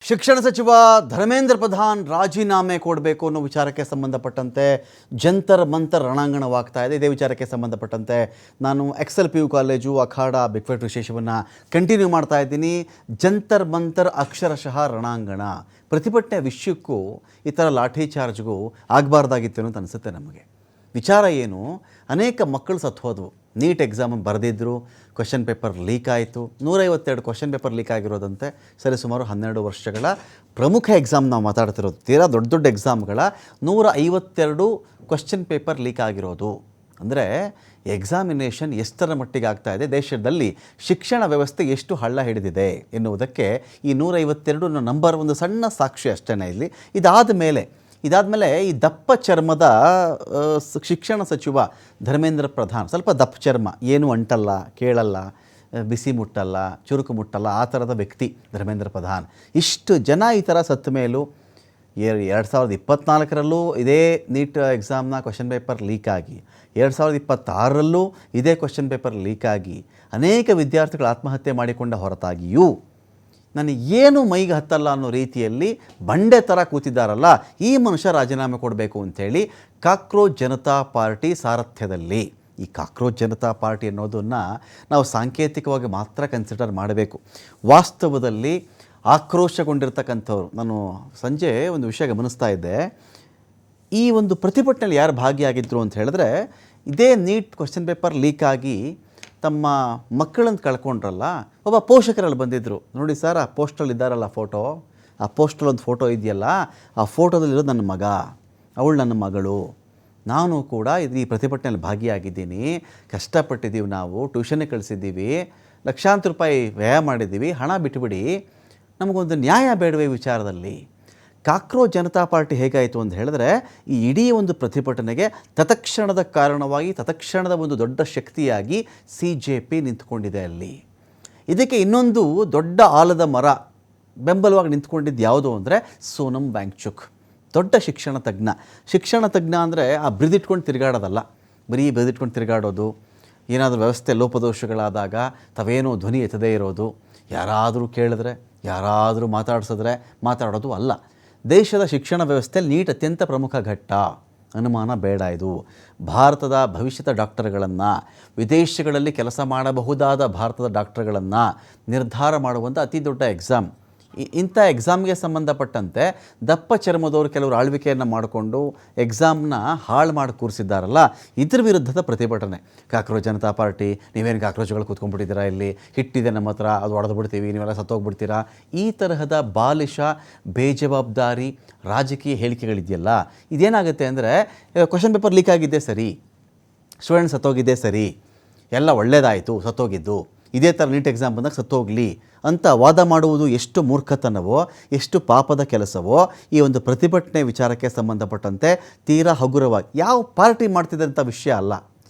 ಶಿಕ್ಷಣ ಸಚಿವ ಧರ್ಮೇಂದ್ರ ಪ್ರಧಾನ್ ರಾಜೀನಾಮೆ ಕೊಡಬೇಕು ಅನ್ನೋ ವಿಚಾರಕ್ಕೆ ಸಂಬಂಧಪಟ್ಟಂತೆ ಜಂತರ್ ಮಂತರ್ ರಣಾಂಗಣವಾಗ್ತಾ ಇದೆ. ಇದೇ ವಿಚಾರಕ್ಕೆ ಸಂಬಂಧಪಟ್ಟಂತೆ ನಾನು ಎಕ್ಸೆಲ್ ಪಿ ಯು ಕಾಲೇಜು ಅಖಾಡ ಬಿಗ್ಫೈಟ್ ವಿಶೇಷವನ್ನು ಕಂಟಿನ್ಯೂ ಮಾಡ್ತಾ ಇದ್ದೀನಿ. ಜಂತರ್ ಮಂತರ್ ಅಕ್ಷರಶಃ ರಣಾಂಗಣ. ಪ್ರತಿಭಟನೆ ವಿಷಯಕ್ಕೂ ಈ ಥರ ಲಾಠಿ ಚಾರ್ಜ್ಗೂ ಆಗಬಾರ್ದಾಗಿತ್ತು ಅಂತ ಅನಿಸುತ್ತೆ ನಮಗೆ. ವಿಚಾರ ಏನು, ಅನೇಕ ಮಕ್ಕಳು ಸತ್ತು ಹೋದವು. ನೀಟ್ ಎಕ್ಸಾಮ್ ಬರೆದಿದ್ದರು, ಕ್ವಶನ್ ಪೇಪರ್ ಲೀಕ್ ಆಯಿತು. 152 ಕ್ವಶನ್ ಪೇಪರ್ ಲೀಕ್ ಆಗಿರೋದಂತೆ. ಸರಿಸುಮಾರು 12 ವರ್ಷಗಳ ಪ್ರಮುಖ ಎಕ್ಸಾಮ್ ನಾವು ಮಾತಾಡ್ತಿರೋದು. ತೀರಾ ದೊಡ್ಡ ದೊಡ್ಡ ಎಕ್ಸಾಮ್ಗಳ 152 ಕ್ವಶನ್ ಪೇಪರ್ ಲೀಕ್ ಆಗಿರೋದು ಅಂದರೆ ಎಕ್ಸಾಮಿನೇಷನ್ ಎಷ್ಟರ ಮಟ್ಟಿಗೆ ಆಗ್ತಾ ಇದೆ, ದೇಶದಲ್ಲಿ ಶಿಕ್ಷಣ ವ್ಯವಸ್ಥೆ ಎಷ್ಟು ಹಳ್ಳ ಹಿಡಿದಿದೆ ಎನ್ನುವುದಕ್ಕೆ ಈ 152 ನಂಬರ್ ಒಂದು ಸಣ್ಣ ಸಾಕ್ಷಿ ಅಷ್ಟೇ. ಇದಾದ ಮೇಲೆ ಈ ದಪ್ಪ ಚರ್ಮದ ಶಿಕ್ಷಣ ಸಚಿವ ಧರ್ಮೇಂದ್ರ ಪ್ರಧಾನ್, ಸ್ವಲ್ಪ ದಪ್ಪ ಚರ್ಮ, ಏನು ಅಂಟಲ್ಲ, ಕೇಳಲ್ಲ, ಬಿಸಿ ಮುಟ್ಟಲ್ಲ, ಚುರುಕು ಮುಟ್ಟಲ್ಲ, ಆ ಥರದ ವ್ಯಕ್ತಿ ಧರ್ಮೇಂದ್ರ ಪ್ರಧಾನ್. ಇಷ್ಟು ಜನ ಈ ಥರ ಸತ್ತ ಮೇಲೂ 2024ರಲ್ಲೂ ಇದೇ ನೀಟ್ ಎಕ್ಸಾಮ್ನ ಕ್ವಶನ್ ಪೇಪರ್ ಲೀಕ್ ಆಗಿ, 2026ರಲ್ಲೂ ಇದೇ ಕ್ವಶನ್ ಪೇಪರ್ ಲೀಕ್ ಆಗಿ ಅನೇಕ ವಿದ್ಯಾರ್ಥಿಗಳು ಆತ್ಮಹತ್ಯೆ ಮಾಡಿಕೊಂಡ ಹೊರತಾಗಿಯೂ ನನಗೇನು ಮೈಗೆ ಹತ್ತಲ್ಲ ಅನ್ನೋ ರೀತಿಯಲ್ಲಿ ಬಂಡೆ ಥರ ಕೂತಿದ್ದಾರಲ್ಲ, ಈ ಮನುಷ್ಯ ರಾಜೀನಾಮೆ ಕೊಡಬೇಕು ಅಂಥೇಳಿ ಕಾಕ್ರೋಚ್ ಜನತಾ ಪಾರ್ಟಿ ಸಾರಥ್ಯದಲ್ಲಿ. ಈ ಕಾಕ್ರೋಚ್ ಜನತಾ ಪಾರ್ಟಿ ಅನ್ನೋದನ್ನು ನಾವು ಸಾಂಕೇತಿಕವಾಗಿ ಮಾತ್ರ ಕನ್ಸಿಡರ್ ಮಾಡಬೇಕು. ವಾಸ್ತವದಲ್ಲಿ ಆಕ್ರೋಶಗೊಂಡಿರ್ತಕ್ಕಂಥವ್ರು. ನಾನು ಸಂಜೆ ಒಂದು ವಿಷಯ ಗಮನಿಸ್ತಾ ಇದ್ದೆ. ಈ ಒಂದು ಪ್ರತಿಭಟನೆಯಲ್ಲಿ ಯಾರು ಭಾಗಿಯಾಗಿದ್ದರು ಅಂತ ಹೇಳಿದ್ರೆ, ಇದೇ ನೀಟ್ ಕ್ವಶನ್ ಪೇಪರ್ ಲೀಕ್ ಆಗಿ ತಮ್ಮ ಮಕ್ಕಳನ್ನು ಕಳ್ಕೊಂಡ್ರಲ್ಲ, ಒಬ್ಬ ಪೋಷಕರಲ್ಲಿ ಬಂದಿದ್ದರು. ನೋಡಿ ಸರ್, ಆ ಪೋಸ್ಟಲ್ಲಿ ಇದ್ದಾರಲ್ಲ ಫೋಟೋ, ಆ ಪೋಸ್ಟಲ್ಲಿ ಒಂದು ಫೋಟೋ ಇದೆಯಲ್ಲ, ಆ ಫೋಟೋದಲ್ಲಿರೋದು ನನ್ನ ಮಗ, ಅವಳು ನನ್ನ ಮಗಳು. ನಾನು ಕೂಡ ಈ ಪ್ರತಿಭಟನೆಯಲ್ಲಿ ಭಾಗಿಯಾಗಿದ್ದೀನಿ. ಕಷ್ಟಪಟ್ಟಿದ್ದೀವಿ, ನಾವು ಟ್ಯೂಷನ್ಗೆ ಕಳಿಸಿದ್ದೀವಿ, ಲಕ್ಷಾಂತರ ರೂಪಾಯಿ ವ್ಯಯ ಮಾಡಿದ್ದೀವಿ, ಹಣ ಬಿಟ್ಟುಬಿಡಿ, ನಮಗೊಂದು ನ್ಯಾಯ ಬೇಡವೇ ವಿಚಾರದಲ್ಲಿ. ಕಾಕ್ರೋಚ್ ಜನತಾ ಪಾರ್ಟಿ ಹೇಗಾಯಿತು ಅಂತ ಹೇಳಿದ್ರೆ, ಈ ಇಡೀ ಒಂದು ಪ್ರತಿಭಟನೆಗೆ ತತ್ಕ್ಷಣದ ಕಾರಣವಾಗಿ, ತತ್ಕ್ಷಣದ ಒಂದು ದೊಡ್ಡ ಶಕ್ತಿಯಾಗಿ CJP ನಿಂತ್ಕೊಂಡಿದೆ ಅಲ್ಲಿ. ಇದಕ್ಕೆ ಇನ್ನೊಂದು ದೊಡ್ಡ ಆಲದ ಮರ ಬೆಂಬಲವಾಗಿ ನಿಂತ್ಕೊಂಡಿದ್ದು ಯಾವುದು ಅಂದರೆ ಸೋನಮ್ ವಾಂಗ್ಚುಕ್. ದೊಡ್ಡ ಶಿಕ್ಷಣ ತಜ್ಞ ಅಂದರೆ ಆ ಬ್ರಿದಿಟ್ಕೊಂಡು ತಿರುಗಾಡೋದಲ್ಲ, ಬರೀ ಬ್ರಿದಿಟ್ಕೊಂಡು ತಿರುಗಾಡೋದು, ಏನಾದರೂ ವ್ಯವಸ್ಥೆ ಲೋಪದೋಷಗಳಾದಾಗ ತಾವೇನೋ ಧ್ವನಿ ಎತ್ತದೇ ಇರೋದು, ಯಾರಾದರೂ ಕೇಳಿದ್ರೆ, ಯಾರಾದರೂ ಮಾತಾಡೋದು ಅಲ್ಲ. ದೇಶದ ಶಿಕ್ಷಣ ವ್ಯವಸ್ಥೆಯಲ್ಲಿ ನೀಟ್ ಅತ್ಯಂತ ಪ್ರಮುಖ ಘಟ್ಟ, ಅನುಮಾನ ಬೇಡ. ಇದು ಭಾರತದ ಭವಿಷ್ಯದ ಡಾಕ್ಟರ್ಗಳನ್ನು, ವಿದೇಶಗಳಲ್ಲಿ ಕೆಲಸ ಮಾಡಬಹುದಾದ ಭಾರತದ ಡಾಕ್ಟರ್ಗಳನ್ನು ನಿರ್ಧಾರ ಮಾಡುವಂಥ ಅತಿ ದೊಡ್ಡ ಎಕ್ಸಾಮ್. ಇಂಥ ಎಕ್ಸಾಮ್ಗೆ ಸಂಬಂಧಪಟ್ಟಂತೆ ದಪ್ಪ ಚರ್ಮದವರು ಕೆಲವರು ಆಳ್ವಿಕೆಯನ್ನು ಮಾಡಿಕೊಂಡು ಎಕ್ಸಾಮ್ನ ಹಾಳು ಮಾಡಿ ಕೂರಿಸಿದ್ದಾರಲ್ಲ, ಇದ್ರ ವಿರುದ್ಧದ ಪ್ರತಿಭಟನೆ. ಕಾಕ್ರೋಚ್ ಜನತಾ ಪಾರ್ಟಿ, ನೀವೇನು ಕಾಕ್ರೋಚ್ಗಳು ಕೂತ್ಕೊಂಡ್ಬಿಟ್ಟಿದ್ದೀರಾ, ಇಲ್ಲಿ ಹಿಟ್ಟಿದೆ ನಮ್ಮ ಹತ್ರ, ಅದು ಹೊಡೆದು ಬಿಡ್ತೀವಿ, ನೀವೆಲ್ಲ ಸತ್ತೋಗ್ಬಿಡ್ತೀರಾ, ಈ ತರಹದ ಬಾಲಿಶ ಬೇಜವಾಬ್ದಾರಿ ರಾಜಕೀಯ ಹೇಳಿಕೆಗಳಿದೆಯಲ್ಲ, ಇದೇನಾಗುತ್ತೆ ಅಂದರೆ, ಕ್ವಶನ್ ಪೇಪರ್ ಲೀಕ್ ಆಗಿದ್ದೇ ಸರಿ, ಸ್ಟೂಡೆಂಟ್ ಸತ್ತೋಗಿದ್ದೇ ಸರಿ, ಎಲ್ಲ ಒಳ್ಳೆಯದಾಯಿತು ಸತ್ತೋಗಿದ್ದು, ಇದೇ ಥರ ನೀಟ್ ಎಕ್ಸಾಮ್ ಬಂದಾಗ ಸತ್ತೋಗಲಿ ಅಂತ ವಾದ ಮಾಡುವುದು ಎಷ್ಟು ಮೂರ್ಖತನವೋ, ಎಷ್ಟು ಪಾಪದ ಕೆಲಸವೋ. ಈ ಒಂದು ಪ್ರತಿಭಟನೆ ವಿಚಾರಕ್ಕೆ ಸಂಬಂಧಪಟ್ಟಂತೆ ತೀರಾ ಹಗುರವಾಗಿ ಯಾವ ಪಾರ್ಟಿ ಮಾಡ್ತಿದೆ ಅಂತ ವಿಷಯ ಅಲ್ಲ,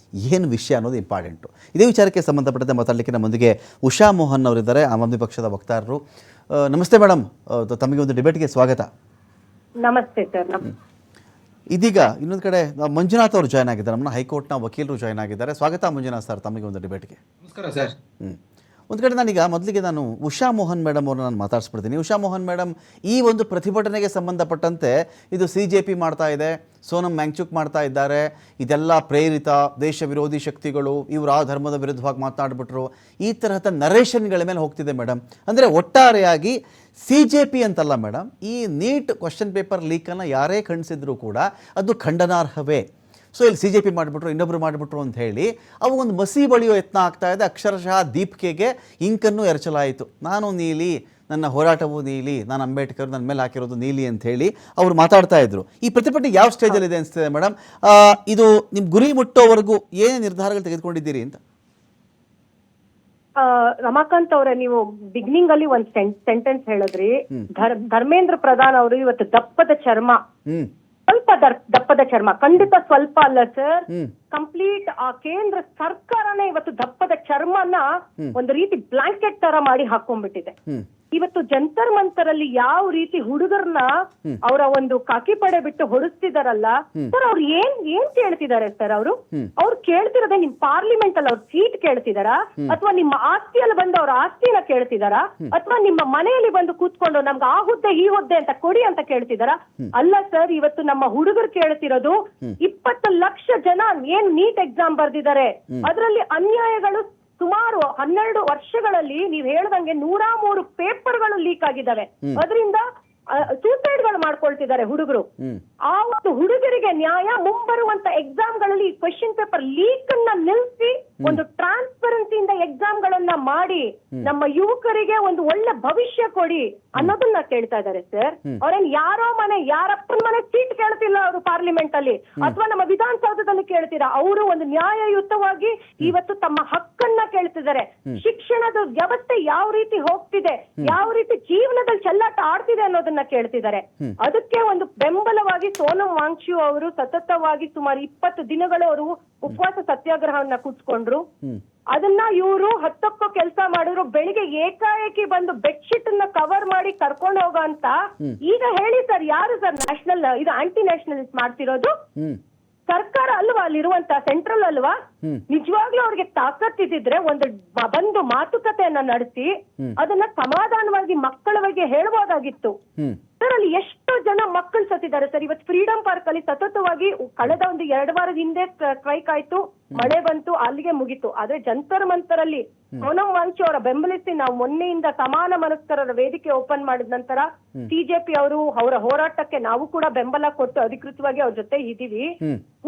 ಏನು ವಿಷಯ ಅನ್ನೋದು ಇಂಪಾರ್ಟೆಂಟು. ಇದೇ ವಿಚಾರಕ್ಕೆ ಸಂಬಂಧಪಟ್ಟಂತೆ ಮಾತಾಡಲಿಕ್ಕೆ ನಮ್ಮೊಂದಿಗೆ ಉಷಾ ಮೋಹನ್ ಅವರಿದ್ದಾರೆ, ಆಮ್ ಆದ್ಮಿ ಪಕ್ಷದ ವಕ್ತಾರರು. ನಮಸ್ತೆ ಮೇಡಮ್, ತಮಗೆ ಒಂದು ಡಿಬೇಟ್ಗೆ ಸ್ವಾಗತ. ನಮಸ್ತೆ ಸರ್. ಇದೀಗ ಇನ್ನೊಂದು ಕಡೆ ಮಂಜುನಾಥ್ ಅವರು ಜಾಯ್ನ್ ಆಗಿದ್ದಾರೆ, ನಮ್ಮನ್ನ ಹೈಕೋರ್ಟ್ನ ವಕೀಲರು ಜಾಯ್ನ್ ಆಗಿದ್ದಾರೆ. ಸ್ವಾಗತ ಮಂಜುನಾಥ್ ಸರ್, ತಮಗೆ ಒಂದು ಡಿಬೇಟ್ಗೆ. ನಮಸ್ಕಾರ ಸರ್. ಒಂದು ಕಡೆ ಮೊದಲಿಗೆ ನಾನು ಉಷಾ ಮೋಹನ್ ಮೇಡಮ್ ಅವ್ರನ್ನ ನಾನು ಮಾತಾಡಿಸ್ಬಿಡ್ತೀನಿ. ಉಷಾ ಮೋಹನ್ ಮೇಡಮ್, ಈ ಒಂದು ಪ್ರತಿಭಟನೆಗೆ ಸಂಬಂಧಪಟ್ಟಂತೆ ಇದು CJP ಮಾಡ್ತಾ ಇದೆ, ಸೋನಮ್ ವಾಂಗ್ಚುಕ್ ಮಾಡ್ತಾ ಇದ್ದಾರೆ, ಇದೆಲ್ಲ ಪ್ರೇರಿತ ದೇಶ ವಿರೋಧಿ ಶಕ್ತಿಗಳು, ಇವರು ಆ ಧರ್ಮದ ವಿರುದ್ಧವಾಗಿ ಮಾತನಾಡ್ಬಿಟ್ರು, ಈ ತರಹದ ನರೇಷನ್ಗಳ ಮೇಲೆ ಹೋಗ್ತಿದೆ ಮೇಡಮ್. ಅಂದರೆ ಒಟ್ಟಾರೆಯಾಗಿ CJP ಅಂತಲ್ಲ ಮೇಡಮ್, ಈ ನೀಟ್ ಕ್ವಶನ್ ಪೇಪರ್ ಲೀಕನ್ನು ಯಾರೇ ಖಂಡಿಸಿದ್ರು ಕೂಡ ಅದು ಖಂಡನಾರ್ಹವೇ. ಸೊ ಇಲ್ಲಿ CJP ಮಾಡಿಬಿಟ್ರು, ಇನ್ನೊಬ್ಬರು ಮಾಡಿಬಿಟ್ರು ಅಂತ ಹೇಳಿ ಅವು ಒಂದು ಮಸಿ ಬಳಿಯೋ ಯತ್ನ ಆಗ್ತಾ ಇದೆ. ಅಕ್ಷರಶಃ ದೀಪಿಕೆಗೆ ಇಂಕನ್ನು ಎರಚಲಾಯಿತು. ನಾನು ನೀಲಿ, ನನ್ನ ಹೋರಾಟವು ನೀಲಿ, ನಾನು ಅಂಬೇಡ್ಕರ್, ನನ್ನ ಮೇಲೆ ಹಾಕಿರೋದು ನೀಲಿ ಅಂತ ಹೇಳಿ ಅವರು ಮಾತಾಡ್ತಾ ಇದ್ರು. ಈ ಪ್ರತಿಭಟನೆ ಯಾವ ಸ್ಟೇಜಲ್ಲಿದೆ ಅನಿಸ್ತದೆ ಮೇಡಮ್? ಇದು ನಿಮ್ಮ ಗುರಿ ಮುಟ್ಟೋವರೆಗೂ ಏನೇ ನಿರ್ಧಾರಗಳು ತೆಗೆದುಕೊಂಡಿದ್ದೀರಿ ಅಂತ? ರಮಾಕಾಂತ್ ಅವರೇ, ನೀವು ಬಿಗಿನಿಂಗ್ ಅಲ್ಲಿ ಒಂದ್ ಸೆಂಟೆನ್ಸ್ ಹೇಳಿದ್ರಿ, ಧರ್ಮೇಂದ್ರ ಪ್ರಧಾನ್ ಅವರು ಇವತ್ತು ದಪ್ಪದ ಚರ್ಮ, ಸ್ವಲ್ಪ ದಪ್ಪದ ಚರ್ಮ, ಖಂಡಿತ ಸ್ವಲ್ಪ ಅಲ್ಲ ಸರ್, ಕಂಪ್ಲೀಟ್ ಆ ಕೇಂದ್ರ ಸರ್ಕಾರನೇ ಇವತ್ತು ದಪ್ಪದ ಚರ್ಮನ ಒಂದು ರೀತಿ ಬ್ಲಾಂಕೆಟ್ ತರ ಮಾಡಿ ಹಾಕೊಂಡ್ಬಿಟ್ಟಿದೆ. ಇವತ್ತು ಜಂತರ್ ಮಂತರಲ್ಲಿ ಯಾವ ರೀತಿ ಹುಡುಗರನ್ನ ಅವರ ಒಂದು ಕಾಕಿ ಪಡೆ ಬಿಟ್ಟು ಹೊಡಿಸ್ತಿದಾರಲ್ಲ ಸರ್, ಅವ್ರು ಏನ್ ಕೇಳ್ತಿದ್ದಾರೆ ಸರ್? ಅವ್ರು ಕೇಳ್ತಿರೋದೇ ನಿಮ್ ಪಾರ್ಲಿಮೆಂಟ್ ಅಲ್ಲಿ ಅವ್ರ ಸೀಟ್ ಕೇಳ್ತಿದಾರಾ, ಅಥವಾ ನಿಮ್ಮ ಆಸ್ತಿಯಲ್ಲಿ ಬಂದು ಅವ್ರ ಆಸ್ತಿನ ಕೇಳ್ತಿದಾರಾ, ಅಥವಾ ನಿಮ್ಮ ಮನೆಯಲ್ಲಿ ಬಂದು ಕೂತ್ಕೊಂಡು ನಮ್ಗೆ ಆ ಹುದ್ದೆ ಈ ಹುದ್ದೆ ಅಂತ ಕೊಡಿ ಅಂತ ಕೇಳ್ತಿದಾರಾ? ಅಲ್ಲ ಸರ್, ಇವತ್ತು ನಮ್ಮ ಹುಡುಗರು ಕೇಳ್ತಿರೋದು 20 ಲಕ್ಷ ಜನ ಏನ್ ನೀಟ್ ಎಕ್ಸಾಮ್ ಬರ್ದಿದ್ದಾರೆ, ಅದರಲ್ಲಿ ಅನ್ಯಾಯಗಳು ಸುಮಾರು 12 ವರ್ಷಗಳಲ್ಲಿ ನೀವ್ ಹೇಳ್ದಂಗೆ 103 ಪೇಪರ್ಗಳು ಲೀಕ್ ಆಗಿದ್ದಾವೆ. ಅದರಿಂದ ಸೂಸೈಡ್ ಗಳು ಮಾಡ್ಕೊಳ್ತಿದ್ದಾರೆ ಹುಡುಗರು. ಆ ಒಂದು ಹುಡುಗರಿಗೆ ನ್ಯಾಯ ಮುಂಬರುವಂತ ಎಕ್ಸಾಮ್ಗಳಲ್ಲಿ ಕ್ವೆಶ್ಚನ್ ಪೇಪರ್ ಲೀಕ್ ಅನ್ನ ನಿಲ್ಲಿಸಿ ಒಂದು ಟ್ರಾನ್ಸ್ಪರೆನ್ಸಿಯಿಂದ ಎಕ್ಸಾಮ್ ಗಳನ್ನ ಮಾಡಿ ನಮ್ಮ ಯುವಕರಿಗೆ ಒಂದು ಒಳ್ಳೆ ಭವಿಷ್ಯ ಕೊಡಿ ಅನ್ನೋದನ್ನ ಕೇಳ್ತಾ ಇದ್ದಾರೆ ಸರ್. ಅವ್ರೇನ್ ಯಾರೋ ಮನೆ ಯಾರಪ್ಪನ ಮನೆ ಸೀಟ್ ಕೇಳ್ತಿಲ್ಲ ಅವರು ಪಾರ್ಲಿಮೆಂಟ್ ಅಲ್ಲಿ ಅಥವಾ ನಮ್ಮ ವಿಧಾನಸೌಧದಲ್ಲಿ ಕೇಳ್ತೀರಾ. ಅವರು ಒಂದು ನ್ಯಾಯಯುತವಾಗಿ ಇವತ್ತು ತಮ್ಮ ಹಕ್ಕನ್ನ ಕೇಳ್ತಿದ್ದಾರೆ. ಶಿಕ್ಷಣದ ವ್ಯವಸ್ಥೆ ಯಾವ ರೀತಿ ಹೋಗ್ತಿದೆ, ಯಾವ ರೀತಿ ಜೀವನದಲ್ಲಿ ಚೆಲ್ಲಾಟ ಆಡ್ತಿದೆ ಅನ್ನೋದನ್ನ ಕೇಳ್ತಿದ್ದಾರೆ. ಅದಕ್ಕೆ ಒಂದು ಬೆಂಬಲವಾಗಿ ಸೋನಂ ವಾಂಗ್ಚು ಅವರು ಸತತವಾಗಿ ಸುಮಾರು 20 ದಿನಗಳು ಅವರು ಉಪವಾಸ ಸತ್ಯಾಗ್ರಹವನ್ನ ಕೂತ್ಕೊಂಡ್ರು. ಅದನ್ನ ಇವರು ಹತ್ತಕ್ಕೋ ಕೆಲಸ ಮಾಡಿದ್ರು. ಬೆಳಿಗ್ಗೆ ಏಕಾಏಕಿ ಬಂದು ಬೆಡ್ಶೀಟ್ ಅನ್ನ ಕವರ್ ಮಾಡಿ ಕರ್ಕೊಂಡು ಹೋಗೋ ಅಂತ ಈಗ ಹೇಳಿ ಸರ್, ಯಾರು ಸರ್ ನ್ಯಾಷನಲ್ ಇದು ಆಂಟಿ ನ್ಯಾಷನಲಿಸ್ಟ್ ಮಾಡ್ತಿರೋದು? ಸರ್ಕಾರ ಅಲ್ವಾ ಅಲ್ಲಿರುವಂತ ಸೆಂಟ್ರಲ್ ಅಲ್ವಾ? ನಿಜವಾಗ್ಲೂ ಅವ್ರಿಗೆ ತಾಕತ್ತಿದ್ರೆ ಒಂದು ಬಂದು ಮಾತುಕತೆಯನ್ನ ನಡೆಸಿ ಅದನ್ನ ಸಮಾಧಾನವಾಗಿ ಮಕ್ಕಳ ಬಗ್ಗೆ ಹೇಳ್ಬೋದಾಗಿತ್ತು ಸರ್. ಅಲ್ಲಿ ಎಷ್ಟೋ ಜನ ಮಕ್ಕಳು ಸತ್ತಿದ್ದಾರೆ ಸರ್. ಇವತ್ತು ಫ್ರೀಡಂ ಪಾರ್ಕ್ ಅಲ್ಲಿ ಸತತವಾಗಿ ಕಳೆದ ಒಂದು 2 ವಾರದ ಹಿಂದೆ ಸ್ಟ್ರೈಕ್ ಆಯ್ತು, ಮಳೆ ಬಂತು, ಅಲ್ಲಿಗೆ ಮುಗಿತು. ಆದ್ರೆ ಜಂತರ್ ಮಂತರಲ್ಲಿ ಸೋನಂ ವಾಂಗ್ಚು ಅವರ ಬೆಂಬಲಿಸಿ ನಾವು ಮೊನ್ನೆಯಿಂದ ಸಮಾನ ಮನಸ್ಕರರ ವೇದಿಕೆ ಓಪನ್ ಮಾಡಿದ ನಂತರ ಸಿಜೆಪಿ ಅವರು ಅವರ ಹೋರಾಟಕ್ಕೆ ನಾವು ಕೂಡ ಬೆಂಬಲ ಕೊಟ್ಟು ಅಧಿಕೃತವಾಗಿ ಅವ್ರ ಜೊತೆ ಇದೀವಿ.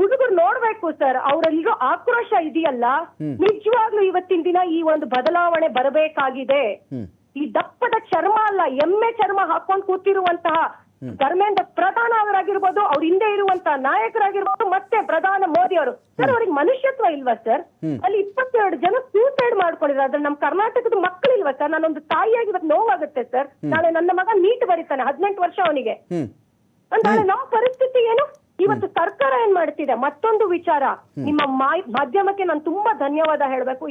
ಹುಡುಗರು ನೋಡ್ಬೇಕು ಸರ್, ಅವರಲ್ಲಿರೋ ಆಕ್ರೋಶ ಇದೆಯಲ್ಲ, ನಿಜವಾಗ್ಲೂ ಇವತ್ತಿನ ದಿನ ಈ ಒಂದು ಬದಲಾವಣೆ ಬರಬೇಕಾಗಿದೆ. ಈ ದಪ್ಪದ ಚರ್ಮ ಅಲ್ಲ, ಎಮ್ಮೆ ಚರ್ಮ ಹಾಕೊಂಡು ಕೂತಿರುವಂತಹ ಧರ್ಮೇಂದ್ರ ಪ್ರಧಾನ ಅವರಾಗಿರ್ಬೋದು, ಅವ್ರ ಹಿಂದೆ ಇರುವಂತಹ ನಾಯಕರಾಗಿರ್ಬೋದು, ಮತ್ತೆ ಪ್ರಧಾನ ಮೋದಿ ಅವರು ಸರ್, ಅವ್ರಿಗೆ ಮನುಷ್ಯತ್ವ ಇಲ್ವಾ ಸರ್? ಅಲ್ಲಿ 22 ಜನ ಸೂಸೈಡ್ ಮಾಡ್ಕೊಂಡಿದ್ದಾರೆ. ಅದ್ರ ನಮ್ ಕರ್ನಾಟಕದ ಮಕ್ಕಳು ಇಲ್ವಾ ಸರ್? ನಾನೊಂದು ತಾಯಿಯಾಗಿ ಇವತ್ತು ನೋವಾಗುತ್ತೆ ಸರ್. ನಾಳೆ ನನ್ನ ಮಗ ನೀಟ್ ಬರೀತಾನೆ, 18 ವರ್ಷ ಅವನಿಗೆ. ನಾಳೆ ನಮ್ಮ ಪರಿಸ್ಥಿತಿ ಏನು? ಇವತ್ತು ಸರ್ಕಾರ ಏನ್ ಮಾಡ್ತಿದೆ? ಮತ್ತೊಂದು ವಿಚಾರ, ನಿಮ್ಮ ಮಾಧ್ಯಮಕ್ಕೆ ನಾನು ತುಂಬಾ ಧನ್ಯವಾದ ಹೇಳ್ಬೇಕು.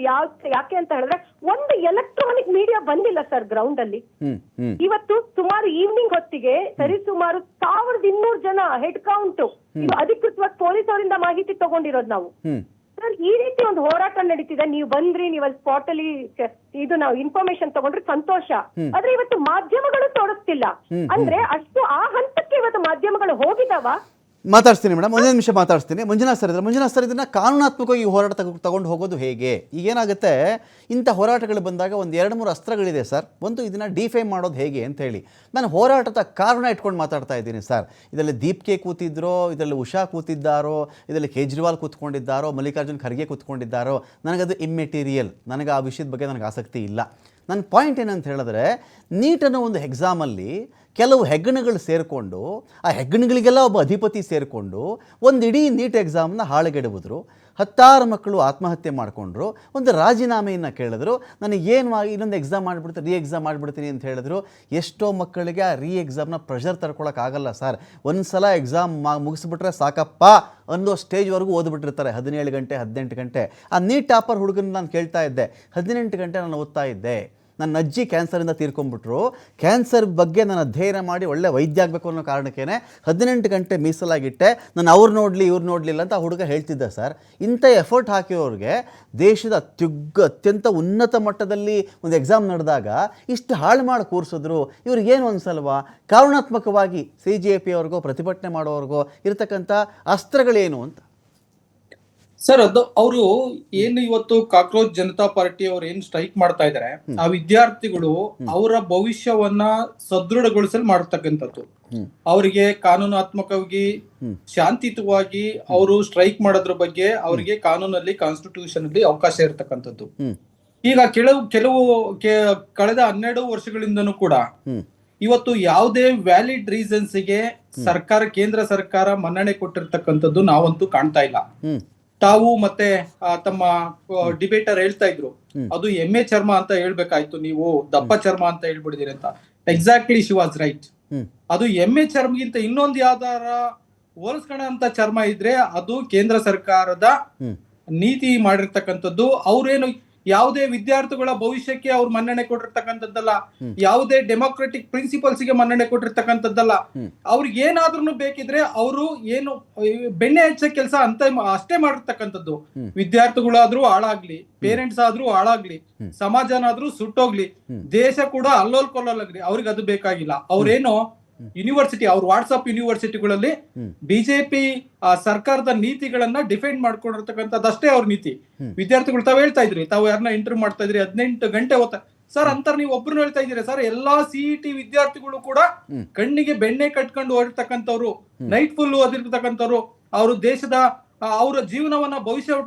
ಯಾಕೆ ಅಂತ ಹೇಳಿದ್ರೆ ಒಂದು ಎಲೆಕ್ಟ್ರಾನಿಕ್ ಮೀಡಿಯಾ ಬಂದಿಲ್ಲ ಸರ್ ಗ್ರೌಂಡ್ ಅಲ್ಲಿ. ಇವತ್ತು ಸುಮಾರು ಈವ್ನಿಂಗ್ ಹೊತ್ತಿಗೆ ಸರಿಸುಮಾರು 1200 ಜನ ಹೆಡ್ ಕೌಂಟ್ ಇದು ಅಧಿಕೃತವಾಗಿ ಪೊಲೀಸ್ ಅವರಿಂದ ಮಾಹಿತಿ ತಗೊಂಡಿರೋದು ನಾವು. ಸರ್, ಈ ರೀತಿ ಒಂದು ಹೋರಾಟ ನಡೀತಿದೆ, ನೀವು ಬಂದ್ರಿ, ನೀವು ಅಲ್ಲಿ ಸ್ಪಾಟ್ ಅಲ್ಲಿ ಇದು ನಾವು ಇನ್ಫಾರ್ಮೇಶನ್ ತಗೊಂಡ್ರೆ ಸಂತೋಷ. ಆದ್ರೆ ಇವತ್ತು ಮಾಧ್ಯಮಗಳು ತೋರಿಸ್ತಿಲ್ಲ ಅಂದ್ರೆ ಅಷ್ಟು ಆ ಹಂತಕ್ಕೆ ಇವತ್ತು ಮಾಧ್ಯಮಗಳು ಹೋಗಿದಾವ. ಮಾತಾಡ್ತೀನಿ ಮೇಡಮ್, ಒಂದೇ ನಿಮಿಷ ಮಾತಾಡ್ತೀನಿ. ಮಂಜುನಾಥ್ ಸರ್ ಇದನ್ನು ಕಾನೂನಾತ್ಮಕವಾಗಿ ಈ ಹೋರಾಟ ತಗೊಂಡು ಹೋಗೋದು ಹೇಗೆ? ಈಗೇನಾಗುತ್ತೆ, ಇಂಥ ಹೋರಾಟಗಳು ಬಂದಾಗ ಒಂದು 2-3 ಅಸ್ತ್ರಗಳಿದೆ ಸರ್. ಒಂದು, ಇದನ್ನು ಡಿಫೈಮ್ ಮಾಡೋದು ಹೇಗೆ ಅಂತ ಹೇಳಿ ನಾನು ಹೋರಾಟದ ಕಾರಣ ಇಟ್ಕೊಂಡು ಮಾತಾಡ್ತಾ ಇದ್ದೀನಿ ಸರ್. ಇದರಲ್ಲಿ ದೀಪ್ಕೆ ಕೂತಿದ್ರೋ, ಇದರಲ್ಲಿ ಉಷಾ ಕೂತಿದ್ದಾರೋ, ಇದರಲ್ಲಿ ಕೇಜ್ರಿವಾಲ್ ಕೂತ್ಕೊಂಡಿದ್ದಾರೋ, ಮಲ್ಲಿಕಾರ್ಜುನ್ ಖರ್ಗೆ ಕೂತ್ಕೊಂಡಿದ್ದಾರೋ, ನನಗದು ಇಮ್ಮೆಟೀರಿಯಲ್. ನನಗೆ ಆ ವಿಷಯದ ಬಗ್ಗೆ ನನಗೆ ಆಸಕ್ತಿ ಇಲ್ಲ. ನನ್ನ ಪಾಯಿಂಟ್ ಏನಂತ ಹೇಳಿದ್ರೆ, ನೀಟನ್ನು ಒಂದು ಎಕ್ಸಾಮಲ್ಲಿ ಕೆಲವು ಹೆಗ್ಗಣಗಳು ಸೇರಿಕೊಂಡು, ಆ ಹೆಗ್ಗಣಗಳಿಗೆಲ್ಲ ಒಬ್ಬ ಅಧಿಪತಿ ಸೇರಿಕೊಂಡು ಒಂದು ಇಡೀ ನೀಟ್ ಎಕ್ಸಾಮ್ನ ಹಾಳುಗೆಡುವುದ್ರು. 10 ಮಕ್ಕಳು ಆತ್ಮಹತ್ಯೆ ಮಾಡಿಕೊಂಡ್ರು. ಒಂದು ರಾಜೀನಾಮೆಯನ್ನು ಕೇಳಿದ್ರು, ನನಗೇನು ಇನ್ನೊಂದು ಎಕ್ಸಾಮ್ ಮಾಡಿಬಿಡ್ತೀನಿ, ರೀ ಎಕ್ಸಾಮ್ ಮಾಡಿಬಿಡ್ತೀನಿ ಅಂತ ಹೇಳಿದ್ರು. ಎಷ್ಟೋ ಮಕ್ಕಳಿಗೆ ಆ ರೀ ಎಕ್ಸಾಮ್ನ ಪ್ರೆಷರ್ ತಡ್ಕೊಳಕ್ಕಾಗಲ್ಲ ಸರ್. ಒಂದು ಸಲ ಎಕ್ಸಾಮ್ ಮುಗಿಸ್ಬಿಟ್ರೆ ಸಾಕಪ್ಪ ಅನ್ನೋ ಸ್ಟೇಜ್ವರೆಗೂ ಓದ್ಬಿಟ್ಟಿರ್ತಾರೆ. 17 ಗಂಟೆ 18 ಗಂಟೆ. ಆ ನೀಟ್ ಟಾಪರ್ ಹುಡುಗನ ನಾನು ಕೇಳ್ತಾ ಇದ್ದೆ, 18 ಗಂಟೆ ನಾನು ಓದ್ತಾ ಇದ್ದೆ. ನನ್ನ ಅಜ್ಜಿ ಕ್ಯಾನ್ಸರಿಂದ ತೀರ್ಕೊಂಡ್ಬಿಟ್ರು. ಕ್ಯಾನ್ಸರ್ ಬಗ್ಗೆ ನಾನು ಅಧ್ಯಯನ ಮಾಡಿ ಒಳ್ಳೆ ವೈದ್ಯ ಆಗಬೇಕು ಅನ್ನೋ ಕಾರಣಕ್ಕೇ 18 ಗಂಟೆ ಮೀಸಲಾಗಿಟ್ಟೆ. ನಾನು ಅವ್ರು ನೋಡಲಿ ಇವ್ರು ನೋಡಲಿಲ್ಲ ಅಂತ ಆ ಹುಡುಗ ಹೇಳ್ತಿದ್ದ ಸರ್. ಇಂಥ ಎಫರ್ಟ್ ಹಾಕಿರೋರಿಗೆ ದೇಶದ ಅತ್ಯಂತ ಉನ್ನತ ಮಟ್ಟದಲ್ಲಿ ಒಂದು ಎಕ್ಸಾಮ್ ನಡೆದಾಗ ಇಷ್ಟು ಹಾಳು ಮಾಡಿ ಕೂರಿಸಿದ್ರು. ಇವ್ರಿಗೇನು ಅನ್ಸಲ್ವಾ? ಕಾರಣಾತ್ಮಕವಾಗಿ CJP ಅವ್ರಿಗೋ ಪ್ರತಿಭಟನೆ ಮಾಡೋವ್ರಿಗೋ ಇರತಕ್ಕಂಥ ಅಸ್ತ್ರಗಳೇನು ಅಂತ ಸರ್? ಅದು ಅವರು ಏನು ಇವತ್ತು ಕಾಕ್ರೋಚ್ ಜನತಾ ಪಾರ್ಟಿ ಅವ್ರು ಏನ್ ಸ್ಟ್ರೈಕ್ ಮಾಡ್ತಾ ಇದಾರೆ, ಆ ವಿದ್ಯಾರ್ಥಿಗಳು ಅವರ ಭವಿಷ್ಯವನ್ನ ಸದೃಢಗೊಳಿಸಲು ಮಾಡ್ತಕ್ಕಂಥದ್ದು. ಅವರಿಗೆ ಕಾನೂನಾತ್ಮಕವಾಗಿ ಶಾಂತಿಯುತವಾಗಿ ಅವರು ಸ್ಟ್ರೈಕ್ ಮಾಡೋದ್ರ ಬಗ್ಗೆ ಅವರಿಗೆ ಕಾನೂನಲ್ಲಿ ಕಾನ್ಸ್ಟಿಟ್ಯೂಷನ್ ಅಲ್ಲಿ ಅವಕಾಶ ಇರತಕ್ಕಂಥದ್ದು. ಈಗ ಕೆಲವು ಕಳೆದ 12 ವರ್ಷಗಳಿಂದನೂ ಕೂಡ ಇವತ್ತು ಯಾವುದೇ ವ್ಯಾಲಿಡ್ ರೀಸನ್ಸ್ ಗೆ ಕೇಂದ್ರ ಸರ್ಕಾರ ಮನ್ನಣೆ ಕೊಟ್ಟಿರ್ತಕ್ಕಂಥದ್ದು ನಾವಂತೂ ಕಾಣ್ತಾ ಇಲ್ಲ. ತಾವು ಮತ್ತೆ ತಮ್ಮ ಡಿಬೇಟರ್ ಹೇಳ್ತಾ ಇದ್ರು, ಅದು ಎಮ್ಮೆ ಚರ್ಮ ಅಂತ ಹೇಳ್ಬೇಕಾಯ್ತು, ನೀವು ದಪ್ಪ ಚರ್ಮ ಅಂತ ಹೇಳ್ಬಿಡಿದಿರಿ ಅಂತ. Exactly, she was right. ಅದು ಎಮ್ಮೆ ಚರ್ಮಗಿಂತ ಇನ್ನೊಂದು ಯಾವ್ದಾರ ಹೋಲಿಸ್ಕೊಳ್ಳೋಂತ ಚರ್ಮ ಇದ್ರೆ ಅದು ಕೇಂದ್ರ ಸರ್ಕಾರದ ನೀತಿ ಮಾಡಿರ್ತಕ್ಕಂಥದ್ದು. ಅವ್ರೇನು ಯಾವುದೇ ವಿದ್ಯಾರ್ಥಿಗಳ ಭವಿಷ್ಯಕ್ಕೆ ಅವ್ರು ಮನ್ನಣೆ ಕೊಟ್ಟಿರ್ತಕ್ಕಂಥದ್ದಲ್ಲ, ಯಾವುದೇ ಡೆಮೋಕ್ರೆಟಿಕ್ ಪ್ರಿನ್ಸಿಪಲ್ಸ್ ಗೆ ಮನ್ನಣೆ ಕೊಟ್ಟಿರ್ತಕ್ಕಂಥದ್ದಲ್ಲ. ಅವ್ರಿಗೆ ಏನಾದ್ರೂ ಬೇಕಿದ್ರೆ ಅವರು ಏನು ಬೆಣ್ಣೆ ಹಚ್ಚ ಕೆಲಸ ಅಂತ ಅಷ್ಟೇ ಮಾಡಿರ್ತಕ್ಕಂಥದ್ದು. ವಿದ್ಯಾರ್ಥಿಗಳಾದ್ರೂ ಹಾಳಾಗ್ಲಿ, ಪೇರೆಂಟ್ಸ್ ಆದ್ರೂ ಹಾಳಾಗ್ಲಿ, ಸಮಾಜನಾದ್ರೂ ಸುಟ್ಟೋಗ್ಲಿ, ದೇಶ ಕೂಡ ಅಲ್ಲೋಲ್ ಕೊಲ್ಲೋಲಾಗ್ಲಿ, ಅವ್ರಿಗೆ ಅದು ಬೇಕಾಗಿಲ್ಲ. ಅವ್ರೇನು ಯೂನಿವರ್ಸಿಟಿ, ಅವ್ರ ವಾಟ್ಸ್ಆಪ್ ಯೂನಿವರ್ಸಿಟಿಗಳಲ್ಲಿ ಬಿಜೆಪಿ ಸರ್ಕಾರದ ನೀತಿಗಳನ್ನ ಡಿಫೆಂಡ್ ಮಾಡ್ಕೊಂಡಿರ್ತಕ್ಕಂಥದ್ದಷ್ಟೇ ಅವ್ರ ನೀತಿ. ವಿದ್ಯಾರ್ಥಿಗಳು ತಾವ್ ಹೇಳ್ತಾ ಇದ್ರಿ, ತಾವು ಯಾರನ್ನ ಇಂಟರ್ವ್ಯೂ ಮಾಡ್ತಾ ಇದ್ರಿ, 18 ಗಂಟೆ ಓದ್ತಾ ಸರ್ ಅಂತಾರೆ, ನೀವು ಒಬ್ರು ಹೇಳ್ತಾ ಇದ್ದೀರಿ ಸರ್. ಎಲ್ಲಾ ಸಿಇಟಿ ವಿದ್ಯಾರ್ಥಿಗಳು ಕೂಡ ಕಣ್ಣಿಗೆ ಬೆಣ್ಣೆ ಕಟ್ಕೊಂಡು ಓದಿರ್ತಕ್ಕಂಥವ್ರು, ನೈಟ್ ಫುಲ್ ಓದಿರ್ತಕ್ಕಂಥವ್ರು, ಅವರು ದೇಶದ ಅವರ ಜೀವನವನ್ನ ಭವಿಷ್ಯ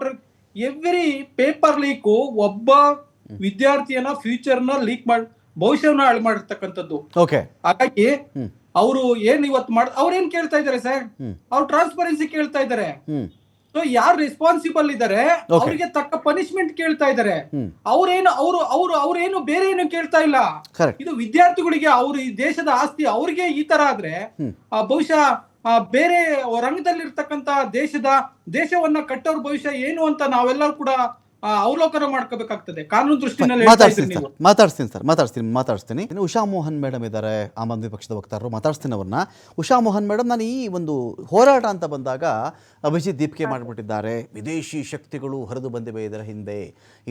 ಎವ್ರಿ ಪೇಪರ್ ಲೀಕು ಒಬ್ಬ ವಿದ್ಯಾರ್ಥಿಯನ್ನ ಫ್ಯೂಚರ್ನ ಲೀಕ್ ಮಾಡಿ ಭವಿಷ್ಯವನ್ನ ಹಾಳು ಮಾಡಿರ್ತಕ್ಕಂಥದ್ದು. ಹಾಗಾಗಿ ಅವರು ಏನ್ ಇವತ್ತು ಅವ್ರೇನ್ ಕೇಳ್ತಾ ಇದಾರೆ ಸರ್? ಅವ್ರು ಟ್ರಾನ್ಸ್ಪರೆನ್ಸಿ ಕೇಳ್ತಾ ಇದಾರೆ. ಸೊ ಯಾರು ರೆಸ್ಪಾನ್ಸಿಬಲ್ ಇದಾರೆ ಅವ್ರಿಗೆ ತಕ್ಕ ಪನಿಷ್ಮೆಂಟ್ ಕೇಳ್ತಾ ಇದಾರೆ. ಅವ್ರೇನು ಬೇರೆ ಏನು ಕೇಳ್ತಾ ಇಲ್ಲ. ಇದು ವಿದ್ಯಾರ್ಥಿಗಳಿಗೆ, ಅವ್ರು ಈ ದೇಶದ ಆಸ್ತಿ, ಅವ್ರಿಗೆ ಈ ತರ ಆದ್ರೆ ಬಹುಶಃ ಬೇರೆ ರಂಗದಲ್ಲಿರ್ತಕ್ಕಂತ ದೇಶವನ್ನ ಕಟ್ಟೋರ್ ಭವಿಷ್ಯ ಏನು ಅಂತ ನಾವೆಲ್ಲರೂ ಕೂಡ ಅವಲೋಕನ ಮಾಡ್ಕೋಬೇಕಾಗ್ತದೆ ಕಾನೂನು ದೃಷ್ಟಿನಲ್ಲಿ. ಮಾತಾಡ್ತೀನಿ. ಉಷಾ ಮೋಹನ್ ಮೇಡಮ್ ಇದ್ದಾರೆ, ಆಮ್ ಆದ್ಮಿ ಪಕ್ಷದ ವಕ್ತಾರರು, ಮಾತಾಡ್ತೀನಿ ಅವ್ರನ್ನ. ಉಷಾ ಮೋಹನ್ ಮೇಡಮ್, ನಾನು ಈ ಒಂದು ಹೋರಾಟ ಅಂತ ಬಂದಾಗ ಅಭಿಜಿತ್ ದೀಪಿಕೆ ಮಾಡಿಬಿಟ್ಟಿದ್ದಾರೆ. ವಿದೇಶಿ ಶಕ್ತಿಗಳು ಹರಿದು ಬಂದಿವೆ ಇದರ ಹಿಂದೆ,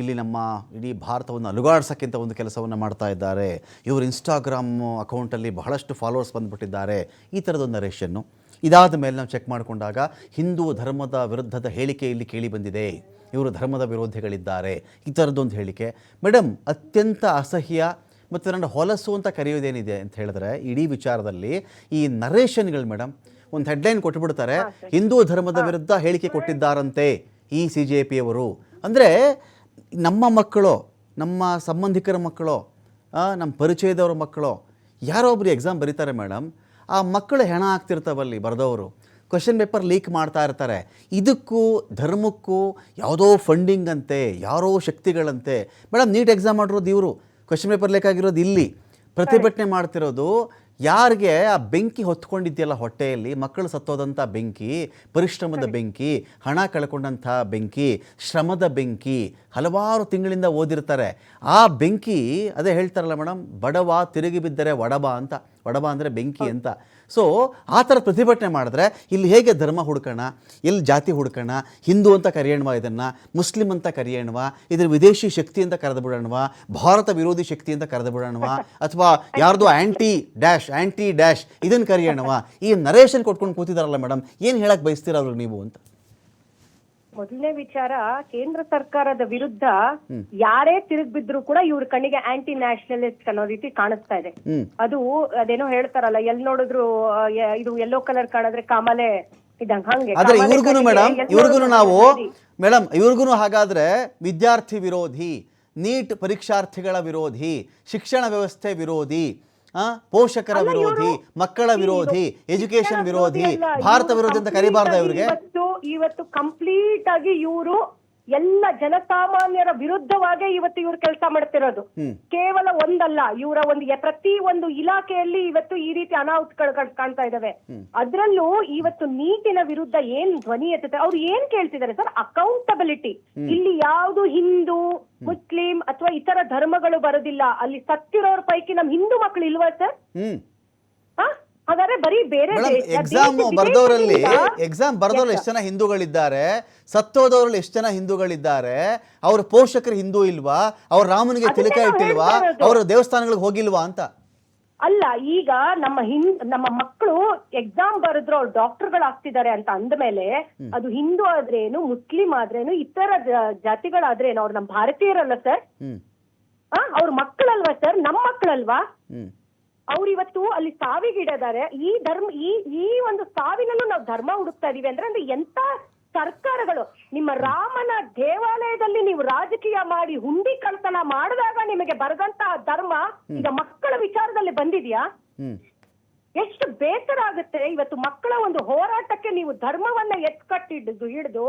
ಇಲ್ಲಿ ನಮ್ಮ ಇಡೀ ಭಾರತವನ್ನು ಅಲುಗಾಡ್ಸೋಕ್ಕಿಂತ ಒಂದು ಕೆಲಸವನ್ನು ಮಾಡ್ತಾ ಇದ್ದಾರೆ, ಇವರು ಇನ್ಸ್ಟಾಗ್ರಾಮ್ ಅಕೌಂಟಲ್ಲಿ ಬಹಳಷ್ಟು ಫಾಲೋವರ್ಸ್ ಬಂದುಬಿಟ್ಟಿದ್ದಾರೆ, ಈ ಥರದೊಂದು ನರೇಷನ್ನು. ಇದಾದ ಮೇಲೆ ನಾವು ಚೆಕ್ ಮಾಡಿಕೊಂಡಾಗ ಹಿಂದೂ ಧರ್ಮದ ವಿರುದ್ಧದ ಹೇಳಿಕೆ ಇಲ್ಲಿ ಕೇಳಿ ಬಂದಿದೆ, ಇವರು ಧರ್ಮದ ವಿರೋಧಿಗಳಿದ್ದಾರೆ, ಈ ಥರದ್ದೊಂದು ಹೇಳಿಕೆ. ಮೇಡಮ್, ಅತ್ಯಂತ ಅಸಹ್ಯ ಮತ್ತು ನನ್ನ ಹೊಲಸು ಅಂತ ಕರೆಯೋದೇನಿದೆ ಅಂತ ಹೇಳಿದ್ರೆ ಇಡೀ ವಿಚಾರದಲ್ಲಿ ಈ ನರೇಷನ್ಗಳು ಮೇಡಮ್, ಒಂದು ಹೆಡ್ಲೈನ್ ಕೊಟ್ಟುಬಿಡ್ತಾರೆ, ಹಿಂದೂ ಧರ್ಮದ ವಿರುದ್ಧ ಹೇಳಿಕೆ ಕೊಟ್ಟಿದ್ದಾರಂತೆ ಈ CJP ಅವರು. ಅಂದರೆ ನಮ್ಮ ಮಕ್ಕಳು, ನಮ್ಮ ಸಂಬಂಧಿಕರ ಮಕ್ಕಳು, ನಮ್ಮ ಪರಿಚಯದವ್ರ ಮಕ್ಕಳು ಯಾರೋ ಒಬ್ರು ಎಕ್ಸಾಮ್ ಬರೀತಾರೆ ಮೇಡಮ್, ಆ ಮಕ್ಕಳು ಹೆಣ ಆಗ್ತಿರ್ತಾವಲ್ಲಿ ಬರೆದವರು, ಕ್ವೆಶನ್ ಪೇಪರ್ ಲೀಕ್ ಮಾಡ್ತಾ ಇರ್ತಾರೆ. ಇದಕ್ಕೂ ಧರ್ಮಕ್ಕೂ ಯಾವುದೋ ಫಂಡಿಂಗ್ ಅಂತೆ, ಯಾರೋ ಶಕ್ತಿಗಳಂತೆ. ಮೇಡಮ್, ನೀಟ್ ಎಕ್ಸಾಮ್ ಮಾಡಿರೋದು ಇವರು, ಕ್ವೆಶನ್ ಪೇಪರ್ ಲೀಕ್ ಆಗಿರೋದು ಇಲ್ಲಿ, ಪ್ರತಿಭಟನೆ ಮಾಡ್ತಿರೋದು ಯಾರಿಗೆ ಆ ಬೆಂಕಿ ಹೊತ್ಕೊಂಡಿದೆಯಲ್ಲ ಹೊಟ್ಟೆಯಲ್ಲಿ, ಮಕ್ಕಳು ಸತ್ತೋದಂಥ ಬೆಂಕಿ, ಪರಿಶ್ರಮದ ಬೆಂಕಿ, ಹಣ ಕಳ್ಕೊಂಡಂಥ ಬೆಂಕಿ, ಶ್ರಮದ ಬೆಂಕಿ, ಹಲವಾರು ತಿಂಗಳಿಂದ ಓದಿರ್ತಾರೆ ಆ ಬೆಂಕಿ. ಅದೇ ಹೇಳ್ತಾರಲ್ಲ ಮೇಡಮ್, ಬಡವ ತಿರುಗಿ ಬಿದ್ದರೆ ಒಡಬ ಅಂತ, ಒಡಬ ಅಂದರೆ ಬೆಂಕಿ ಅಂತ. ಸೊ ಆ ಥರ ಪ್ರತಿಭಟನೆ ಮಾಡಿದ್ರೆ ಇಲ್ಲಿ ಹೇಗೆ ಧರ್ಮ ಹುಡ್ಕೋಣ, ಎಲ್ಲಿ ಜಾತಿ ಹುಡ್ಕೋಣ, ಹಿಂದೂ ಅಂತ ಕರೆಯೋಣವ, ಇದನ್ನು ಮುಸ್ಲಿಂ ಅಂತ ಕರೆಯೋಣವ, ಇದ್ರ ವಿದೇಶಿ ಶಕ್ತಿ ಅಂತ ಕರೆದು ಬಿಡೋಣವ, ಭಾರತ ವಿರೋಧಿ ಶಕ್ತಿ ಅಂತ ಕರೆದು ಬಿಡೋಣವ, ಅಥವಾ ಯಾರ್ದು ಆ್ಯಂಟಿ ಡ್ಯಾಶ್ ಇದನ್ನು ಕರೆಯೋಣವ? ಈ ನರೇಷನ್ ಕೊಟ್ಕೊಂಡು ಕೂತಿದಾರಲ್ಲ ಮೇಡಮ್, ಏನು ಹೇಳಕ್ಕೆ ಬಯಸ್ತೀರವ್ರು ನೀವು ಅಂತ? ಮೊದಲನೇ ವಿಚಾರ, ಕೇಂದ್ರ ಸರ್ಕಾರದ ವಿರುದ್ಧ ಯಾರೇ ತಿರುಗ್ ಬಿದ್ರು ಕೂಡ ಇವ್ರ ಕಣ್ಣಿಗೆ ಆಂಟಿ ನ್ಯಾಷನಲಿಸ್ಟ್ ಅನ್ನೋ ರೀತಿ ಕಾಣಿಸ್ತಾ ಇದೆ. ಅದು ಅದೇನೋ ಹೇಳ್ತಾರಲ್ಲ, ಎಲ್ಲಿ ನೋಡಿದ್ರು ಇದು ಯೆಲ್ಲೋ ಕಲರ್ ಕಾಣಿದ್ರೆ ಕಾಮಲೆ ಇದ್ದಂಗ, ಹಂಗೆ. ಆದ್ರೆ ಇವ್ರಿಗೂ ಹಾಗಾದ್ರೆ ವಿದ್ಯಾರ್ಥಿ ವಿರೋಧಿ, ನೀಟ್ ಪರೀಕ್ಷಾರ್ಥಿಗಳ ವಿರೋಧಿ, ಶಿಕ್ಷಣ ವ್ಯವಸ್ಥೆ ವಿರೋಧಿ, ಪೋಷಕರ ವಿರೋಧಿ, ಮಕ್ಕಳ ವಿರೋಧಿ, ಎಜುಕೇಶನ್ ವಿರೋಧಿ, ಭಾರತ ವಿರೋಧಿ ಅಂತ ಕರಿಬಾರ್ದ ಇವ್ರಿಗೆ? ಇವತ್ತು ಕಂಪ್ಲೀಟ್ ಆಗಿ ಇವರು ಎಲ್ಲ ಜನಸಾಮಾನ್ಯರ ವಿರುದ್ಧವಾಗಿ ಇವತ್ತು ಇವ್ರು ಕೆಲಸ ಮಾಡ್ತಿರೋದು. ಕೇವಲ ಒಂದಲ್ಲ, ಇವರ ಪ್ರತಿ ಒಂದು ಇಲಾಖೆಯಲ್ಲಿ ಇವತ್ತು ಈ ರೀತಿ ಅನಾಹುತಗಳು ಕಾಣ್ತಾ ಇದಾವೆ. ಅದ್ರಲ್ಲೂ ಇವತ್ತು ನೀಟಿನ ವಿರುದ್ಧ ಏನ್ ಧ್ವನಿ ಎತ್ತದೆ, ಅವ್ರು ಏನ್ ಕೇಳ್ತಿದ್ದಾರೆ ಸರ್? ಅಕೌಂಟಬಿಲಿಟಿ. ಇಲ್ಲಿ ಯಾವ್ದು ಹಿಂದೂ, ಮುಸ್ಲಿಂ ಅಥವಾ ಇತರ ಧರ್ಮಗಳು ಬರೋದಿಲ್ಲ. ಅಲ್ಲಿ ಸತ್ತಿರೋರ ಪೈಕಿ ನಮ್ ಹಿಂದೂ ಮಕ್ಕಳು ಇಲ್ವಾ ಸರ್? ಹಾಗಾದ್ರೆ ಬರೀ ಬೇರೆ ಎಕ್ಸಾಮ್ ಬರ್ದವರಲ್ಲಿ ಎಷ್ಟು ಜನ ಹಿಂದೂಗಳಿದ್ದಾರೆ, ಸತ್ತೋದವರಲ್ಲಿ ಎಷ್ಟು ಜನ ಹಿಂದೂಗಳಿದ್ದಾರೆ, ಅವ್ರ ಪೋಷಕರು ಹಿಂದೂ ಇಲ್ವಾ, ಅವ್ರ ರಾಮನಿಗೆ ತಿಲಕ ಇಟ್ಟಿಲ್ವಾ, ಅವ್ರ ದೇವಸ್ಥಾನಗಳಿಗೆ ಹೋಗಿಲ್ವಾ ಅಂತ? ಅಲ್ಲ, ಈಗ ನಮ್ಮ ಮಕ್ಕಳು ಎಕ್ಸಾಮ್ ಬರೆದ್ರು ಅವ್ರು ಡಾಕ್ಟರ್ಗಳಾಗ್ತಿದ್ದಾರೆ ಅಂತ ಅಂದ್ಮೇಲೆ ಅದು ಹಿಂದೂ ಆದ್ರೇನು, ಮುಸ್ಲಿಂ ಆದ್ರೇನು, ಇತರ ಜಾತಿಗಳಾದ್ರೇನು, ಅವ್ರು ನಮ್ಮ ಭಾರತೀಯರಲ್ಲ ಸರ್? ಅವ್ರ ಮಕ್ಕಳಲ್ವಾ ಸರ್? ನಮ್ಮ ಮಕ್ಕಳಲ್ವಾ? ಅವ್ರು ಇವತ್ತು ಅಲ್ಲಿ ಸಾವಿಗಿಡದಾರೆ. ಈ ಒಂದು ಸಾವಿನಲ್ಲೂ ನಾವು ಧರ್ಮ ಹುಡುಕ್ತಾ ಇದೀವಿ ಅಂದ್ರೆ ಎಂತ ಸರ್ಕಾರಗಳು? ನಿಮ್ಮ ರಾಮನ ದೇವಾಲಯದಲ್ಲಿ ನೀವು ರಾಜಕೀಯ ಮಾಡಿ ಹುಂಡಿ ಕಳ್ತನ ಮಾಡಿದಾಗ ನಿಮಗೆ ಬರದಂತ ಧರ್ಮ ಈಗ ಮಕ್ಕಳ ವಿಚಾರದಲ್ಲಿ ಬಂದಿದ್ಯಾ? ಎಷ್ಟು ಬೇಸರ ಆಗುತ್ತೆ. ಇವತ್ತು ಮಕ್ಕಳ ಒಂದು ಹೋರಾಟಕ್ಕೆ ನೀವು ಧರ್ಮವನ್ನ ಹಿಡಿದು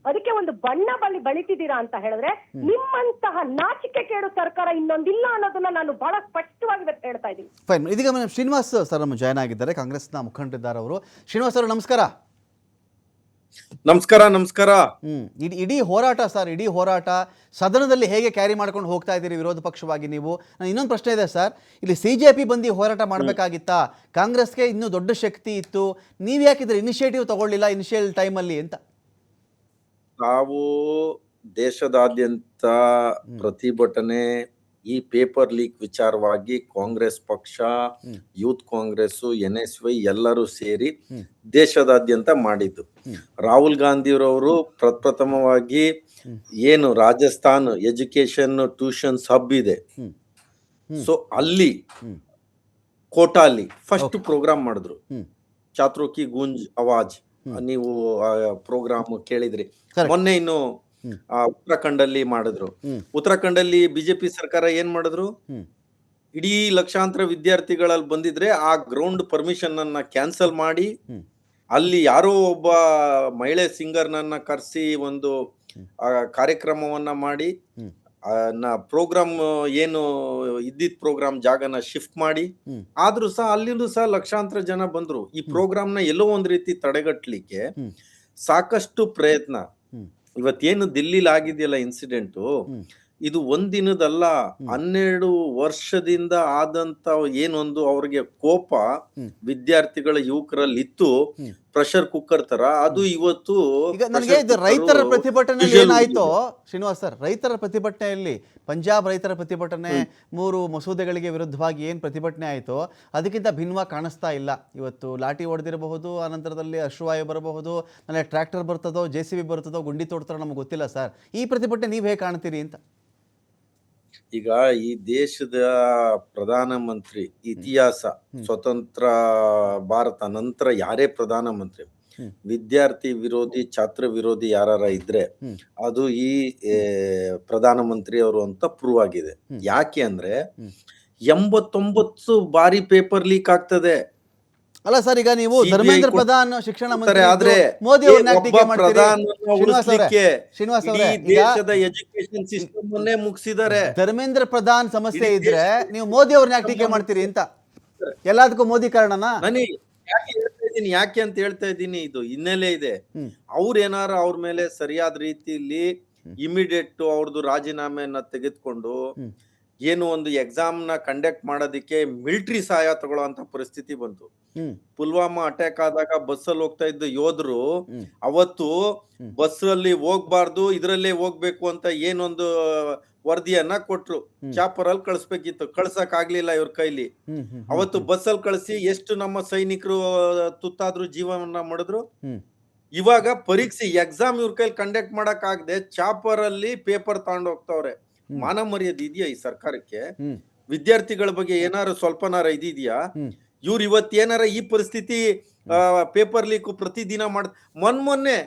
ಅದಕ್ಕೆ ಒಂದು ಬಣ್ಣ ಬಳಿತಿದ್ದೀರಾ ಅಂತ ಹೇಳಿದ್ರೆ ನಿಮ್ಮಂತಹ ನಾಚಿಕೆ ಕೇಳು ಸರ್ಕಾರ ಇನ್ನೊಂದಿಲ್ಲ ಅನ್ನೋದನ್ನ ನಾನು ಬಹಳ ಸ್ಪಷ್ಟವಾಗಿ ಹೇಳ್ತಾ ಇದ್ದೀನಿ. ಫೈನ್. ಇದೀಗ ಶ್ರೀನಿವಾಸ್ ಸರ್ ನಮ್ಮ ಜಾಯ್ನ್ ಆಗಿದ್ದಾರೆ, ಕಾಂಗ್ರೆಸ್ನ ಮುಖಂಡರಿದ್ದಾರೆ ಅವರು. ಶ್ರೀನಿವಾಸ್ ಅವರು ನಮಸ್ಕಾರ. ನಮಸ್ಕಾರ. ಇಡೀ ಹೋರಾಟ ಸರ್, ಇಡೀ ಹೋರಾಟ ಸದನದಲ್ಲಿ ಹೇಗೆ ಕ್ಯಾರಿ ಮಾಡ್ಕೊಂಡು ಹೋಗ್ತಾ ಇದ್ದೀರಿ ವಿರೋಧ ಪಕ್ಷವಾಗಿ ನೀವು? ನಾನು ಇನ್ನೊಂದು ಪ್ರಶ್ನೆ ಇದೆ ಸರ್, ಇಲ್ಲಿ CJP ಬಂದು ಹೋರಾಟ ಮಾಡಬೇಕಾಗಿತ್ತಾ? ಕಾಂಗ್ರೆಸ್ಗೆ ಇನ್ನೂ ದೊಡ್ಡ ಶಕ್ತಿ ಇತ್ತು, ನೀವು ಯಾಕೆ ಇದ್ರ ಇನಿಷಿಯೇಟಿವ್ ತಗೊಳ್ಳಿಲ್ಲ ಇನಿಷಿಯಲ್ ಟೈಮಲ್ಲಿ ಅಂತ? ನಾವು ದೇಶದಾದ್ಯಂತ ಪ್ರತಿಭಟನೆ ಈ ಪೇಪರ್ ಲೀಕ್ ವಿಚಾರವಾಗಿ ಕಾಂಗ್ರೆಸ್ ಪಕ್ಷ, ಯೂತ್ ಕಾಂಗ್ರೆಸ್, NSY ಎಲ್ಲರೂ ಸೇರಿ ದೇಶದಾದ್ಯಂತ ಮಾಡಿದ್ದು. ರಾಹುಲ್ ಗಾಂಧಿರವರು ಪ್ರಪ್ರಥಮವಾಗಿ ಏನು ರಾಜಸ್ಥಾನ್ ಎಜುಕೇಶನ್ ಟ್ಯೂಷನ್ಸ್ ಹಬ್ ಇದೆ, ಸೊ ಅಲ್ಲಿ ಕೋಟಾಲಿ ಫಸ್ಟ್ ಪ್ರೋಗ್ರಾಮ್ ಮಾಡಿದ್ರು. ಛಾತ್ರೋ ಕಿ ಗೂಂಜ್ ಆವಾಜ್, ನೀವು ಪ್ರೋಗ್ರಾಮ್ ಕೇಳಿದ್ರಿ. ಮೊನ್ನೆ ಇನ್ನು ಉತ್ತರಾಖಂಡಲ್ಲಿ ಮಾಡಿದ್ರು. ಉತ್ತರಾಖಂಡಲ್ಲಿ ಬಿಜೆಪಿ ಸರ್ಕಾರ ಏನ್ ಮಾಡಿದ್ರು, ಇಡೀ ಲಕ್ಷಾಂತರ ವಿದ್ಯಾರ್ಥಿಗಳಲ್ಲಿ ಬಂದಿದ್ರೆ ಆ ಗ್ರೌಂಡ್ ಪರ್ಮಿಷನ್ ಅನ್ನ ಕ್ಯಾನ್ಸಲ್ ಮಾಡಿ ಅಲ್ಲಿ ಯಾರೋ ಒಬ್ಬ ಮಹಿಳೆ ಸಿಂಗರ್ ನನ್ನ ಕರೆಸಿ ಒಂದು ಕಾರ್ಯಕ್ರಮವನ್ನ ಮಾಡಿ ಪ್ರೋಗ್ರಾಮ್ ಏನು ಇದ್ದಿದ್ ಪ್ರೋಗ್ರಾಮ್ ಜಾಗನ ಶಿಫ್ಟ್ ಮಾಡಿ, ಆದ್ರೂ ಸಹ ಅಲ್ಲಿಂದ ಸಹ ಲಕ್ಷಾಂತರ ಜನ ಬಂದ್ರು. ಈ ಪ್ರೋಗ್ರಾಮ್ ನ ಎಲ್ಲೋ ಒಂದ್ ರೀತಿ ತಡೆಗಟ್ಲಿಕ್ಕೆ ಸಾಕಷ್ಟು ಪ್ರಯತ್ನ. ಇವತ್ತೇನು ದಿಲ್ಲಿಲಿ ಆಗಿದೆಯಲ್ಲ ಇನ್ಸಿಡೆಂಟು, ಇದು ಒಂದಿನದಲ್ಲ, 12 ವರ್ಷದಿಂದ ಆದಂತ ಏನೊಂದು ಅವ್ರಿಗೆ ಕೋಪ ವಿದ್ಯಾರ್ಥಿಗಳ ಯುವಕರಲ್ಲಿ ಇತ್ತು, ಪ್ರೆಷರ್ ಕುಕ್ಕರ್ ತರ, ಅದು ಇವತ್ತು ನನಗೆ ಇದು ರೈತರ ಪ್ರತಿಭಟನೆಯಲ್ಲಿ ಏನಾಯ್ತು ಶ್ರೀನಿವಾಸ್ ಸರ್, ರೈತರ ಪ್ರತಿಭಟನೆಯಲ್ಲಿ ಪಂಜಾಬ್ ರೈತರ ಪ್ರತಿಭಟನೆ 3 ಮಸೂದೆಗಳಿಗೆ ವಿರುದ್ಧವಾಗಿ ಏನು ಪ್ರತಿಭಟನೆ ಆಯಿತು ಅದಕ್ಕಿಂತ ಭಿನ್ನವಾಗಿ ಕಾಣಿಸ್ತಾ ಇಲ್ಲ. ಇವತ್ತು ಲಾಠಿ ಹೊಡೆದಿರಬಹುದು, ಅನಂತರದಲ್ಲಿ ಅಶ್ರುವಾಯು ಬರಬಹುದು, ನಾಳೆ ಟ್ರ್ಯಾಕ್ಟರ್ ಬರ್ತದೋ JCB ಬರ್ತದೋ, ಗುಂಡಿ ತೋಡ್ತಾರೋ ನಮ್ಗೆ ಗೊತ್ತಿಲ್ಲ ಸರ್. ಈ ಪ್ರತಿಭಟನೆ ನೀವು ಹೇಗೆ ಕಾಣ್ತೀರಿ ಅಂತ? ಈಗ ಈ ದೇಶದ ಪ್ರಧಾನಮಂತ್ರಿ ಇತಿಹಾಸ, ಸ್ವತಂತ್ರ ಭಾರತ ನಂತರ ಯಾರೇ ಪ್ರಧಾನಮಂತ್ರಿ ವಿದ್ಯಾರ್ಥಿ ವಿರೋಧಿ, ಛಾತ್ರ ವಿರೋಧಿ ಯಾರ ಇದ್ರೆ ಅದು ಈ ಪ್ರಧಾನಮಂತ್ರಿ ಅವರು ಅಂತ ಪ್ರೂವ್ ಆಗಿದೆ. ಯಾಕೆ ಅಂದ್ರೆ 89 ಬಾರಿ ಪೇಪರ್ ಲೀಕ್ ಆಗ್ತದೆ. ಅಲ್ಲ ಸರ್, ಈಗ ನೀವು ಧರ್ಮೇಂದ್ರ ಪ್ರಧಾನ್ ಶಿಕ್ಷಣ ಮಂತ್ರಿ ಆದ್ರೆ ಮೋದಿ ಅವ್ರನ್ನ ಟೀಕೆ ಮಾಡ್ತೀರಿ. ಶ್ರೀನಿವಾಸ್ ಅವರೇ, ದೇಶದ ಎಜುಕೇಶನ್ ಸಿಸ್ಟಮ್ ಅನ್ನೇ ಮುಗಿಸಿದ್ದಾರೆ. ಧರ್ಮೇಂದ್ರ ಪ್ರಧಾನ್ ಸಮಸ್ಯೆ ಇದ್ರೆ ನೀವು ಮೋದಿ ಅವ್ರನ್ನ ಟೀಕೆ ಮಾಡ್ತೀರಿ ಅಂತ? ಎಲ್ಲದಕ್ಕೂ ಮೋದಿ ಕಾರಣನಾ? ನನಗೆ ಯಾಕೆ ಅಂತ ಹೇಳ್ತಾ ಇದ್ದೀನಿ, ಇದು ಹಿನ್ನೆಲೆ ಇದೆ. ಅವ್ರ ಏನಾರ ಅವ್ರ ಮೇಲೆ ಸರಿಯಾದ ರೀತಿಯಲ್ಲಿ ಇಮಿಡಿಯೇಟ್ ಅವ್ರದ್ದು ರಾಜೀನಾಮೆಯನ್ನ ತೆಗೆದುಕೊಂಡು ಏನು ಒಂದು ಎಕ್ಸಾಮ್ ನ ಕಂಡಕ್ಟ್ ಮಾಡೋದಿಕ್ಕೆ ಮಿಲಿಟರಿ ಸಹಾಯ ತಗೊಳ್ಳೋ ಪರಿಸ್ಥಿತಿ ಬಂತು. ಪುಲ್ವಾಮಾ ಅಟ್ಯಾಕ್ ಆದಾಗ ಬಸ್ ಅಲ್ಲಿ ಹೋಗ್ತಾ ಇದ್ದ ಯೋಧರು ಅವತ್ತು ಬಸ್ ಅಲ್ಲಿ ಹೋಗ್ಬಾರ್ದು, ಇದ್ರಲ್ಲೇ ಹೋಗ್ಬೇಕು ಅಂತ ಏನೊಂದು ವರದಿಯನ್ನ ಕೊಟ್ರು. ಚಾಪರ್ ಅಲ್ಲಿ ಕಳಿಸ್ಬೇಕಿತ್ತು, ಕಳ್ಸಕ್ ಆಗ್ಲಿಲ್ಲ ಇವ್ರ ಕೈಲಿ. ಅವತ್ತು ಬಸ್ ಅಲ್ಲಿ ಕಳಿಸಿ ಎಷ್ಟು ನಮ್ಮ ಸೈನಿಕರು ತುತ್ತಾದ್ರು, ಜೀವನ ಮಾಡಿದ್ರು. ಇವಾಗ ಪರೀಕ್ಷೆ ಎಕ್ಸಾಮ್ ಇವ್ರ ಕೈಲಿ ಕಂಡಕ್ಟ್ ಮಾಡಕ್ ಆಗದೆ ಚಾಪರ್ ಅಲ್ಲಿ ಪೇಪರ್ ತಗೊಂಡ್ ಹೋಗ್ತಾವ್ರೆ. ಮಾನ ಮರ್ಯಾದೆ ಇದೆಯಾ ಈ ಸರ್ಕಾರಕ್ಕೆ? ವಿದ್ಯಾರ್ಥಿಗಳ ಬಗ್ಗೆ ಏನಾರು ಸ್ವಲ್ಪನಾರ ಇದೆಯಾ? ಇವ್ರು ಇವತ್ತೇನಾರ ಈ ಪರಿಸ್ಥಿತಿ ಪೇಪರ್ ಲೀಕ್ ಪ್ರತಿದಿನ ಮೊನ್ನೆ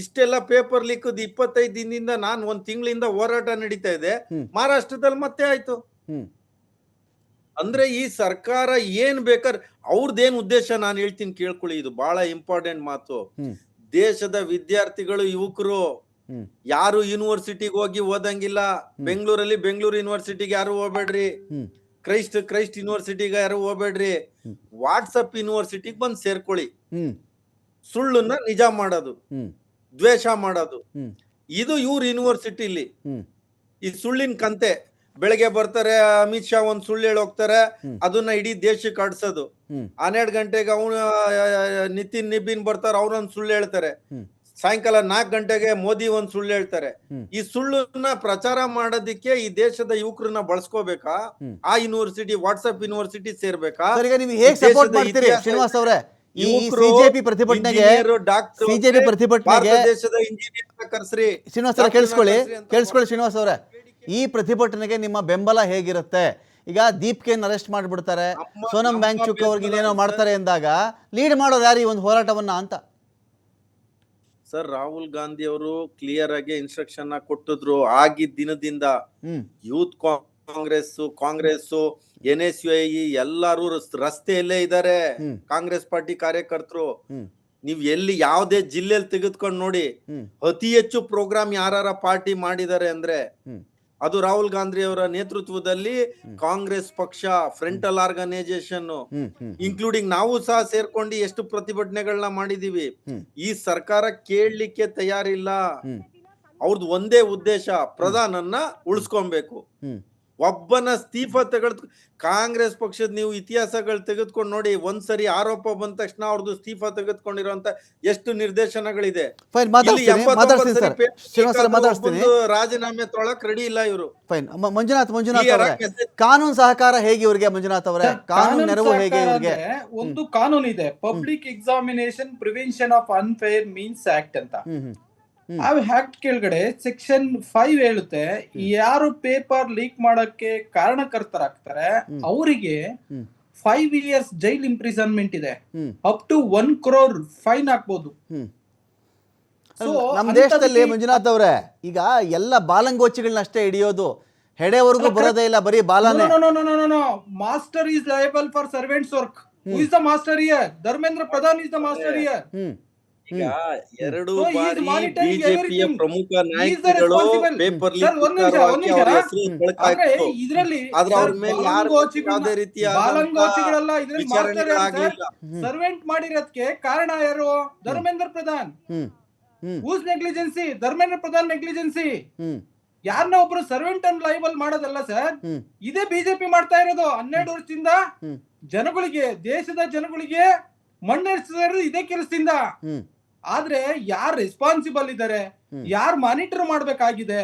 ಇಷ್ಟೆಲ್ಲ ಪೇಪರ್ ಲೀಕ್ 25 ದಿನದಿಂದ ನಾನ್ 1 ತಿಂಗಳಿಂದ ಹೋರಾಟ ನಡೀತಾ ಇದೆ. ಮಹಾರಾಷ್ಟ್ರದಲ್ಲಿ ಮತ್ತೆ ಆಯ್ತು. ಅಂದ್ರೆ ಈ ಸರ್ಕಾರ ಏನ್ ಬೇಕಾದ್ರೆ ಅವ್ರದ್ದೇನ್ ಉದ್ದೇಶ ನಾನು ಹೇಳ್ತೀನಿ ಕೇಳ್ಕೊಳ್ಳಿ, ಇದು ಬಹಳ ಇಂಪಾರ್ಟೆಂಟ್ ಮಾತು. ದೇಶದ ವಿದ್ಯಾರ್ಥಿಗಳು, ಯುವಕರು ಯಾರು ಯೂನಿವರ್ಸಿಟಿಗೆ ಹೋಗಿ ಓದಂಗಿಲ್ಲ. ಬೆಂಗಳೂರಲ್ಲಿ ಬೆಂಗಳೂರು ಯೂನಿವರ್ಸಿಟಿಗೆ ಯಾರು ಹೋಗ್ಬೇಡ್ರಿ, ಕ್ರೈಸ್ಟ್ ಯೂನಿವರ್ಸಿಟಿಗೆ ಯಾರು ಹೋಗ್ಬೇಡ್ರಿ, ವಾಟ್ಸಪ್ ಯೂನಿವರ್ಸಿಟಿಗೆ ಬಂದ್ ಸೇರ್ಕೊಳ್ಳಿ. ಸುಳ್ಳನ್ನ ನಿಜ ಮಾಡೋದು, ದ್ವೇಷ ಮಾಡೋದು, ಇದು ಇವ್ರ ಯೂನಿವರ್ಸಿಟಿಲಿ ಈ ಸುಳ್ಳಿನ ಕಂತೆ. ಬೆಳಗ್ಗೆ ಬರ್ತಾರೆ, ಅಮಿತ್ ಶಾ ಒಂದ್ ಸುಳ್ಳು ಹೇಳಿ ಹೋಗ್ತಾರೆ, ಅದನ್ನ ಇಡೀ ದೇಶಕ್ಕೆ ಅಡ್ಸೋದು. 12 ಗಂಟೆಗೆ ಅವನು ನಿತಿನ್ ನಿಬಿನ್ ಬರ್ತಾರೆ, ಅವ್ರೊಂದ್ ಸುಳ್ಳು ಹೇಳ್ತಾರೆ. ಸಾಯಂಕಾಲ 4 ಗಂಟೆಗೆ ಮೋದಿ ಒಂದ್ ಸುಳ್ಳು ಹೇಳ್ತಾರೆ. ಈ ಸುಳ್ಳನ್ನ ಪ್ರಚಾರ ಮಾಡೋದಿಕ್ಕೆ ಈ ದೇಶದ ಯುವಕರನ್ನ ಬಳಸ್ಕೋಬೇಕಾ? ಆ ಯೂನಿವರ್ಸಿಟಿ ವಾಟ್ಸ್ಆಪ್ ಯೂನಿವರ್ಸಿಟಿ ಸೇರ್ಬೇಕಾ? ನೀವು ಹೇಗೆ ಸಪೋರ್ಟ್ ಮಾಡ್ತೀರಿ ಶ್ರೀನಿವಾಸ್ ಅವರೇ? ಸಿಜೆಪಿ ಪ್ರತಿಭಟನೆಗೆ ದೇಶದ ಇಂಜಿನಿಯರ್ ಕರ್ಸ್ರಿ. ಶ್ರೀನಿವಾಸ್ ಅವರೇ ಕೇಳಿಸ್ಕೊಳ್ಳಿ ಶ್ರೀನಿವಾಸ್ ಅವರೇ, ಈ ಪ್ರತಿಭಟನೆಗೆ ನಿಮ್ಮ ಬೆಂಬಲ ಹೇಗಿರುತ್ತೆ? ಈಗ ದೀಪ್ಕೆನ್ ಅರೆಸ್ಟ್ ಮಾಡ್ಬಿಡ್ತಾರೆ, ಸೋನಂ ವಾಂಗ್ಚುಕ್ ಅವ್ರಿಗೆ ಇನ್ನೇನೋ ಮಾಡ್ತಾರೆ ಎಂದಾಗ ಲೀಡ್ ಮಾಡೋರು ಯಾರು ಈ ಒಂದು ಹೋರಾಟವನ್ನ ಅಂತ? ಸರ್, ರಾಹುಲ್ ಗಾಂಧಿ ಅವರು ಕ್ಲಿಯರ್ ಆಗಿ ಇನ್ಸ್ಟ್ರಕ್ಷನ್ ಕೊಟ್ಟಿದ್ರು. ಆಗಿದ್ದ ದಿನದಿಂದ ಯೂತ್ ಕಾಂಗ್ರೆಸ್ NSY ಎಲ್ಲರೂ ರಸ್ತೆಯಲ್ಲೇ ಇದ್ದಾರೆ. ಕಾಂಗ್ರೆಸ್ ಪಾರ್ಟಿ ಕಾರ್ಯಕರ್ತರು ನೀವ್ ಎಲ್ಲಿ ಯಾವ್ದೇ ಜಿಲ್ಲೆಯಲ್ಲಿ ತೆಗೆದುಕೊಂಡು ನೋಡಿ, ಅತಿ ಹೆಚ್ಚು ಪ್ರೋಗ್ರಾಮ್ ಯಾರ ಪಾರ್ಟಿ ಮಾಡಿದ್ದಾರೆ ಅಂದ್ರೆ ಅದು ರಾಹುಲ್ ಗಾಂಧಿ ಅವರ ನೇತೃತ್ವದಲ್ಲಿ ಕಾಂಗ್ರೆಸ್ ಪಕ್ಷ ಫ್ರಂಟಲ್ ಆರ್ಗನೈಸೇಷನ್ ಇನ್ಕ್ಲೂಡಿಂಗ್ ನಾವು ಸಹ ಸೇರ್ಕೊಂಡು ಎಷ್ಟು ಪ್ರತಿಭಟನೆಗಳನ್ನ ಮಾಡಿದೀವಿ. ಈ ಸರ್ಕಾರ ಕೇಳಲಿಕ್ಕೆ ತಯಾರಿಲ್ಲ. ಅವ್ರದ್ದು ಒಂದೇ ಉದ್ದೇಶ, ಪ್ರಧಾನನ್ನ ಉಳಿಸ್ಕೊಬೇಕು. ಒಬ್ಬನ ಇಸ್ತೀಫಾ ತೆಗೆದು ಕಾಂಗ್ರೆಸ್ ಪಕ್ಷದ ನೀವು ಇತಿಹಾಸಗಳು ತೆಗೆದುಕೊಂಡು ನೋಡಿ, ಒಂದ್ಸರಿ ಆರೋಪ ಬಂದ ತಕ್ಷಣ ಅವ್ರದ್ದು ಇಸ್ತೀಫಾ ತೆಗೆದುಕೊಂಡಿರುವಂತ ಎಷ್ಟು ನಿರ್ದೇಶನಗಳಿದೆ. ಫೈನ್, ಮಾತಾಡ್ತೀನಿ. ರಾಜೀನಾಮೆ ತೊಳಕ್ ರೆಡಿ ಇಲ್ಲ ಇವರು. ಫೈನ್, ಮಂಜುನಾಥ್ ಅವರೇ, ಕಾನೂನು ಸಹಕಾರ ಹೇಗೆ ಇವ್ರಿಗೆ? ಮಂಜುನಾಥ್ ಅವರೇ, ಕಾನೂನು ನೆರವು ಹೇಗೆ ಇವ್ರಿಗೆ? ಒಂದು ಕಾನೂನು ಇದೆ, public examination prevention of unfair means act ಅಂತ. ಆ ಆಕ್ಟ್ ಕೆಳಗಡೆ ಸೆಕ್ಷನ್ 5 ಹೇಳುತ್ತೆ, ಯಾರು ಪೇಪರ್ ಲೀಕ್ ಮಾಡಕ್ಕೆ ಕಾರಣಕರ್ತರಾಗ್ತಾರೆ ಅವರಿಗೆ 5 years ಜೈಲ್ ಇಂಪ್ರಿಸನ್ಮೆಂಟ್ ಇದೆ, ಅಪ್ ಟು 1 crore ಫೈನ್ ಹಾಕ್ಬೋದು. ನಮ್ಮ ದೇಶದಲ್ಲಿ ಮಂಜುನಾಥ್ ಅವರೇ, ಈಗ ಎಲ್ಲ ಬಾಲಂಗೋಚಿಗಳನ್ನ ಅಷ್ಟೇ ಹಿಡಿಯೋದು, ಹೆಡೆವರೆಗೂ ಬರೋದೇ ಇಲ್ಲ, ಬರೀ ಬಾಲನೇ. Master is liable for servants work. Who is the master here? Dharmendra Pradhan is the master here. ಈಗ 2 ಬಾರಿ ಬಿಜೆಪಿಯ ಪ್ರಮುಖ ನಾಯಕರು ಪೇಪರ್ ಲೀಕ್ ಆದ್ರೆ ಅವ್ರ ಮೇಲೆ ಯಾವುದೇ ರೀತಿಯ ಸರ್ವೆಂಟ್ ಮಾಡಿರೋದಕ್ಕೆ ಕಾರಣ ಯಾರು? Dharmendra Pradhan. Whose negligence? Dharmendra Pradhan negligence. ಯಾರನ್ನ ಒಬ್ರು ಸರ್ವೆಂಟ್ ಅನ್ನು ಲೈಬಲ್ ಮಾಡೋದಲ್ಲ ಸರ್, ಇದೇ ಬಿಜೆಪಿ ಮಾಡ್ತಾ ಇರೋದು 12 ವರ್ಷದಿಂದ. ಜನಗಳಿಗೆ, ದೇಶದ ಜನಗಳಿಗೆ ಮಣ್ಣೆರ್ಸ್ತಾ ಇರೋದು ಇದೇ ಕೆಲಸದಿಂದ. ಆದ್ರೆ ಯಾರ್ ರೆಸ್ಪಾನ್ಸಿಬಲ್ ಇದಾರೆ, ಯಾರ್ ಮಾನಿಟರ್ ಮಾಡ್ಬೇಕಾಗಿದೆ,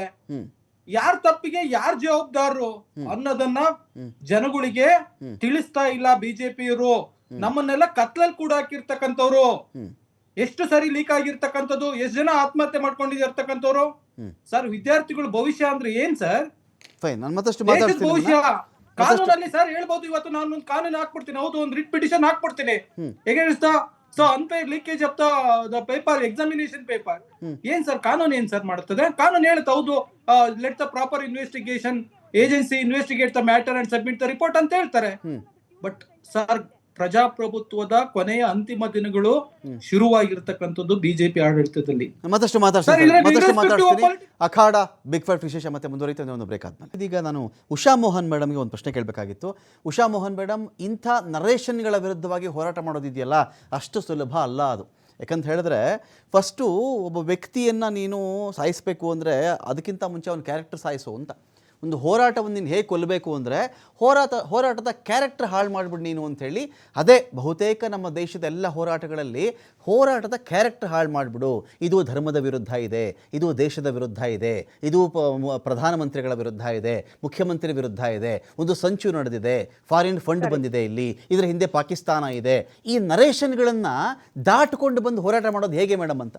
ಯಾರ್ ತಪ್ಪಿಗೆ ಯಾರ್ ಜವಾಬ್ದಾರರು ಅನ್ನೋದನ್ನ ಜನಗಳಿಗೆ ತಿಳಿಸ್ತಾ ಇಲ್ಲ ಬಿಜೆಪಿಯವರು. ನಮ್ಮನ್ನೆಲ್ಲ ಕತ್ಲಲ್ಲಿ ಕೂಡ ಹಾಕಿರ್ತಕ್ಕಂಥವ್ರು. ಎಷ್ಟು ಸರಿ ಲೀಕ್ ಆಗಿರ್ತಕ್ಕಂಥದ್ದು, ಎಷ್ಟು ಜನ ಆತ್ಮಹತ್ಯೆ ಮಾಡ್ಕೊಂಡಿರ್ತಕ್ಕಂಥವ್ರು. ಸರ್, ವಿದ್ಯಾರ್ಥಿಗಳ ಭವಿಷ್ಯ ಅಂದ್ರೆ ಏನ್ ಸರ್? ಭವಿಷ್ಯ ಕಾನೂನಲ್ಲಿ ಸರ್ ಹೇಳ್ಬೋದು, ಇವತ್ತು ನಾನು ಒಂದು ಕಾನೂನು ಹಾಕ್ಬಿಡ್ತೀನಿ, ಹೌದು, ಒಂದು ರಿಟ್ ಪಿಟಿಷನ್ ಹಾಕ್ಬಿಡ್ತೀನಿ against so unfair leakage of the paper, examination paper. ಏನ್ ಸರ್ ಕಾನೂನು ಏನ್ ಸರ್ ಮಾಡುತ್ತದೆ? ಕಾನೂನು ಹೇಳುತ್ತೆ, ಹೌದು, let the proper investigation agency investigate the matter and submit the report ಅಂತ ಹೇಳ್ತಾರೆ. ಬಟ್ ಸರ್, ಪ್ರಜಾಪ್ರಭುತ್ವದ ಕೊನೆಯ ಅಂತಿಮ ದಿನಗಳು ಶುರುವಾಗಿರ್ತಕ್ಕಂಥದ್ದು ಬಿಜೆಪಿ ಆಡಳಿತದಲ್ಲಿ. ಮತ್ತಷ್ಟು ಮಾತಾಡ್ತೀನಿ. ಅಖಾಡ ಬಿಗ್ ಫೈಟ್ ವಿಶೇಷ ಮತ್ತೆ ಮುಂದುವರಿಯುತ್ತೆ ಒಂದು ಬ್ರೇಕ್ ಆದ್ಮೇಲೆ. ಇದೀಗ ನಾನು ಉಷಾ ಮೋಹನ್ ಮೇಡಮ್ಗೆ ಒಂದು ಪ್ರಶ್ನೆ ಕೇಳಬೇಕಾಗಿತ್ತು. ಉಷಾ ಮೋಹನ್ ಮೇಡಮ್, ಇಂಥ ನರೇಷನ್ಗಳ ವಿರುದ್ಧವಾಗಿ ಹೋರಾಟ ಮಾಡೋದಿದೆಯಲ್ಲ, ಅಷ್ಟು ಸುಲಭ ಅಲ್ಲ ಅದು. ಯಾಕಂತ ಹೇಳಿದ್ರೆ, ಫಸ್ಟು ಒಬ್ಬ ವ್ಯಕ್ತಿಯನ್ನು ನೀನು ಸಾಯಿಸಬೇಕು ಅಂದರೆ ಅದಕ್ಕಿಂತ ಮುಂಚೆ ಅವನ ಕ್ಯಾರೆಕ್ಟರ್ ಸಾಯಿಸು ಅಂತ. ಒಂದು ಹೋರಾಟವನ್ನು ನೀನು ಹೇಗೆ ಕೊಲ್ಲಬೇಕು ಅಂದರೆ ಹೋರಾಟದ ಕ್ಯಾರೆಕ್ಟರ್ ಹಾಳು ಮಾಡಿಬಿಡು ನೀನು ಅಂಥೇಳಿ. ಅದೇ ಬಹುತೇಕ ನಮ್ಮ ದೇಶದ ಎಲ್ಲ ಹೋರಾಟಗಳಲ್ಲಿ ಹೋರಾಟದ ಕ್ಯಾರೆಕ್ಟರ್ ಹಾಳು ಮಾಡಿಬಿಡು. ಇದು ಧರ್ಮದ ವಿರುದ್ಧ ಇದೆ, ಇದು ದೇಶದ ವಿರುದ್ಧ ಇದೆ, ಇದು ಪ್ರಧಾನಮಂತ್ರಿಗಳ ವಿರುದ್ಧ ಇದೆ, ಮುಖ್ಯಮಂತ್ರಿ ವಿರುದ್ಧ ಇದೆ, ಒಂದು ಸಂಚು ನಡೆದಿದೆ, ಫಾರಿನ್ ಫಂಡ್ ಬಂದಿದೆ, ಇಲ್ಲಿ ಇದರ ಹಿಂದೆ ಪಾಕಿಸ್ತಾನ ಇದೆ. ಈ ನರೇಷನ್ಗಳನ್ನು ದಾಟಿಕೊಂಡು ಬಂದು ಹೋರಾಟ ಮಾಡೋದು ಹೇಗೆ ಮೇಡಮ್ ಅಂತ?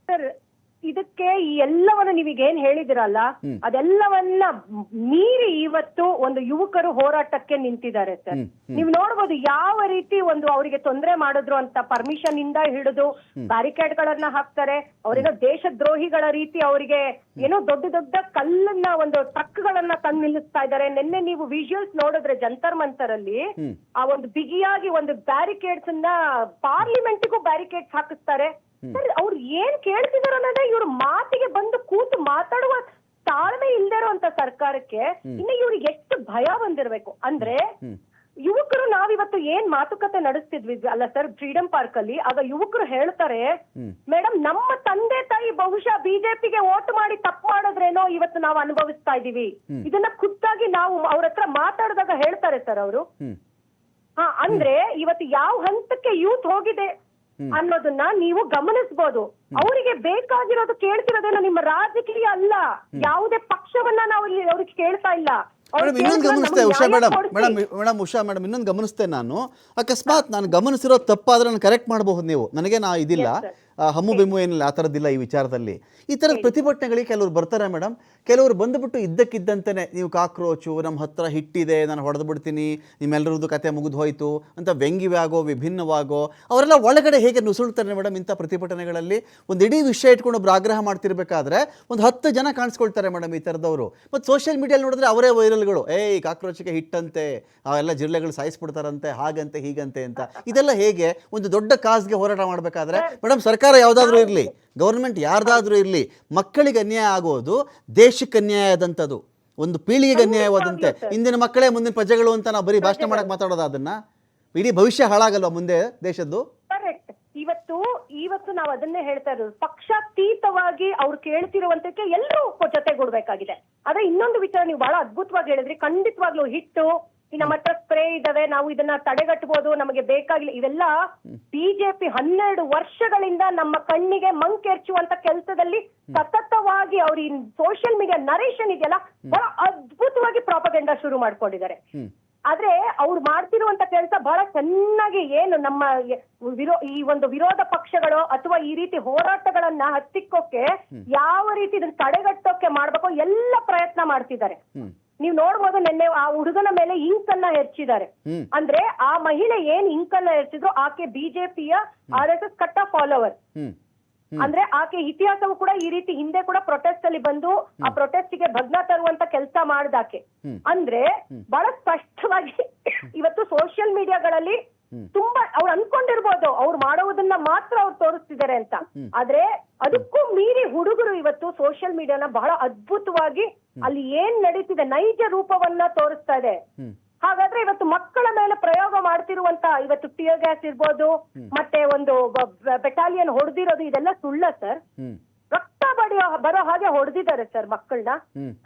ಸರ್, ಇದಕ್ಕೆ ಈ ಎಲ್ಲವನ್ನ ನೀವೀಗ ಏನ್ ಹೇಳಿದಿರಲ್ಲ, ಅದೆಲ್ಲವನ್ನ ಮೀರಿ ಇವತ್ತು ಒಂದು ಯುವಕರು ಹೋರಾಟಕ್ಕೆ ನಿಂತಿದ್ದಾರೆ ಸರ್. ನೀವು ನೋಡ್ಬೋದು ಯಾವ ರೀತಿ ಒಂದು ಅವರಿಗೆ ತೊಂದರೆ ಮಾಡಿದ್ರು ಅಂತ. ಪರ್ಮಿಷನ್ ಇಂದ ಹಿಡಿದು ಬ್ಯಾರಿಕೇಡ್ ಗಳನ್ನ ಹಾಕ್ತಾರೆ. ಅವರಿಗೆ ದೇಶದ್ರೋಹಿಗಳ ರೀತಿ ಅವರಿಗೆ ಏನೋ ದೊಡ್ಡ ದೊಡ್ಡ ಕಲ್ಲನ್ನ, ಒಂದು ಟ್ರಕ್ ಗಳನ್ನ ತಂದು ನಿಲ್ಲಿಸ್ತಾ ಇದ್ದಾರೆ. ನಿನ್ನೆ ನೀವು ವಿಜುವಲ್ಸ್ ನೋಡಿದ್ರೆ ಜಂತರ್ ಮಂತರ್ ಅಲ್ಲಿ ಆ ಒಂದು ಬಿಗಿಯಾಗಿ ಒಂದು ಬ್ಯಾರಿಕೇಡ್ಸ್ ಅನ್ನ, ಪಾರ್ಲಿಮೆಂಟ್ಗೂ ಬ್ಯಾರಿಕೇಡ್ಸ್ ಹಾಕಿಸ್ತಾರೆ. ಸರ್, ಅವ್ರು ಏನ್ ಕೇಳ್ತಿದಾರ ಅನ್ನೋದೇ, ಇವ್ರ ಮಾತಿಗೆ ಬಂದು ಕೂತು ಮಾತಾಡುವ ತಾಳ್ಮೆ ಇಲ್ದೇ ಇರುವಂತ ಸರ್ಕಾರಕ್ಕೆ ಇನ್ನು ಇವ್ರಿಗೆ ಎಷ್ಟು ಭಯ ಬಂದಿರ್ಬೇಕು ಅಂದ್ರೆ. ಯುವಕರು ನಾವಿವತ್ತು ಏನ್ ಮಾತುಕತೆ ನಡೆಸ್ತಿದ್ವಿ ಅಲ್ಲ ಸರ್ ಫ್ರೀಡಂ ಪಾರ್ಕ್ ಅಲ್ಲಿ, ಆಗ ಯುವಕರು ಹೇಳ್ತಾರೆ, ಮೇಡಮ್, ನಮ್ಮ ತಂದೆ ತಾಯಿ ಬಹುಶಃ ಬಿಜೆಪಿಗೆ ವೋಟ್ ಮಾಡಿ ತಪ್ಪು ಮಾಡಿದ್ರೇನೋ ಇವತ್ತು ನಾವು ಅನುಭವಿಸ್ತಾ ಇದೀವಿ. ಇದನ್ನ ಖುದ್ದಾಗಿ ನಾವು ಅವ್ರ ಹತ್ರ ಮಾತಾಡಿದಾಗ ಹೇಳ್ತಾರೆ ಸರ್ ಅವರು. ಅಂದ್ರೆ ಇವತ್ತು ಯಾವ ಹಂತಕ್ಕೆ ಯೂತ್ ಹೋಗಿದೆ ಅನ್ನೋದನ್ನ ನೀವು ಗಮನಿಸಬಹುದು. ಅವರಿಗೆ ಬೇಕಾಗಿರೋದು, ಕೇಳ್ತಿರೋದೇನೋ ನಿಮ್ಮ ರಾಜಕೀಯ ಅಲ್ಲ, ಯಾವುದೇ ಪಕ್ಷವನ್ನ ನಾವು ಇಲ್ಲಿ ಅವ್ರಿಗೆ ಕೇಳ್ತಾ ಇಲ್ಲ. ಇನ್ನೊಂದು ಗಮನಿಸ್ತೇನೆ ಉಷಾ ಮೇಡಮ್, ಇನ್ನೊಂದು ಗಮನಿಸ್ತೇನೆ ನಾನು. ಅಕಸ್ಮಾತ್ ನಾನು ಗಮನಿಸಿರೋ ತಪ್ಪಾದ್ರೆ ನಾನು ಕರೆಕ್ಟ್ ಮಾಡಬಹುದು ನೀವು, ನನಗೆ ಇದಿಲ್ಲ, ಹಮ್ಮು ಬೆಮ್ಮು ಏನಿಲ್ಲ, ಆ ಥರದ್ದಿಲ್ಲ ಈ ವಿಚಾರದಲ್ಲಿ. ಈ ಥರದ ಪ್ರತಿಭಟನೆಗಳಿಗೆ ಕೆಲವರು ಬರ್ತಾರೆ ಮೇಡಮ್. ಕೆಲವರು ಬಂದುಬಿಟ್ಟು ಇದ್ದಕ್ಕಿದ್ದಂತೆಯೇ ನೀವು ಕಾಕ್ರೋಚು, ನಮ್ಮ ಹತ್ರ ಹಿಟ್ಟಿದೆ, ನಾನು ಹೊಡೆದು ಬಿಡ್ತೀನಿ, ನಿಮ್ಮೆಲ್ಲರದ್ದು ಕತೆ ಮುಗಿದು ಹೋಯಿತು ಅಂತ ವ್ಯಂಗ್ಯವಾಗೋ, ವಿಭಿನ್ನವಾಗೋ ಅವರೆಲ್ಲ ಒಳಗಡೆ ಹೇಗೆ ನುಸುಳ್ತಾರೆ ಮೇಡಮ್ ಇಂಥ ಪ್ರತಿಭಟನೆಗಳಲ್ಲಿ? ಒಂದು ಇಡೀ ವಿಷಯ ಇಟ್ಕೊಂಡು ಒಬ್ರು ಆಗ್ರಹ ಮಾಡ್ತಿರ್ಬೇಕಾದ್ರೆ ಒಂದು 10 ಜನ ಕಾಣಿಸ್ಕೊಳ್ತಾರೆ ಮೇಡಮ್ ಈ ಥರದವರು. ಮತ್ತು ಸೋಷಿಯಲ್ ಮೀಡಿಯಲ್ಲಿ ನೋಡಿದ್ರೆ ಅವರೇ ವೈರಲ್ಗಳು, ಕಾಕ್ರೋಚಿಗೆ ಹಿಟ್ಟಂತೆ, ಅವೆಲ್ಲ ಜಿರಳೆಗಳು ಸಾಯಿಸ್ಬಿಡ್ತಾರಂತೆ, ಹಾಗಂತೆ ಹೀಗಂತೆ ಅಂತ. ಇದೆಲ್ಲ ಹೇಗೆ ಒಂದು ದೊಡ್ಡ ಕಾಸ್ಗೆ ಹೋರಾಟ ಮಾಡಬೇಕಾದ್ರೆ ಮೇಡಮ್ ಸರ್ಕಾರ ಸರ್ಕಾರ ಯಾವುದಾದ್ರೂ ಇರಲಿ, ಗೌರ್ಮೆಂಟ್ ಯಾರ್ದಾದ್ರೂ ಇರಲಿ, ಮಕ್ಕಳಿಗೆ ಅನ್ಯಾಯ ಆಗೋದು ದೇಶಕ್ಕೆ ಅನ್ಯಾಯ ಆದಂಥದ್ದು, ಒಂದು ಪೀಳಿಗೆಗೆ ಅನ್ಯಾಯವಾದಂತೆ. ಇಂದಿನ ಮಕ್ಕಳೇ ಮುಂದಿನ ಪ್ರಜೆಗಳು ಅಂತ ನಾವು ಬರೀ ಭಾಷಣ ಮಾಡಕ್ಕೆ ಮಾತಾಡೋದು, ಅದನ್ನ ಇಡೀ ಭವಿಷ್ಯ ಹಾಳಾಗಲ್ವಾ ಮುಂದೆ ದೇಶದ್ದು? ಕರೆಕ್ಟ್. ಇವತ್ತು ನಾವು ಅದನ್ನೇ ಹೇಳ್ತಾ ಇರೋದು, ಪಕ್ಷಾತೀತವಾಗಿ ಅವ್ರು ಕೇಳ್ತಿರುವಂತಕ್ಕೆ ಎಲ್ಲರೂ ಜೊತೆಗೂಡ್ಬೇಕಾಗಿದೆ. ಆದ್ರೆ ಇನ್ನೊಂದು ವಿಚಾರ ನೀವು ಬಹಳ ಅದ್ಭುತವಾಗಿ ಹೇಳಿದ್ರಿ, ಖಂಡಿತವಾಗ್ಲೂ ಹಿಟ್ಟು, ನಮ್ಮ ಹತ್ರ ಸ್ಪ್ರೇ ಇದಾವೆ, ನಾವು ಇದನ್ನ ತಡೆಗಟ್ಟಬಹುದು, ನಮಗೆ ಬೇಕಾಗಿಲ್ಲ, ಇವೆಲ್ಲ ಬಿಜೆಪಿ 12 ವರ್ಷಗಳಿಂದ ನಮ್ಮ ಕಣ್ಣಿಗೆ ಮಂಕೆರ್ಚುವಂತ ಕೆಲಸದಲ್ಲಿ ಸತತವಾಗಿ ಅವ್ರ ಈ ಸೋಷಿಯಲ್ ಮೀಡಿಯಾ ನರೇಷನ್ ಇದೆಯಲ್ಲ, ಬಹಳ ಅದ್ಭುತವಾಗಿ ಪ್ರಾಪಗಂಡಾ ಶುರು ಮಾಡ್ಕೊಂಡಿದ್ದಾರೆ. ಆದ್ರೆ ಅವ್ರು ಮಾಡ್ತಿರುವಂತ ಕೆಲಸ ಬಹಳ ಚೆನ್ನಾಗಿ ಏನು ನಮ್ಮ ಈ ಒಂದು ವಿರೋಧ ಪಕ್ಷಗಳು ಅಥವಾ ಈ ರೀತಿ ಹೋರಾಟಗಳನ್ನ ಹತ್ತಿಕ್ಕೋಕೆ ಯಾವ ರೀತಿ ಇದನ್ನ ತಡೆಗಟ್ಟೋಕೆ ಮಾಡ್ಬೇಕೋ ಎಲ್ಲ ಪ್ರಯತ್ನ ಮಾಡ್ತಿದ್ದಾರೆ. ನೀವು ನೋಡ್ಬೋದು, ನಿನ್ನೆ ಆ ಹುಡುಗನ ಮೇಲೆ ಇಂಕ್ ಅನ್ನ ಹೆಚ್ಚಿದ್ದಾರೆ. ಅಂದ್ರೆ ಆ ಮಹಿಳೆ ಏನ್ ಇಂಕ್ ಅನ್ನ ಹೆಚ್ಚಿದ್ರು, ಆಕೆ ಬಿಜೆಪಿಯ RSS ಕಟ್ಟ ಫಾಲೋವರ್. ಅಂದ್ರೆ ಆಕೆ ಇತಿಹಾಸವು ಕೂಡ ಈ ರೀತಿ ಹಿಂದೆ ಕೂಡ ಪ್ರೊಟೆಸ್ಟ್ ಅಲ್ಲಿ ಬಂದು ಆ ಪ್ರೊಟೆಸ್ಟ್ ಗೆ ಭಗ್ನ ತರುವಂತ ಕೆಲಸ ಮಾಡ್ದಾಕೆ. ಅಂದ್ರೆ ಬಹಳ ಸ್ಪಷ್ಟವಾಗಿ ಇವತ್ತು ಸೋಷಿಯಲ್ ಮೀಡಿಯಾಗಳಲ್ಲಿ ತುಂಬಾ ಅವ್ರು ಅನ್ಕೊಂಡಿರ್ಬೋದು ಅವ್ರು ಮಾಡೋದನ್ನ ಮಾತ್ರ ಅವ್ರು ತೋರಿಸ್ತಿದ್ದಾರೆ ಅಂತ, ಆದ್ರೆ ಅದಕ್ಕೂ ಮೀರಿ ಹುಡುಗರು ಇವತ್ತು ಸೋಷಿಯಲ್ ಮೀಡಿಯಾನ ಬಹಳ ಅದ್ಭುತವಾಗಿ ಅಲ್ಲಿ ಏನ್ ನಡೀತಿದೆ ನೈಜ ರೂಪವನ್ನ ತೋರಿಸ್ತಾ ಇದೆ. ಹಾಗಾದ್ರೆ ಇವತ್ತು ಮಕ್ಕಳ ಮೇಲೆ ಪ್ರಯೋಗ ಮಾಡ್ತಿರುವಂತ ಇವತ್ತು ಟಿಯರ್ ಗ್ಯಾಸ್ ಇರ್ಬೋದು, ಮತ್ತೆ ಒಂದು ಬೆಟಾಲಿಯನ್ ಹೊಡೆದಿರೋದು, ಇದೆಲ್ಲ ಸುಳ್ಳ ಸರ್? ರಕ್ತ ಬರೋ ಹಾಗೆ ಹೊಡೆದಿದ್ದಾರೆ ಸರ್ ಮಕ್ಕಳನ್ನ.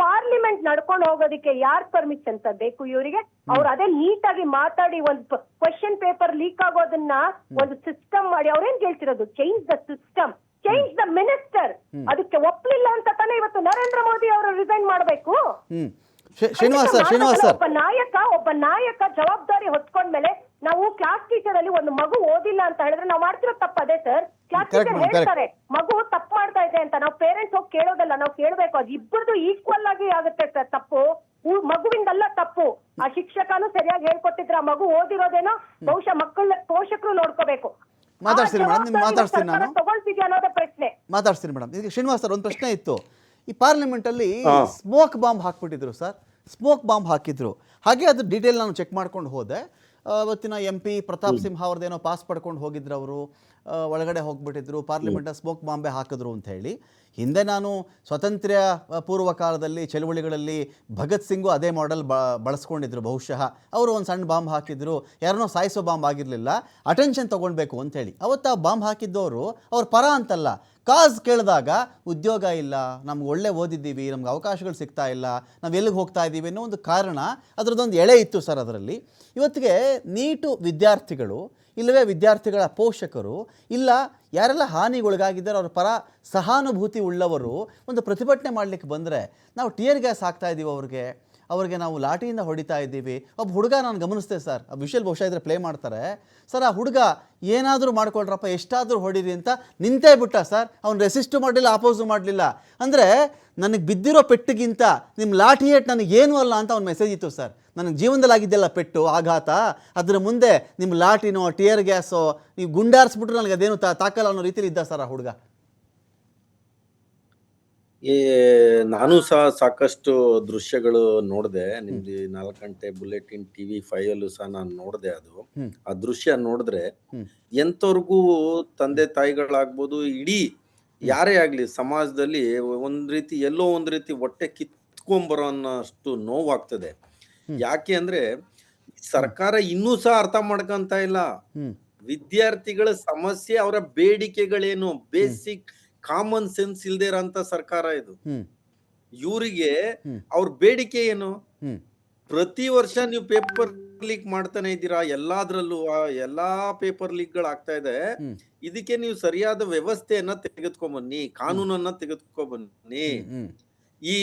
ಪಾರ್ಲಿಮೆಂಟ್ ನಡ್ಕೊಂಡು ಹೋಗೋದಿಕ್ಕೆ ಯಾರ್ ಪರ್ಮಿಷನ್ ಸರ್ ಬೇಕು ಇವರಿಗೆ? ಅವ್ರು ಅದೇ ನೀಟಾಗಿ ಮಾತಾಡಿ ಒಂದು ಕ್ವೆಶ್ಚನ್ ಪೇಪರ್ ಲೀಕ್ ಆಗೋದನ್ನ ಒಂದು ಸಿಸ್ಟಮ್ ಮಾಡಿ ಅವ್ರೇನ್ ಕೇಳ್ತಿರೋದು, change the system, change the minister. ಅದಕ್ಕೆ ಒಪ್ಲಿಲ್ಲ ಅಂತ ತಾನೇ ಇವತ್ತು ನರೇಂದ್ರ ಮೋದಿ ಅವರು ರಿಸೈನ್ ಮಾಡಬೇಕು. ಒಬ್ಬ ನಾಯಕ ಜವಾಬ್ದಾರಿ ಹೊತ್ಕೊಂಡ್ಮೇಲೆ, ನಾವು ಕ್ಲಾಸ್ ಟೀಚರ್ ಅಲ್ಲಿ ಒಂದು ಮಗು ಓದಿಲ್ಲ ಅಂತ ಹೇಳಿದ್ರೆ ನಾವು ಮಾಡ್ತಿರೋ ತಪ್ಪು ಅದೇ ಸರ್. ಕ್ಲಾಸ್ ಟೀಚರ್ ಹೇಳ್ತಾರೆ ಮಗು ತಪ್ಪು ಮಾಡ್ತಾ ಇದೆ ಅಂತ, ನಾವು ಪೇರೆಂಟ್ಸ್ ಹೋಗಿ ಕೇಳೋದಲ್ಲ, ನಾವು ಕೇಳ್ಬೇಕು. ಅದು ಇಬ್ಬರದು ಈಕ್ವಲ್ ಆಗಿ ಆಗುತ್ತೆ ಸರ್ ತಪ್ಪು, ಮಗುವಿಂದಲ್ಲ ತಪ್ಪು. ಆ ಶಿಕ್ಷಕನು ಸರಿಯಾಗಿ ಹೇಳ್ಕೊಟ್ಟಿದ್ರೆ ಆ ಮಗು ಓದಿರೋದೇನೋ ಬಹುಶಃ ಮಕ್ಕಳ ಪೋಷಕರು ನೋಡ್ಕೋಬೇಕು. ಮಾತಾಡ್ತೀನಿ ಮೇಡಮ್, ನಿಮ್ಗೆ ಮಾತಾಡ್ತೀನಿ ನಾನು, ತಗೊಳ್ತಿದ್ಯಾ ಅನ್ನೋದೇ ಪ್ರಶ್ನೆ. ಮಾತಾಡ್ತೀನಿ ಮೇಡಮ್. ಈಗ ಶ್ರೀನಿವಾಸ್ ಸರ್ ಒಂದು ಪ್ರಶ್ನೆ ಇತ್ತು, ಈ ಪಾರ್ಲಿಮೆಂಟಲ್ಲಿ ಸ್ಮೋಕ್ ಬಾಂಬ್ ಹಾಕ್ಬಿಟ್ಟಿದ್ರು ಸರ್, ಸ್ಮೋಕ್ ಬಾಂಬ್ ಹಾಕಿದ್ರು. ಹಾಗೆ ಅದು ಡೀಟೇಲ್ ನಾನು ಚೆಕ್ ಮಾಡ್ಕೊಂಡು ಹೋದೆ. ಅವತ್ತಿನ MP ಪ್ರತಾಪ್ ಸಿಂಹ ಅವ್ರದ್ದೇನೋ ಪಾಸ್ ಪಡ್ಕೊಂಡು ಹೋಗಿದ್ರು, ಅವರು ಒಳಗಡೆ ಹೋಗ್ಬಿಟ್ಟಿದ್ರು, ಪಾರ್ಲಿಮೆಂಟಲ್ಲಿ ಸ್ಮೋಕ್ ಬಾಂಬೆ ಹಾಕಿದ್ರು ಅಂತ ಹೇಳಿ. ಹಿಂದೆ ನಾನು ಸ್ವಾತಂತ್ರ್ಯ ಪೂರ್ವ ಕಾಲದಲ್ಲಿ ಚಳುವಳಿಗಳಲ್ಲಿ ಭಗತ್ ಸಿಂಗು ಅದೇ ಮಾಡೆಲ್ ಬಳಸ್ಕೊಂಡಿದ್ರು. ಬಹುಶಃ ಅವರು ಒಂದು ಸಣ್ಣ ಬಾಂಬ್ ಹಾಕಿದ್ರು, ಯಾರನ್ನೋ ಸಾಯಿಸೋ ಬಾಂಬ್ ಆಗಿರಲಿಲ್ಲ, ಅಟೆನ್ಷನ್ ತೊಗೊಳ್ಬೇಕು ಅಂಥೇಳಿ. ಅವತ್ತು ಆ ಬಾಂಬ್ ಹಾಕಿದ್ದವರು ಅವ್ರ ಪರ ಅಂತಲ್ಲ, ಕಾಸ್ ಕೇಳಿದಾಗ ಉದ್ಯೋಗ ಇಲ್ಲ, ನಮ್ಗೆ ಒಳ್ಳೆ ಓದಿದ್ದೀವಿ, ನಮ್ಗೆ ಅವಕಾಶಗಳು ಸಿಗ್ತಾ ಇಲ್ಲ, ನಾವು ಎಲ್ಲಿಗೆ ಹೋಗ್ತಾ ಇದ್ದೀವಿ ಅನ್ನೋ ಒಂದು ಕಾರಣ, ಅದರದ್ದೊಂದು ಎಳೆ ಇತ್ತು ಸರ್ ಅದರಲ್ಲಿ. ಇವತ್ತಿಗೆ ನೀಟು ವಿದ್ಯಾರ್ಥಿಗಳು ಇಲ್ಲವೇ ವಿದ್ಯಾರ್ಥಿಗಳ ಪೋಷಕರು ಇಲ್ಲ ಯಾರೆಲ್ಲ ಹಾನಿಗೊಳಗಾಗಿದ್ದಾರೆ ಅವ್ರ ಪರ ಸಹಾನುಭೂತಿ ಉಳ್ಳವರು ಒಂದು ಪ್ರತಿಭಟನೆ ಮಾಡಲಿಕ್ಕೆ ಬಂದರೆ, ನಾವು ಟಿಯರ್ ಗ್ಯಾಸ್ ಹಾಕ್ತಾ ಇದ್ದೀವಿ ಅವ್ರಿಗೆ ನಾವು ಲಾಠಿಯಿಂದ ಹೊಡಿತಾ ಇದ್ದೀವಿ. ಒಬ್ಬ ಹುಡುಗ ನಾನು ಗಮನಿಸ್ತೆ ಸರ್, ಆ ವಿಷಲ್ ಬಹುಶಃ ಇದ್ರೆ ಪ್ಲೇ ಮಾಡ್ತಾರೆ ಸರ್, ಆ ಹುಡುಗ ಏನಾದರೂ ಮಾಡ್ಕೊಳ್ರಪ್ಪ, ಎಷ್ಟಾದರೂ ಹೊಡೀರಿ ಅಂತ ನಿಂತೇ ಬಿಟ್ಟ ಸರ್. ಅವ್ನು ರೆಸಿಸ್ಟು ಮಾಡಲಿಲ್ಲ, ಅಪೋಸು ಮಾಡಲಿಲ್ಲ. ಅಂದರೆ ನನಗೆ ಬಿದ್ದಿರೋ ಪೆಟ್ಟಿಗಿಂತ ನಿಮ್ಮ ಲಾಠಿ ಏಟ್ ನನಗೇನು ಅಲ್ಲ ಅಂತ ಅವ್ನ ಮೆಸೇಜ್ ಇತ್ತು ಸರ್. ನನಗೆ ಜೀವನದಲ್ಲಿ ಆಗಿದ್ದೆಲ್ಲ ಪೆಟ್ಟು ಆಘಾತ, ಅದರ ಮುಂದೆ ನಿಮ್ಮ ಲಾಠಿನೋ ಟಿಯರ್ ಗ್ಯಾಸೋ ನೀವು ಗುಂಡಾರಿಸ್ಬಿಟ್ರು ನನಗೆ ಅದೇನು ತಾಕಲ್ಲ ಅನ್ನೋ ರೀತಿಲಿ ಇದ್ದ ಸರ್ ಆ ಹುಡುಗ. ನಾನು ಸಹ ಸಾಕಷ್ಟು ದೃಶ್ಯಗಳು ನೋಡಿದೆ. ನಿಮ್ದು 4 ಗಂಟೆ ಬುಲೆಟಿನ್ TV 5 ಅಲ್ಲೂ ಸಹ ನಾನು ನೋಡಿದೆ. ಅದು ಆ ದೃಶ್ಯ ನೋಡಿದ್ರೆ ಎಂತವ್ರಿಗೂ ತಂದೆ ತಾಯಿಗಳಾಗ್ಬೋದು, ಇಡೀ ಯಾರೇ ಆಗ್ಲಿ ಸಮಾಜದಲ್ಲಿ ಒಂದ್ ರೀತಿ ಎಲ್ಲೋ ಒಂದ್ ರೀತಿ ಹೊಟ್ಟೆ ಕಿತ್ಕೊಂಬರೋ ಅನ್ನೋಷ್ಟು ನೋವಾಗ್ತದೆ. ಯಾಕೆ ಅಂದ್ರೆ ಸರ್ಕಾರ ಇನ್ನೂ ಸಹ ಅರ್ಥ ಮಾಡ್ಕೊಂತ ಇಲ್ಲ. ವಿದ್ಯಾರ್ಥಿಗಳ ಸಮಸ್ಯೆ, ಅವರ ಬೇಡಿಕೆಗಳೇನು, ಬೇಸಿಕ್ ಕಾಮನ್ ಸೆನ್ಸ್ ಇಲ್ದೇ ಇರೋಂತ ಸರ್ಕಾರ ಇದು. ಇವರಿಗೆ ಅವ್ರ ಬೇಡಿಕೆ ಏನು? ಪ್ರತಿ ವರ್ಷ ನೀವು ಪೇಪರ್ ಲೀಕ್ ಮಾಡ್ತಾನೆ ಇದ್ದೀರಾ, ಎಲ್ಲಾದ್ರಲ್ಲೂ ಎಲ್ಲಾ ಪೇಪರ್ ಲೀಕ್ ಗಳು ಆಗ್ತಾ ಇದೆ. ಇದಕ್ಕೆ ನೀವು ಸರಿಯಾದ ವ್ಯವಸ್ಥೆಯನ್ನ ತೆಗೆದುಕೊಂಡ್ಬನ್ನಿ, ಕಾನೂನನ್ನ ತೆಗೆದುಕೊಂಡ್ಬನ್ನಿ. ಈ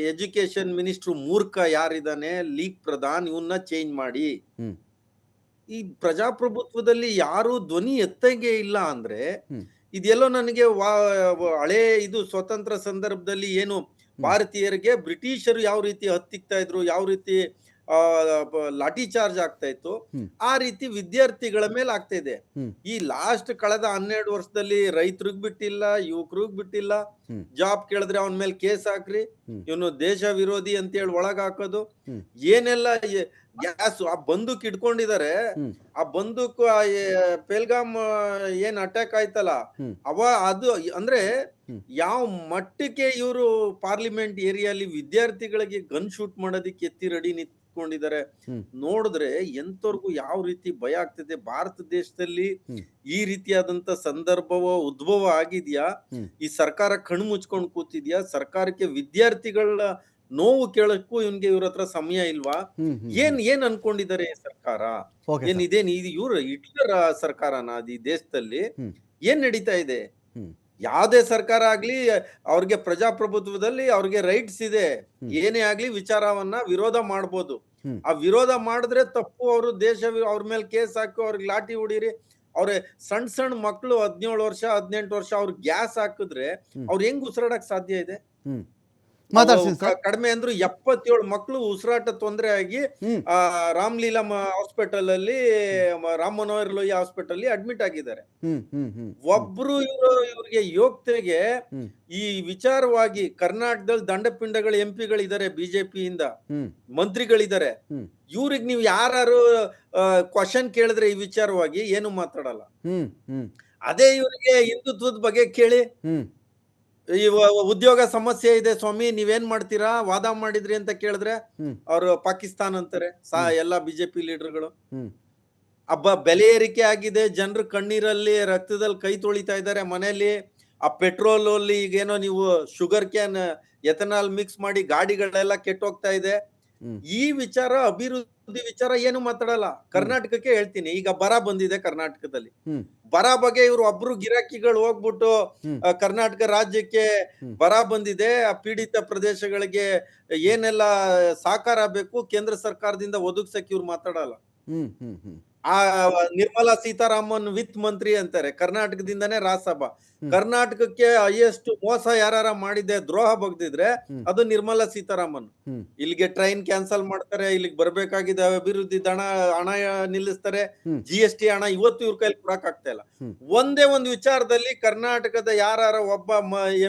ಎಜುಕೇಶನ್ ಮಿನಿಸ್ಟರ್ ಮೂರ್ಖ ಯಾರಿದ್ದಾನೆ, ಲೀಕ್ ಪ್ರಧಾನ್, ಇವನ್ನ ಚೇಂಜ್ ಮಾಡಿ. ಈ ಪ್ರಜಾಪ್ರಭುತ್ವದಲ್ಲಿ ಯಾರು ಧ್ವನಿ ಎತ್ತಂಗೆ ಇಲ್ಲ ಅಂದ್ರೆ, ಇದೆಲ್ಲೋ ನನಗೆ ಹಳೆ ಇದು ಸ್ವತಂತ್ರ ಸಂದರ್ಭದಲ್ಲಿ ಏನು ಭಾರತೀಯರಿಗೆ ಬ್ರಿಟಿಷರು ಯಾವ ರೀತಿ ಹತ್ತಿಕ್ತಾ ಇದ್ರು, ಯಾವ ರೀತಿ ಲಾಠಿ ಚಾರ್ಜ್ ಆಗ್ತಾ ಇತ್ತು, ಆ ರೀತಿ ವಿದ್ಯಾರ್ಥಿಗಳ ಮೇಲೆ ಆಗ್ತಾ ಇದೆ. ಈ ಲಾಸ್ಟ್ ಕಳೆದ 12 ವರ್ಷದಲ್ಲಿ ರೈತರಿಗ್ ಬಿಟ್ಟಿಲ್ಲ, ಯುವಕರಿಗ್ ಬಿಟ್ಟಿಲ್ಲ. ಜಾಬ್ ಕೇಳಿದ್ರೆ ಅವನ ಮೇಲೆ ಕೇಸ್ ಹಾಕ್ರಿ, ಇವನು ದೇಶ ವಿರೋಧಿ ಅಂತ ಹೇಳಿ ಒಳಗ್ ಹಾಕೋದು, ಏನೆಲ್ಲ ಗ್ಯಾಸ್ ಆ ಬಂದೂಕ್ ಇಟ್ಕೊಂಡಿದ್ದಾರೆ. ಆ ಬಂದೂಕ್ ಪೆಲ್ಗಾಮ್ ಏನ್ ಅಟ್ಯಾಕ್ ಆಯ್ತಲ್ಲ, ಅದು ಅಂದ್ರೆ ಯಾವ ಮಟ್ಟಕ್ಕೆ ಇವರು ಪಾರ್ಲಿಮೆಂಟ್ ಏರಿಯಾಲಿ ವಿದ್ಯಾರ್ಥಿಗಳಿಗೆ ಗನ್ ಶೂಟ್ ಮಾಡೋದಿಕ್ಕೆ ಎತ್ತಿ ರೆಡಿ ನಿಂತ್ಕೊಂಡಿದ್ದಾರೆ. ನೋಡಿದ್ರೆ ಎಂತವ್ರಿಗೂ ಯಾವ ರೀತಿ ಭಯ ಆಗ್ತದೆ. ಭಾರತ ದೇಶದಲ್ಲಿ ಈ ರೀತಿಯಾದಂತ ಸಂದರ್ಭವ ಉದ್ಭವ ಆಗಿದ್ಯಾ? ಈ ಸರ್ಕಾರ ಕಣ್ಣು ಮುಚ್ಕೊಂಡು ಕೂತಿದ್ಯಾ? ಸರ್ಕಾರಕ್ಕೆ ವಿದ್ಯಾರ್ಥಿಗಳ ನೋವು ಕೇಳಕ್ಕೂ ಇವ್ರ ಹತ್ರ ಸಮಯ ಇಲ್ವಾ? ಏನ್ ಅನ್ಕೊಂಡಿದ್ದಾರೆ ಸರ್ಕಾರ? ಇವ್ರ ಹಿಟ್ಲರ್ ಸರ್ಕಾರನ ಈ ದೇಶದಲ್ಲಿ? ಏನ್ ನಡೀತಾ ಇದೆ? ಯಾವ್ದೇ ಸರ್ಕಾರ ಆಗ್ಲಿ ಅವ್ರಿಗೆ ಪ್ರಜಾಪ್ರಭುತ್ವದಲ್ಲಿ ಅವ್ರಿಗೆ ರೈಟ್ಸ್ ಇದೆ. ಏನೇ ಆಗ್ಲಿ ವಿಚಾರವನ್ನ ವಿರೋಧ ಮಾಡ್ಬೋದು. ಆ ವಿರೋಧ ಮಾಡಿದ್ರೆ ತಪ್ಪು, ಅವರು ದೇಶ ಅವ್ರ ಮೇಲೆ ಕೇಸ್ ಹಾಕಿ ಅವ್ರಿಗೆ ಲಾಠಿ ಹೊಡೀರಿ. ಅವ್ರೆ ಸಣ್ಣ ಮಕ್ಳು 17 ವರ್ಷ 18 ವರ್ಷ ಅವ್ರ ಗ್ಯಾಸ್ ಹಾಕಿದ್ರೆ ಅವ್ರ ಹೆಂಗ್ ಉಸಿರಾಡಕ್ ಸಾಧ್ಯ ಇದೆ? ಕಡಿಮೆ ಅಂದ್ರು 77 ಮಕ್ಳು ಉಸಿರಾಟ ತೊಂದರೆ ಆಗಿ ರಾಮ್ಲೀಲಾ ಹಾಸ್ಪಿಟಲ್ ಅಲ್ಲಿ, ರಾಮ್ ಮನೋಹರ್ ಲೋಹಿಯಾ ಹಾಸ್ಪಿಟಲ್ ಅಲ್ಲಿ ಅಡ್ಮಿಟ್ ಆಗಿದ್ದಾರೆ. ಒಬ್ರು ಇವ್ರಿಗೆ ಯೋಗ್ಯತೆಗೆ ಈ ವಿಚಾರವಾಗಿ ಕರ್ನಾಟಕದಲ್ಲಿ ದಂಡಪಿಂಡಗಳು ಎಂಪಿಗಳಿದ್ದಾರೆ, ಬಿಜೆಪಿಯಿಂದ ಮಂತ್ರಿಗಳಿದ್ದಾರೆ. ಇವ್ರಿಗೆ ನೀವು ಯಾರು ಕ್ವಶನ್ ಕೇಳಿದ್ರೆ ಈ ವಿಚಾರವಾಗಿ ಏನು ಮಾತಾಡಲ್ಲ. ಅದೇ ಇವ್ರಿಗೆ ಹಿಂದುತ್ವದ ಬಗ್ಗೆ ಕೇಳಿ, ಈ ಉದ್ಯೋಗ ಸಮಸ್ಯೆ ಇದೆ ಸ್ವಾಮಿ, ನೀವೇನ್ ಮಾಡ್ತೀರಾ, ವಾದ ಮಾಡಿದ್ರಿ ಅಂತ ಕೇಳಿದ್ರೆ ಅವ್ರು ಪಾಕಿಸ್ತಾನ್ ಅಂತಾರೆ ಎಲ್ಲಾ ಬಿಜೆಪಿ ಲೀಡರ್ಗಳು. ಬೆಲೆ ಏರಿಕೆ ಆಗಿದೆ, ಜನರು ಕಣ್ಣೀರಲ್ಲಿ ರಕ್ತದಲ್ಲಿ ಕೈ ತೊಳಿತಾ ಇದ್ದಾರೆ ಮನೆಯಲ್ಲಿ. ಆ ಪೆಟ್ರೋಲ್ ಅಲ್ಲಿ ಈಗೇನೋ ನೀವು ಶುಗರ್ ಕ್ಯಾನ್ ಎಥನಾಲ್ ಮಿಕ್ಸ್ ಮಾಡಿ ಗಾಡಿಗಳೆಲ್ಲ ಕೆಟ್ಟೋಗ್ತಾ ಇದೆ. ಈ ವಿಚಾರ ಅಭಿವೃದ್ಧಿ ವಿಚಾರ ಏನು ಮಾತಾಡಲ್ಲ. ಕರ್ನಾಟಕಕ್ಕೆ ಹೇಳ್ತೀನಿ, ಈಗ ಬರ ಬಂದಿದೆ ಕರ್ನಾಟಕದಲ್ಲಿ. ಬರ ಬಗ್ಗೆ ಇವ್ರು ಒಬ್ರು ಗಿರಾಕಿಗಳು ಹೋಗ್ಬಿಟ್ಟು ಕರ್ನಾಟಕ ರಾಜ್ಯಕ್ಕೆ ಬರ ಬಂದಿದೆ, ಆ ಪೀಡಿತ ಪ್ರದೇಶಗಳಿಗೆ ಏನೆಲ್ಲ ಸಹಕಾರ ಬೇಕು ಕೇಂದ್ರ ಸರ್ಕಾರದಿಂದ ಒದಗಿಸಕ್ಕೆ ಇವ್ರು ಮಾತಾಡಲ್ಲ. ಆ ನಿರ್ಮಲಾ ಸೀತಾರಾಮನ್ ವಿತ್ ಮಂತ್ರಿ ಅಂತಾರೆ, ಕರ್ನಾಟಕದಿಂದಾನೇ ರಾಜ್ಯಸಭಾ. ಕರ್ನಾಟಕಕ್ಕೆ ಹೈಯೆಸ್ಟ್ ಮೋಸ ಯಾರ ಮಾಡಿದೆ, ದ್ರೋಹ ಬಗ್ದಿದ್ರೆ ಅದು ನಿರ್ಮಲಾ ಸೀತಾರಾಮನ್. ಇಲ್ಲಿಗೆ ಟ್ರೈನ್ ಕ್ಯಾನ್ಸಲ್ ಮಾಡ್ತಾರೆ, ಇಲ್ಲಿಗೆ ಬರ್ಬೇಕಾಗಿದೆ ಅಭಿವೃದ್ಧಿ ಹಣ ನಿಲ್ಲಿಸ್ತಾರೆ, GST ಹಣ ಇವತ್ತು ಇವ್ರ ಕೈಲಿ ಕೊಡಕ್ ಆಗ್ತಾ ಇಲ್ಲ. ಒಂದೇ ಒಂದು ವಿಚಾರದಲ್ಲಿ ಕರ್ನಾಟಕದ ಯಾರ ಒಬ್ಬ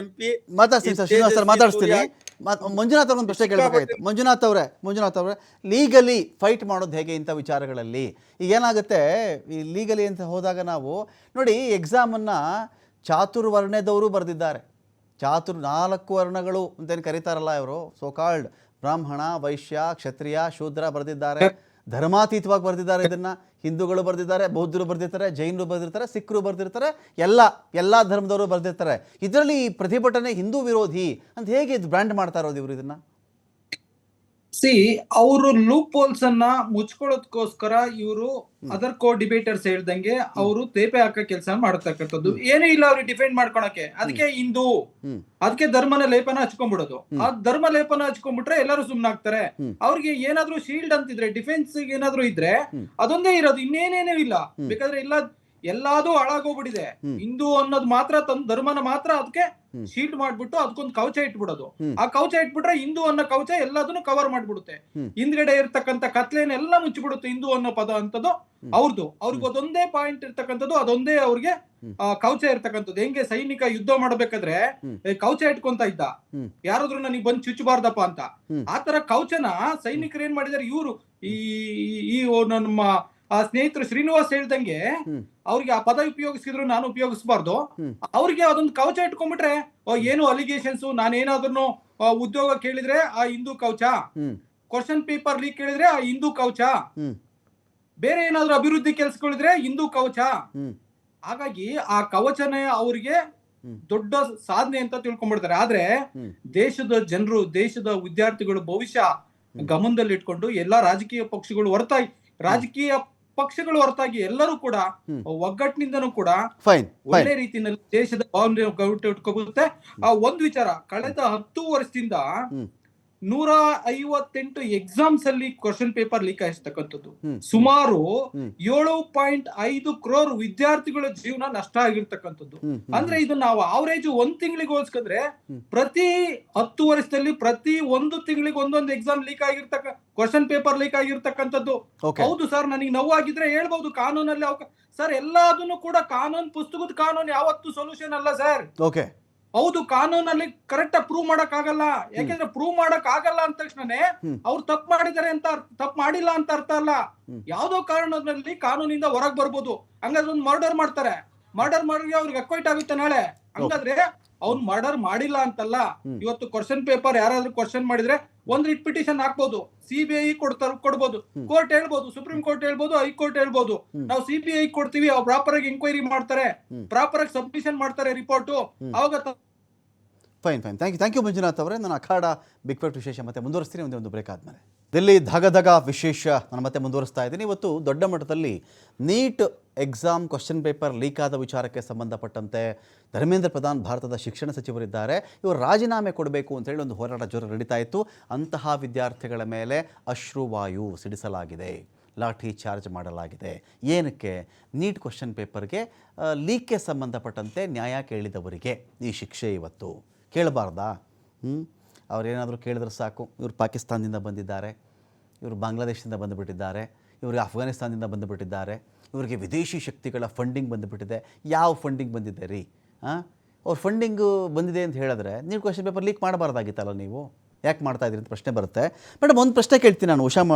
MP ಮಾತಾಡ್ತೀನಿ. ಮಂಜುನಾಥ್ ಅವ್ರ ಒಂದು ಪ್ರಶ್ನೆ ಕೇಳಬೇಕಾಯ್ತು. ಮಂಜುನಾಥ್ ಅವರೇ ಲೀಗಲಿ ಫೈಟ್ ಮಾಡೋದು ಹೇಗೆ ಇಂಥ ವಿಚಾರಗಳಲ್ಲಿ? ಈಗ ಏನಾಗುತ್ತೆ, ಈ ಲೀಗಲಿ ಅಂತ ಹೋದಾಗ ನಾವು ನೋಡಿ, ಎಕ್ಸಾಮನ್ನು ಚಾತುರ್ವರ್ಣ್ಯದವರು ಬರೆದಿದ್ದಾರೆ. 4 ವರ್ಣಗಳು ಅಂತೇನು ಕರೀತಾರಲ್ಲ ಇವರು, ಸೋ ಕಾಲ್ಡ್ ಬ್ರಾಹ್ಮಣ, ವೈಶ್ಯ, ಕ್ಷತ್ರಿಯ, ಶೂದ್ರ ಬರೆದಿದ್ದಾರೆ. ಧರ್ಮಾತೀತವಾಗಿ ಬರೆದಿದ್ದಾರೆ. ಇದನ್ನು ಹಿಂದೂಗಳು ಬರೆದಿದ್ದಾರೆ, ಬೌದ್ಧರು ಬರೆದಿರ್ತಾರೆ, ಜೈನರು ಬರೆದಿರ್ತಾರೆ, ಸಿಖ್ರು ಬರೆದಿರ್ತಾರೆ, ಎಲ್ಲ ಧರ್ಮದವರು ಬರೆದಿರ್ತಾರೆ. ಇದರಲ್ಲಿ ಪ್ರತಿಭಟನೆ ಹಿಂದೂ ವಿರೋಧಿ ಅಂತ ಹೇಗೆ ಇದು ಬ್ರ್ಯಾಂಡ್ ಮಾಡ್ತಾ ಇರೋದು ಇವರು ಇದನ್ನ? ಅವರು ಲೂಪ್ ಹೋಲ್ಸ್ ಅನ್ನ ಮುಚ್ಕೊಳ್ಳೋದಕ್ಕೋಸ್ಕರ ಇವರು ಅದರ್ ಕೋ ಡಿಬೇಟರ್ಸ್ ಹೇಳ್ದಂಗೆ ಅವರು ತೇಪೆ ಹಾಕೋ ಕೆಲಸ ಮಾಡತಕ್ಕಂಥದ್ದು. ಏನೂ ಇಲ್ಲ ಅವ್ರಿಗೆ ಡಿಫೆಂಡ್ ಮಾಡ್ಕೊಳಕ್ಕೆ. ಅದಕ್ಕೆ ಹಿಂದೂ, ಅದಕ್ಕೆ ಧರ್ಮನ ಲೇಪನ ಹಚ್ಕೊಂಡ್ಬಿಡೋದು. ಆ ಧರ್ಮ ಲೇಪನ ಹಚ್ಕೊಂಡ್ಬಿಟ್ರೆ ಎಲ್ಲರೂ ಸುಮ್ನಾಗ್ತಾರೆ. ಅವ್ರಿಗೆ ಏನಾದ್ರು ಶೀಲ್ಡ್ ಅಂತಿದ್ರೆ, ಡಿಫೆನ್ಸ್ ಏನಾದ್ರು ಇದ್ರೆ ಅದೊಂದೇ ಇರೋದು, ಇನ್ನೇನೇನೂ ಇಲ್ಲ. ಬೇಕಾದ್ರೆ ಎಲ್ಲಾದು ಹಾಳಾಗೋಗ್ಬಿಟ್ಟಿದೆ. ಹಿಂದೂ ಅನ್ನೋದು ಮಾತ್ರ ತನ್ನ ಧರ್ಮನ ಮಾತ್ರ ಅದಕ್ಕೆ ಶೀಲ್ಡ್ ಮಾಡ್ಬಿಟ್ಟು ಅದಕ್ಕೊಂದು ಕವಚ ಇಟ್ಬಿಡೋದು. ಆ ಕವಚ ಇಟ್ಬಿಟ್ರೆ ಹಿಂದೂ ಅನ್ನೋ ಕವಚ ಎಲ್ಲದನ್ನು ಕವರ್ ಮಾಡ್ಬಿಡುತ್ತೆ. ಹಿಂದ್ಗಡೆ ಇರ್ತಕ್ಕಂಥ ಕತ್ಲೆನೆಲ್ಲ ಮುಚ್ಚಿಬಿಡುತ್ತೆ. ಹಿಂದೂ ಅನ್ನೋ ಪದ ಅಂತದ್ದು ಅವ್ರದ್ದು. ಅವ್ರಿಗೆ ಅದೊಂದೇ ಪಾಯಿಂಟ್ ಇರ್ತಕ್ಕಂಥದ್ದು, ಅದೊಂದೇ ಅವ್ರಿಗೆ ಕವಚ ಇರ್ತಕ್ಕಂಥದ್ದು. ಹೆಂಗೆ ಸೈನಿಕ ಯುದ್ಧ ಮಾಡ್ಬೇಕಾದ್ರೆ ಕವಚ ಇಟ್ಕೊಂತ ಇದ್ದ, ಯಾರಾದ್ರೂ ನನಗೆ ಬಂದು ಚುಚ್ಚಬಾರ್ದಪ್ಪ ಅಂತ. ಆತರ ಕವಚನ ಸೈನಿಕರು ಏನ್ ಮಾಡಿದಾರೆ, ಇವರು ಈ ನಮ್ಮ ಸ್ನೇಹಿತರು ಶ್ರೀನಿವಾಸ್ ಹೇಳ್ದಂಗೆ ಅವ್ರಿಗೆ ಆ ಪದ ಉಪಯೋಗಿಸಿದ್ರು ನಾನು ಉಪಯೋಗಿಸಬಾರ್ದು. ಅವ್ರಿಗೆ ಅದೊಂದು ಕವಚ ಇಟ್ಕೊಂಡ್ಬಿಟ್ರೆ, ಏನು ಅಲಿಗೇಷನ್ಸ್, ನಾನೇನಾದ್ರೂ ಉದ್ಯೋಗ ಕೇಳಿದ್ರೆ ಆ ಹಿಂದೂ ಕವಚ, ಕ್ವಶನ್ ಪೇಪರ್ ಲೀಕ್ ಕೇಳಿದ್ರೆ ಆ ಹಿಂದೂ ಕವಚ, ಬೇರೆ ಏನಾದ್ರು ಅಭಿವೃದ್ಧಿ ಕೆಲ್ಸಗಳಿದ್ರೆ ಹಿಂದೂ ಕವಚ. ಹಾಗಾಗಿ ಆ ಕವಚನೇ ಅವ್ರಿಗೆ ದೊಡ್ಡ ಸಾಧನೆ ಅಂತ ತಿಳ್ಕೊಂಡ್ಬಿಡ್ತಾರೆ. ಆದ್ರೆ ದೇಶದ ಜನರು, ದೇಶದ ವಿದ್ಯಾರ್ಥಿಗಳು ಭವಿಷ್ಯ ಗಮನದಲ್ಲಿ ಇಟ್ಕೊಂಡು ಎಲ್ಲಾ ರಾಜಕೀಯ ಹೊರತಾಗಿ ಎಲ್ಲರೂ ಕೂಡ ಒಗ್ಗಟ್ಟಿನಿಂದನೂ ಕೂಡ ಒಳ್ಳೆ ರೀತಿಯಲ್ಲಿ ದೇಶದ ಭಾವನೆ ಇಟ್ಕೋಗುತ್ತೆ. ಆ ಒಂದು ವಿಚಾರ, ಕಳೆದ 10 ವರ್ಷದಿಂದ 158 ಎಕ್ಸಾಮ್ಸ್ ಅಲ್ಲಿ ಕ್ವಶನ್ ಪೇಪರ್ ಲೀಕ್ ಆಗಿರ್ತಕ್ಕಂಥದ್ದು. ಸುಮಾರು 7.5 crore ವಿದ್ಯಾರ್ಥಿಗಳ ಜೀವನ ನಷ್ಟ ಆಗಿರ್ತಕ್ಕಂಥದ್ದು. ಅಂದ್ರೆ ಇದು ನಾವು ಅವರೇಜ್ 1 ತಿಂಗಳಿಗೆ ಹೋಲಿಸಿದ್ರೆ ಪ್ರತಿ 10 ವರ್ಷದಲ್ಲಿ ಪ್ರತಿ 1 ತಿಂಗಳಿಗೆ ಒಂದೊಂದು exam leak question paper leak ಆಗಿರ್ತಕ್ಕಂಥದ್ದು. ಹೌದು ಸರ್, ನನಗೆ ನೋವಾಗಿದ್ರೆ ಹೇಳ್ಬಹುದು ಕಾನೂನಲ್ಲಿ ಸರ್, ಎಲ್ಲದನ್ನು ಕೂಡ ಪುಸ್ತಕದ ಕಾನೂನು ಯಾವತ್ತು ಸೊಲ್ಯೂಷನ್ ಅಲ್ಲ ಸರ್. ಹೌದು, ಕಾನೂನಲ್ಲಿ ಕರೆಕ್ಟ್ ಆಗಿ ಪ್ರೂವ್ ಮಾಡಕ್ ಆಗಲ್ಲ. ಯಾಕೆಂದ್ರೆ ಪ್ರೂವ್ ಮಾಡಕ್ ಆಗಲ್ಲ ಅಂದ ತಕ್ಷಣನೇ ಅವ್ರು ತಪ್ಪು ಮಾಡಿದಾರೆ ಅಂತ, ತಪ್ಪು ಮಾಡಿಲ್ಲ ಅಂತ ಅರ್ಥ ಅಲ್ಲ. ಯಾವ್ದೋ ಕಾರಣದಲ್ಲಿ ಕಾನೂನಿಂದ ಹೊರಗ್ ಬರ್ಬೋದು. ಹಂಗಾದ್ರೆ ಒಂದು ಮರ್ಡರ್ ಮಾಡ್ತಾರೆ, ಮರ್ಡರ್ ಮಾಡಿ ಅವ್ರಿಗೆ ಅಕ್ವೈಟ್ ಆಗುತ್ತೆ ನಾಳೆ. ಹಂಗಾದ್ರೆ ಅವ್ನು ಮರ್ಡರ್ ಮಾಡಿಲ್ಲ ಅಂತಲ್ಲ. ಇವತ್ತು ಕ್ವಶನ್ ಪೇಪರ್ ಯಾರಾದ್ರೂ ಕ್ವಶನ್ ಮಾಡಿದ್ರೆ ಒಂದು ರಿಟ್ ಪಿಟಿಷನ್ ಹಾಕ್ಬೋದು, ಸಿಬಿಐ ಕೊಡ್ಬೋದು, ಕೋರ್ಟ್ ಹೇಳ್ಬೋದು, ಸುಪ್ರೀಂ ಕೋರ್ಟ್ ಹೇಳ್ಬೋದು, ಹೈಕೋರ್ಟ್ ಹೇಳ್ಬೋದು. ನಾವು ಸಿಬಿಐ ಕೊಡ್ತೀವಿ, ಅವ್ರು ಪ್ರಾಪರ್ ಆಗಿ ಎಂಕ್ವೈರಿ ಮಾಡ್ತಾರೆ, ಪ್ರಾಪರ್ ಆಗಿ ಸಬ್ಮಿಷನ್ ಮಾಡ್ತಾರೆ ರಿಪೋರ್ಟ್. ಅವಾಗ ಫೈನ್. ಥ್ಯಾಂಕ್ ಯು ಮಂಜುನಾಥ್ ಅವರೇ. ನಾನು ಅಖಾಡ ಬಿಗ್ ಫ್ಯಾಕ್ಟ್ ವಿಶೇಷ ಮತ್ತೆ ಮುಂದುವರಿಸ್ತೀನಿ ಒಂದು ಬ್ರೇಕ್ ಆದಮೇಲೆ. ದಿಲ್ಲಿ ಧಗ ವಿಶೇಷ ನಾನು ಮತ್ತೆ ಮುಂದುವರಿಸ್ತಾ ಇದ್ದೀನಿ. ಇವತ್ತು ದೊಡ್ಡ ಮಟ್ಟದಲ್ಲಿ NEET exam question paper leak ಆದ ವಿಚಾರಕ್ಕೆ ಸಂಬಂಧಪಟ್ಟಂತೆ ಧರ್ಮೇಂದ್ರ ಪ್ರಧಾನ್ ಭಾರತದ ಶಿಕ್ಷಣ ಸಚಿವರಿದ್ದಾರೆ. ಇವರು ರಾಜೀನಾಮೆ ಕೊಡಬೇಕು ಅಂತೇಳಿ ಒಂದು ಹೋರಾಟ ಜೋರು ನಡೀತಾ ಇತ್ತು. ಅಂತಹ ವಿದ್ಯಾರ್ಥಿಗಳ ಮೇಲೆ ಅಶ್ರುವಾಯು ಸಿಡಿಸಲಾಗಿದೆ, ಲಾಠಿ ಚಾರ್ಜ್ ಮಾಡಲಾಗಿದೆ. ಏನಕ್ಕೆ? ನೀಟ್ ಕ್ವಶನ್ ಪೇಪರ್ಗೆ ಲೀಕ್ಗೆ ಸಂಬಂಧಪಟ್ಟಂತೆ ನ್ಯಾಯ ಕೇಳಿದವರಿಗೆ ಈ ಶಿಕ್ಷೆ ಇವತ್ತು ಕೇಳಬಾರ್ದಾ? ಅವರೇನಾದರೂ ಕೇಳಿದ್ರೆ ಸಾಕು, ಇವರು ಪಾಕಿಸ್ತಾನದಿಂದ ಬಂದಿದ್ದಾರೆ, ಇವರು ಬಾಂಗ್ಲಾದೇಶದಿಂದ ಬಂದುಬಿಟ್ಟಿದ್ದಾರೆ, ಇವರು ಅಫ್ಘಾನಿಸ್ತಾನದಿಂದ ಬಂದುಬಿಟ್ಟಿದ್ದಾರೆ, ಇವರಿಗೆ ವಿದೇಶಿ ಶಕ್ತಿಗಳ ಫಂಡಿಂಗ್ ಬಂದುಬಿಟ್ಟಿದೆ. ಯಾವ ಫಂಡಿಂಗ್ ಬಂದಿದೆ ರೀ? ಅವ್ರ ಫಂಡಿಂಗು ಬಂದಿದೆ ಅಂತ ಹೇಳಿದ್ರೆ ನೀವು ಕ್ವಶನ್ ಪೇಪರ್ ಲೀಕ್ ಮಾಡಬಾರ್ದಾಗಿತ್ತಲ್ಲ, ನೀವು ಯಾಕೆ ಮಾಡ್ತಾಯಿದ್ದೀರಿ ಅಂತ ಪ್ರಶ್ನೆ ಬರುತ್ತೆ. ಮೇಡಮ್, ಒಂದು ಪ್ರಶ್ನೆ ಕೇಳ್ತೀನಿ ನಾನು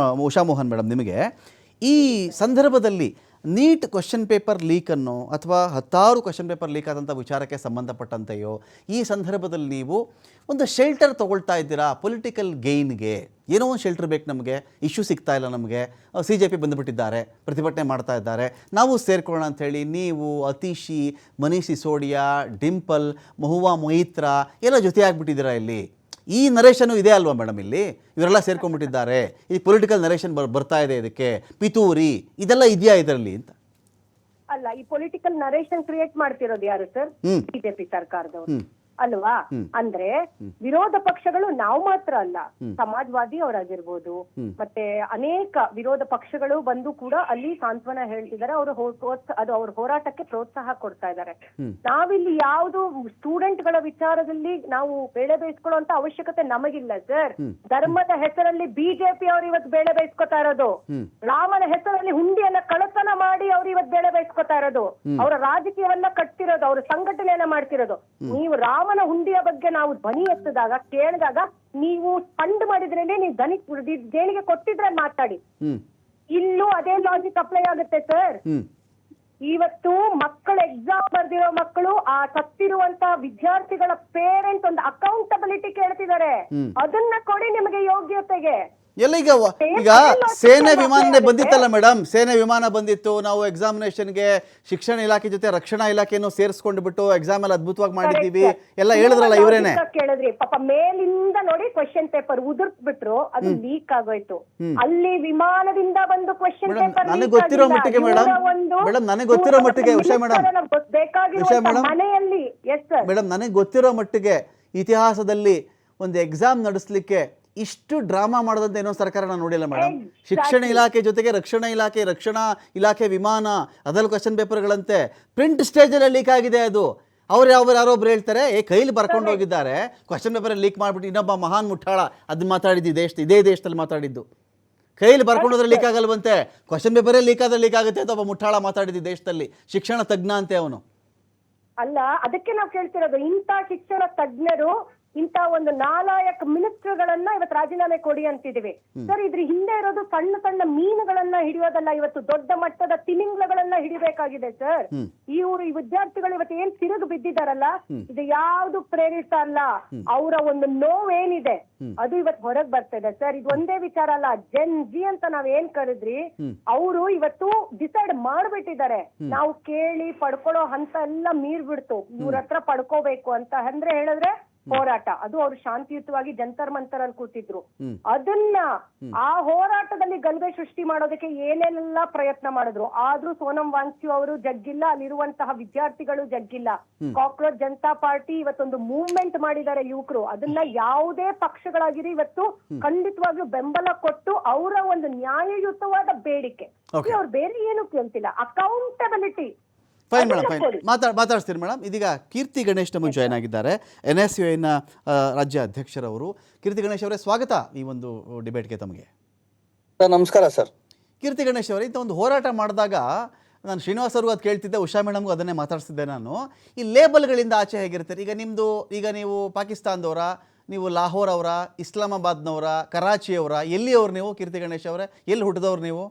ಉಷಾ ಮೋಹನ್ ಮೇಡಮ್ ನಿಮಗೆ. ಈ ಸಂದರ್ಭದಲ್ಲಿ ನೀಟ್ ಕ್ವಶನ್ ಪೇಪರ್ ಲೀಕನ್ನು ಅಥವಾ 10 ಕ್ವಶನ್ ಪೇಪರ್ ಲೀಕ್ ಆದಂಥ ವಿಚಾರಕ್ಕೆ ಸಂಬಂಧಪಟ್ಟಂತೆಯೋ ಈ ಸಂದರ್ಭದಲ್ಲಿ ನೀವು ಒಂದು ಶೆಲ್ಟರ್ ತೊಗೊಳ್ತಾ ಇದ್ದೀರಾ ಪೊಲಿಟಿಕಲ್ ಗೇಯ್ನ್ಗೆ? ಏನೋ ಒಂದು ಶೆಲ್ಟರ್ ಬೇಕು ನಮಗೆ, ಇಶ್ಯೂ ಸಿಗ್ತಾ ಇಲ್ಲ ನಮಗೆ, CJP ಬಂದುಬಿಟ್ಟಿದ್ದಾರೆ, ಪ್ರತಿಭಟನೆ ಮಾಡ್ತಾ ಇದ್ದಾರೆ, ನಾವು ಸೇರ್ಕೊಳ್ಳೋಣ ಅಂಥೇಳಿ ನೀವು ಅತೀಶಿ, ಮನೀಶ್ ಸಿಸೋಡಿಯಾ, ಡಿಂಪಲ್, ಮಹುವಾ ಮೊಯಿತ್ರಾ ಎಲ್ಲ ಜೊತೆಯಾಗಿಬಿಟ್ಟಿದ್ದೀರಾ. ಇಲ್ಲಿ ಈ ನರೇಷನು ಇದೆ ಅಲ್ವಾ ಮೇಡಮ್? ಇಲ್ಲಿ ಇವರೆಲ್ಲ ಸೇರ್ಕೊಂಡ್ಬಿಟ್ಟಿದ್ದಾರೆ, ಈ ಪೊಲಿಟಿಕಲ್ ನರೇಷನ್ ಬರ್ತಾ ಇದೆ, ಇದಕ್ಕೆ ಪಿತೂರಿ ಇದೆಲ್ಲ ಇದೆಯಾ ಇದರಲ್ಲಿ ಅಂತ? ಅಲ್ಲ, ಈ ಪೊಲಿಟಿಕಲ್ ನರೇಷನ್ ಕ್ರಿಯೇಟ್ ಮಾಡ್ತಿರೋದು ಯಾರು ಸರ್? ಬಿಜೆಪಿ ಸರ್ಕಾರದವರು ಅಲ್ವಾ? ಅಂದ್ರೆ ವಿರೋಧ ಪಕ್ಷಗಳು ನಾವು ಮಾತ್ರ ಅಲ್ಲ, ಸಮಾಜವಾದಿ ಅವರಾಗಿರ್ಬೋದು, ಮತ್ತೆ ಅನೇಕ ವಿರೋಧ ಪಕ್ಷಗಳು ಬಂದು ಕೂಡ ಅಲ್ಲಿ ಸಾಂತ್ವನ ಹೇಳ್ತಿದ್ದಾರೆ. ಅದು ಅವ್ರ ಹೋರಾಟಕ್ಕೆ ಪ್ರೋತ್ಸಾಹ ಕೊಡ್ತಾ ಇದ್ದಾರೆ. ನಾವಿಲ್ಲಿ ಯಾವ್ದು ಸ್ಟೂಡೆಂಟ್ ಗಳ ವಿಚಾರದಲ್ಲಿ ನಾವು ಬೇಳೆ ಬೇಯಿಸ್ಕೊಳ್ಳುವಂತ ಅವಶ್ಯಕತೆ ನಮಗಿಲ್ಲ ಸರ್. ಧರ್ಮದ ಹೆಸರಲ್ಲಿ ಬಿಜೆಪಿ ಅವ್ರು ಇವತ್ತು ಬೇಳೆ ಬೇಯಿಸ್ಕೊತಾ ಇರೋದು, ರಾಮನ ಹೆಸರಲ್ಲಿ ಹುಂಡಿಯನ್ನ ಕಳತನ ಮಾಡಿ ಅವ್ರು ಇವತ್ತು ಬೇಳೆ ಬೇಯಿಸ್ಕೊತಾ ಇರೋದು, ಅವರ ರಾಜಕೀಯವನ್ನ ಕಟ್ತಿರೋದು, ಅವ್ರ ಸಂಘಟನೆಯನ್ನ ಮಾಡ್ತಿರೋದು. ನೀವು ರಾಮನ ಹುಂಡಿಯ ಬಗ್ಗೆ ನಾವು ಧ್ವನಿ ಎತ್ತಿದಾಗ ಕೇಳಿದಾಗ ನೀವು ಫಂಡ್ ಮಾಡಿದ್ರೇನೆ, ನೀವು ದೇಣಿಗೆ ಕೊಟ್ಟಿದ್ರೆ ಮಾತಾಡಿ. ಇಲ್ಲೂ ಅದೇ ಲಾಜಿಕ್ ಅಪ್ಲೈ ಆಗುತ್ತೆ ಸರ್. ಇವತ್ತು ಮಕ್ಕಳು ಎಕ್ಸಾಮ್ ಬರ್ದಿರೋ ಮಕ್ಕಳು, ಆ ಸತ್ತಿರುವಂತ ವಿದ್ಯಾರ್ಥಿಗಳ ಪೇರೆಂಟ್ಸ್ ಒಂದು ಅಕೌಂಟಬಿಲಿಟಿ ಕೇಳ್ತಿದ್ದಾರೆ. ಅದನ್ನ ಕೊಡಿ ನಿಮಗೆ ಯೋಗ್ಯತೆಗೆ. ಎಲ್ಲ ಈಗ ಸೇನೆ ವಿಮಾನನೇ ಬಂದಿತ್ತಲ್ಲ ಮೇಡಮ್, ಸೇನೆ ವಿಮಾನ ಬಂದಿತ್ತು. ನಾವು ಎಕ್ಸಾಮಿನೇಷನ್ಗೆ ಶಿಕ್ಷಣ ಇಲಾಖೆ ಜೊತೆ ರಕ್ಷಣಾ ಇಲಾಖೆಯನ್ನು ಸೇರಿಸ್ಕೊಂಡು ಬಿಟ್ಟು ಎಕ್ಸಾಮ್ ಅಲ್ಲಿ ಅದ್ಭುತವಾಗಿ ಮಾಡಿದೀವಿ ಎಲ್ಲ ಹೇಳಿದ್ರಲ್ಲ ಇವರೇನೆ. ಕೇಳಿದ್ರಿ ಪಾಪ, ಮೇಲಿಂದ ನೋಡಿ ಕ್ವಶನ್ ಪೇಪರ್ ಉದುರ್ಸ್ ಬಿಟ್ರು, ಅದು ಲೀಕ್ ಆಗೋಯ್ತು. ಅಲ್ಲಿ ವಿಮಾನದಿಂದ ಬಂದು ಕ್ವಶನ್ ಪೇಪರ್ ನನಗೆ ಗೊತ್ತಿರೋ ಮಟ್ಟಿಗೆ ಮೇಡಮ್, ನನಗೆ ಗೊತ್ತಿರೋ ಮಟ್ಟಿಗೆ ಉಷಾ ಮೇಡಮ್, ಮನೆಯಲ್ಲಿ ಮೇಡಮ್ ನನಗೆ ಗೊತ್ತಿರೋ ಮಟ್ಟಿಗೆ ಇತಿಹಾಸದಲ್ಲಿ ಒಂದು ಎಕ್ಸಾಮ್ ನಡೆಸಲಿಕ್ಕೆ ಇಷ್ಟು ಡ್ರಾಮಾ ಮಾಡೋದಂತ ಏನೋ ಸರ್ಕಾರ ನಾನು ನೋಡಿಲ್ಲ ಮೇಡಮ್. ಶಿಕ್ಷಣ ಇಲಾಖೆ ಜೊತೆಗೆ ರಕ್ಷಣಾ ಇಲಾಖೆ ವಿಮಾನ, ಅದರಲ್ಲಿ ಕ್ವಶನ್ ಪೇಪರ್ಗಳಂತೆ ಪ್ರಿಂಟ್ ಸ್ಟೇಜಲ್ಲಿ ಲೀಕ್ ಆಗಿದೆ. ಅದು ಯಾರೊಬ್ರು ಹೇಳ್ತಾರೆ ಕೈಲಿ ಬರ್ಕೊಂಡು ಹೋಗಿದ್ದಾರೆ, ಕ್ವಶನ್ ಪೇಪರ್ ಲೀಕ್ ಮಾಡಿಬಿಟ್ಟು ಇನ್ನೊಬ್ಬ ಮಹಾನ್ ಮುಠಾಳ ಅದನ್ನ ಮಾತಾಡಿದ್ದು ಇದೇ ದೇಶದಲ್ಲಿ ಮಾತಾಡಿದ್ದು. ಕೈಲಿ ಬರ್ಕೊಂಡು ಹೋದ್ರೆ ಲೀಕ್ ಆಗಲ್ವಂತೆ, ಕ್ವಶನ್ ಪೇಪರೇ ಲೀಕ್ ಆಗುತ್ತೆ ಅಂತ ಒಬ್ಬ ಮುಠಾಳ ಮಾತಾಡಿದ್ದು ದೇಶದಲ್ಲಿ. ಶಿಕ್ಷಣ ತಜ್ಞ ಅಂತೆ ಅವನು. ಅಲ್ಲ, ಅದಕ್ಕೆ ನಾವು ಕೇಳ್ತಿರೋದು, ಇಂಥ ಶಿಕ್ಷಣ ತಜ್ಞರು ಇಂತ ಒಂದು ನಾಲಾಯಕ್ ಮಿನಿಸ್ಟರ್ಗಳನ್ನ ಇವತ್ತು ರಾಜೀನಾಮೆ ಕೊಡಿ ಅಂತಿದೀವಿ ಸರ್. ಇದ್ರ ಹಿಂದೆ ಇರೋದು ಸಣ್ಣ ಸಣ್ಣ ಮೀನುಗಳನ್ನ ಹಿಡಿಯೋದಲ್ಲ, ಇವತ್ತು ದೊಡ್ಡ ಮಟ್ಟದ ತಿಮಿಂಗ್ಲಗಳನ್ನ ಹಿಡಿಬೇಕಾಗಿದೆ ಸರ್. ಈ ವಿದ್ಯಾರ್ಥಿಗಳು ಇವತ್ತು ಏನ್ ತಿರುಗಿ ಬಿದ್ದಿದಾರಲ್ಲ, ಇದು ಯಾವ್ದು ಪ್ರೇರಿತ ಅಲ್ಲ. ಅವರ ಒಂದು ನೋವೇನಿದೆ ಅದು ಇವತ್ತು ಹೊರಗ್ ಬರ್ತದೆ ಸರ್. ಇದು ಒಂದೇ ವಿಚಾರ ಅಲ್ಲ, ಜೆನ್ ಜಿ ಅಂತ ನಾವ್ ಏನ್ ಕರೆದ್ರಿ, ಅವರು ಇವತ್ತು ಡಿಸೈಡ್ ಮಾಡ್ಬಿಟ್ಟಿದ್ದಾರೆ. ನಾವು ಕೇಳಿ ಪಡ್ಕೊಳ್ಳೋ ಹಂತ ಎಲ್ಲ ಮೀರ್ಬಿಡ್ತು, ಇವ್ರ ಹತ್ರ ಪಡ್ಕೋಬೇಕು ಅಂತ ಅಂದ್ರೆ ಹೇಳಿದ್ರೆ ಹೋರಾಟ, ಅದು ಅವ್ರು ಶಾಂತಿಯುತವಾಗಿ ಜಂತರ್ ಮಂತರ್ ಅಲ್ಲಿ ಕೂತಿದ್ರು. ಅದನ್ನ ಆ ಹೋರಾಟದಲ್ಲಿ ಗಲಭೆ ಸೃಷ್ಟಿ ಮಾಡೋದಕ್ಕೆ ಏನೇನೆಲ್ಲ ಪ್ರಯತ್ನ ಮಾಡಿದ್ರು, ಆದ್ರೂ ಸೋನಂ ವಾಂಗ್ಚು ಅವರು ಜಗ್ಗಿಲ್ಲ, ಅಲ್ಲಿರುವಂತಹ ವಿದ್ಯಾರ್ಥಿಗಳು ಜಗ್ಗಿಲ್ಲ. ಕಾಕ್ರೋಚ್ ಜನತಾ ಪಾರ್ಟಿ ಇವತ್ತೊಂದು ಮೂವ್ಮೆಂಟ್ ಮಾಡಿದ್ದಾರೆ ಯುವಕರು, ಅದನ್ನ ಯಾವುದೇ ಪಕ್ಷಗಳಾಗಿರಿ ಇವತ್ತು ಖಂಡಿತವಾಗ್ಲೂ ಬೆಂಬಲ ಕೊಟ್ಟು ಅವರ ಒಂದು ನ್ಯಾಯಯುತವಾದ ಬೇಡಿಕೆ, ಅವ್ರು ಬೇರೆ ಏನು ಕೇಳ್ತಿಲ್ಲ, ಅಕೌಂಟಬಿಲಿಟಿ. ಫೈನ್ ಮೇಡಮ್, ಫೈನ್ ಮಾತಾಡ್ತೀರಿ ಮೇಡಮ್. ಇದೀಗ ಕೀರ್ತಿ ಗಣೇಶ್ ನಮ್ಮ ಜಾಯ್ನ್ ಆಗಿದ್ದಾರೆ, NSUIನ ರಾಜ್ಯ ಅಧ್ಯಕ್ಷರವರು. ಕೀರ್ತಿ ಗಣೇಶ್ ಅವರೇ, ಸ್ವಾಗತ ಈ ಒಂದು ಡಿಬೇಟ್ಗೆ ತಮಗೆ. ಸರ್ ನಮಸ್ಕಾರ ಸರ್. ಕೀರ್ತಿ ಗಣೇಶ್ ಅವರೇ, ಇಂಥ ಒಂದು ಹೋರಾಟ ಮಾಡಿದಾಗ ನಾನು ಶ್ರೀನಿವಾಸ್ ಅವ್ರಿಗೂ ಅದು ಕೇಳ್ತಿದ್ದೆ, ಉಷಾ ಮೇಡಮ್ಗೂ ಅದನ್ನೇ ಮಾತಾಡ್ತಿದ್ದೆ ನಾನು. ಈ ಲೇಬಲ್ಗಳಿಂದ ಆಚೆ ಹೇಗಿರ್ತಾರೆ? ಈಗ ನೀವು ಪಾಕಿಸ್ತಾನದವರ, ನೀವು ಲಾಹೋರ್ ಅವರ, ಇಸ್ಲಾಮಾಬಾದ್ನವರ, ಕರಾಚಿಯವರ, ಎಲ್ಲಿಯವರು ನೀವು ಕೀರ್ತಿ ಗಣೇಶ್ ಅವರೇ? ಎಲ್ಲಿ ಹುಟ್ಟಿದವ್ರು ನೀವು?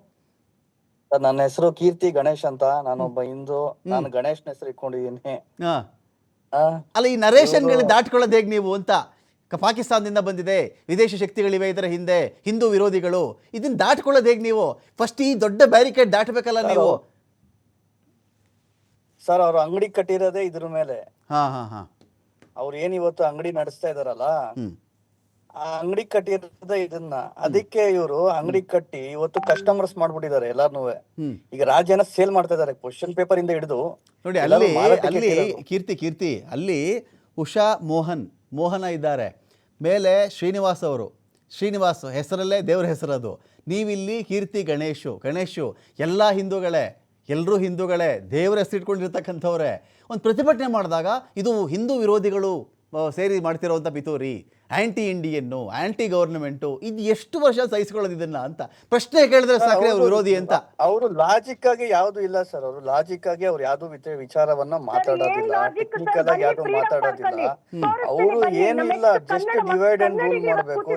ಸರ್ ನನ್ನ ಹೆಸರು ಕೀರ್ತಿ ಗಣೇಶ್ ಅಂತ, ನಾನೊಬ್ಬ ಹಿಂದೂ. ನಾನು ಗಣೇಶ್ನ ಹೆಸರು ಇಟ್ಕೊಂಡಿದ್ದೀನಿ. ಅಲ್ಲ, ಈ ನರೇಶನ್ಗಳು ದಾಟ್ಕೊಳ್ಳೋದು ಹೇಗೆ ನೀವು ಅಂತ? ಪಾಕಿಸ್ತಾನದಿಂದ ಬಂದಿದೆ, ವಿದೇಶಿ ಶಕ್ತಿಗಳಿವೆ ಇದರ ಹಿಂದೆ, ಹಿಂದೂ ವಿರೋಧಿಗಳು, ಇದನ್ನ ದಾಟ್ಕೊಳ್ಳೋದು ಹೇಗೆ ನೀವು? ಫಸ್ಟ್ ಈ ದೊಡ್ಡ ಬ್ಯಾರಿಕೇಡ್ ದಾಟಬೇಕಲ್ಲ ನೀವು. ಸರ್ ಅವ್ರು ಅಂಗಡಿ ಕಟ್ಟಿರೋದೇ ಇದ್ರ ಮೇಲೆ. ಹಾ ಹಾ ಹಾ ಅವ್ರು ಏನ್ ಇವತ್ತು ಅಂಗಡಿ ನಡೆಸ್ತಾ ಇದಾರಲ್ಲ, ಆ ಅಂಗಡಿ ಕಟ್ಟಿರೋದೇ ಇದನ್ನ. ಅದಕ್ಕೆ ಇವರು ಅಂಗಡಿ ಕಟ್ಟಿ ಇವತ್ತು ಕಸ್ಟಮರ್ಸ್ ಮಾಡ್ಬಿಟ್ಟಿದ್ದಾರೆ ಎಲ್ಲಾರ್ನು. ಈಗ ರಾಜ್ಯನ ಸೇಲ್ ಮಾಡ್ತಾ ಇದಾರೆ, ಕ್ವಶನ್ ಪೇಪರ್ ಇಂದ ಹಿಡಿದು ನೋಡಿ. ಅಲ್ಲಿ ಕೀರ್ತಿ ಅಲ್ಲಿ ಉಷಾ ಮೋಹನ ಇದ್ದಾರೆ, ಮೇಲೆ ಶ್ರೀನಿವಾಸ್ ಅವರು. ಶ್ರೀನಿವಾಸ್ ಹೆಸರಲ್ಲೇ ದೇವ್ರ ಹೆಸರದು. ನೀವಿಲ್ಲಿ ಕೀರ್ತಿ ಗಣೇಶು ಎಲ್ಲ ಹಿಂದೂಗಳೇ, ಎಲ್ಲರೂ ಹಿಂದೂಗಳೇ, ದೇವರ ಹೆಸರಿಟ್ಕೊಂಡಿರ್ತಕ್ಕಂಥವ್ರೆ. ಒಂದು ಪ್ರತಿಭಟನೆ ಮಾಡಿದಾಗ ಇದು ಹಿಂದೂ ವಿರೋಧಿಗಳು ಸೇರಿ ಮಾಡ್ತಿರೋಂಥ ಪಿತೂರಿ, ಆ್ಯಂಟಿ ಇಂಡಿಯನ್ನು, ಆ್ಯಂಟಿ ಗೌರ್ನಮೆಂಟು, ಇದು ಎಷ್ಟು ವರ್ಷ ಸಹಿಸ್ಕೊಳ್ಳೋದು ಇದನ್ನ ಅಂತ ಪ್ರಶ್ನೆ ಕೇಳಿದ್ರೆ ಸಾಕ್ರೆ ಅವ್ರು ವಿರೋಧಿ ಅಂತ. ಅವರು ಲಾಜಿಕ್ ಆಗಿ ಯಾವ್ದು ಇಲ್ಲ ಸರ್, ಅವರು ಲಾಜಿಕ್ ಆಗಿ ಅವ್ರು ಯಾವ್ದು ವಿಚಾರವನ್ನ ಮಾತಾಡೋದಿಲ್ಲ, ಟೆಕ್ನಿಕಲ್ ಆಗಿ ಯಾವ್ದು ಮಾತಾಡೋದಿಲ್ಲ. ಅವರು ಏನಿಲ್ಲ, ಜಸ್ಟ್ ಡಿವೈಡ್ ಅಂಡ್ ರೂಲ್ ಮಾಡ್ಬೇಕು.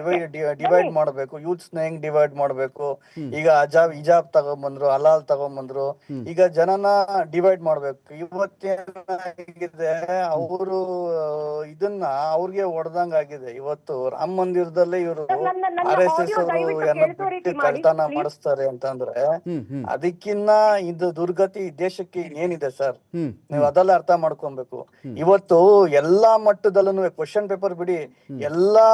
ಇವಾಗ ಡಿವೈಡ್ ಮಾಡ್ಬೇಕು, ಯೂತ್ಸ್ ನ ಹೆಂಗ್ ಡಿವೈಡ್ ಮಾಡ್ಬೇಕು. ಈಗ ಹಿಜಾಬ್ ತಗೊಂಬಂದ್ರು, ಹಲಾಲ್ ತಗೊಂಬಂದ್ರು, ಈಗ ಜನನ ಡಿವೈಡ್ ಮಾಡ್ಬೇಕು. ಇವತ್ತೇನಾಗಿದೆ, ಅವರು ಇದನ್ನ ಅವ್ರಿಗೆ ಹೊಡೆದ ಆಗಿದೆ. ಇವತ್ತು ರಾಮ ಮಂದಿರದಲ್ಲೇ ಇವರು RSS ಅವರು ಕಳ್ತನ ಮಾಡಿಸ್ತಾರೆ ಅಂತಂದ್ರೆ ಅದಕ್ಕಿನ್ನ ಇದು ದುರ್ಗತಿ ದೇಶಕ್ಕೆ ಏನಿದೆ ಸರ್, ನೀವು ಅದೆಲ್ಲ ಅರ್ಥ ಮಾಡ್ಕೊಬೇಕು. ಇವತ್ತು ಎಲ್ಲಾ ಮಟ್ಟದಲ್ಲೂ ಕ್ವಶನ್ ಪೇಪರ್ ಬಿಡಿ, ಎಲ್ಲಾ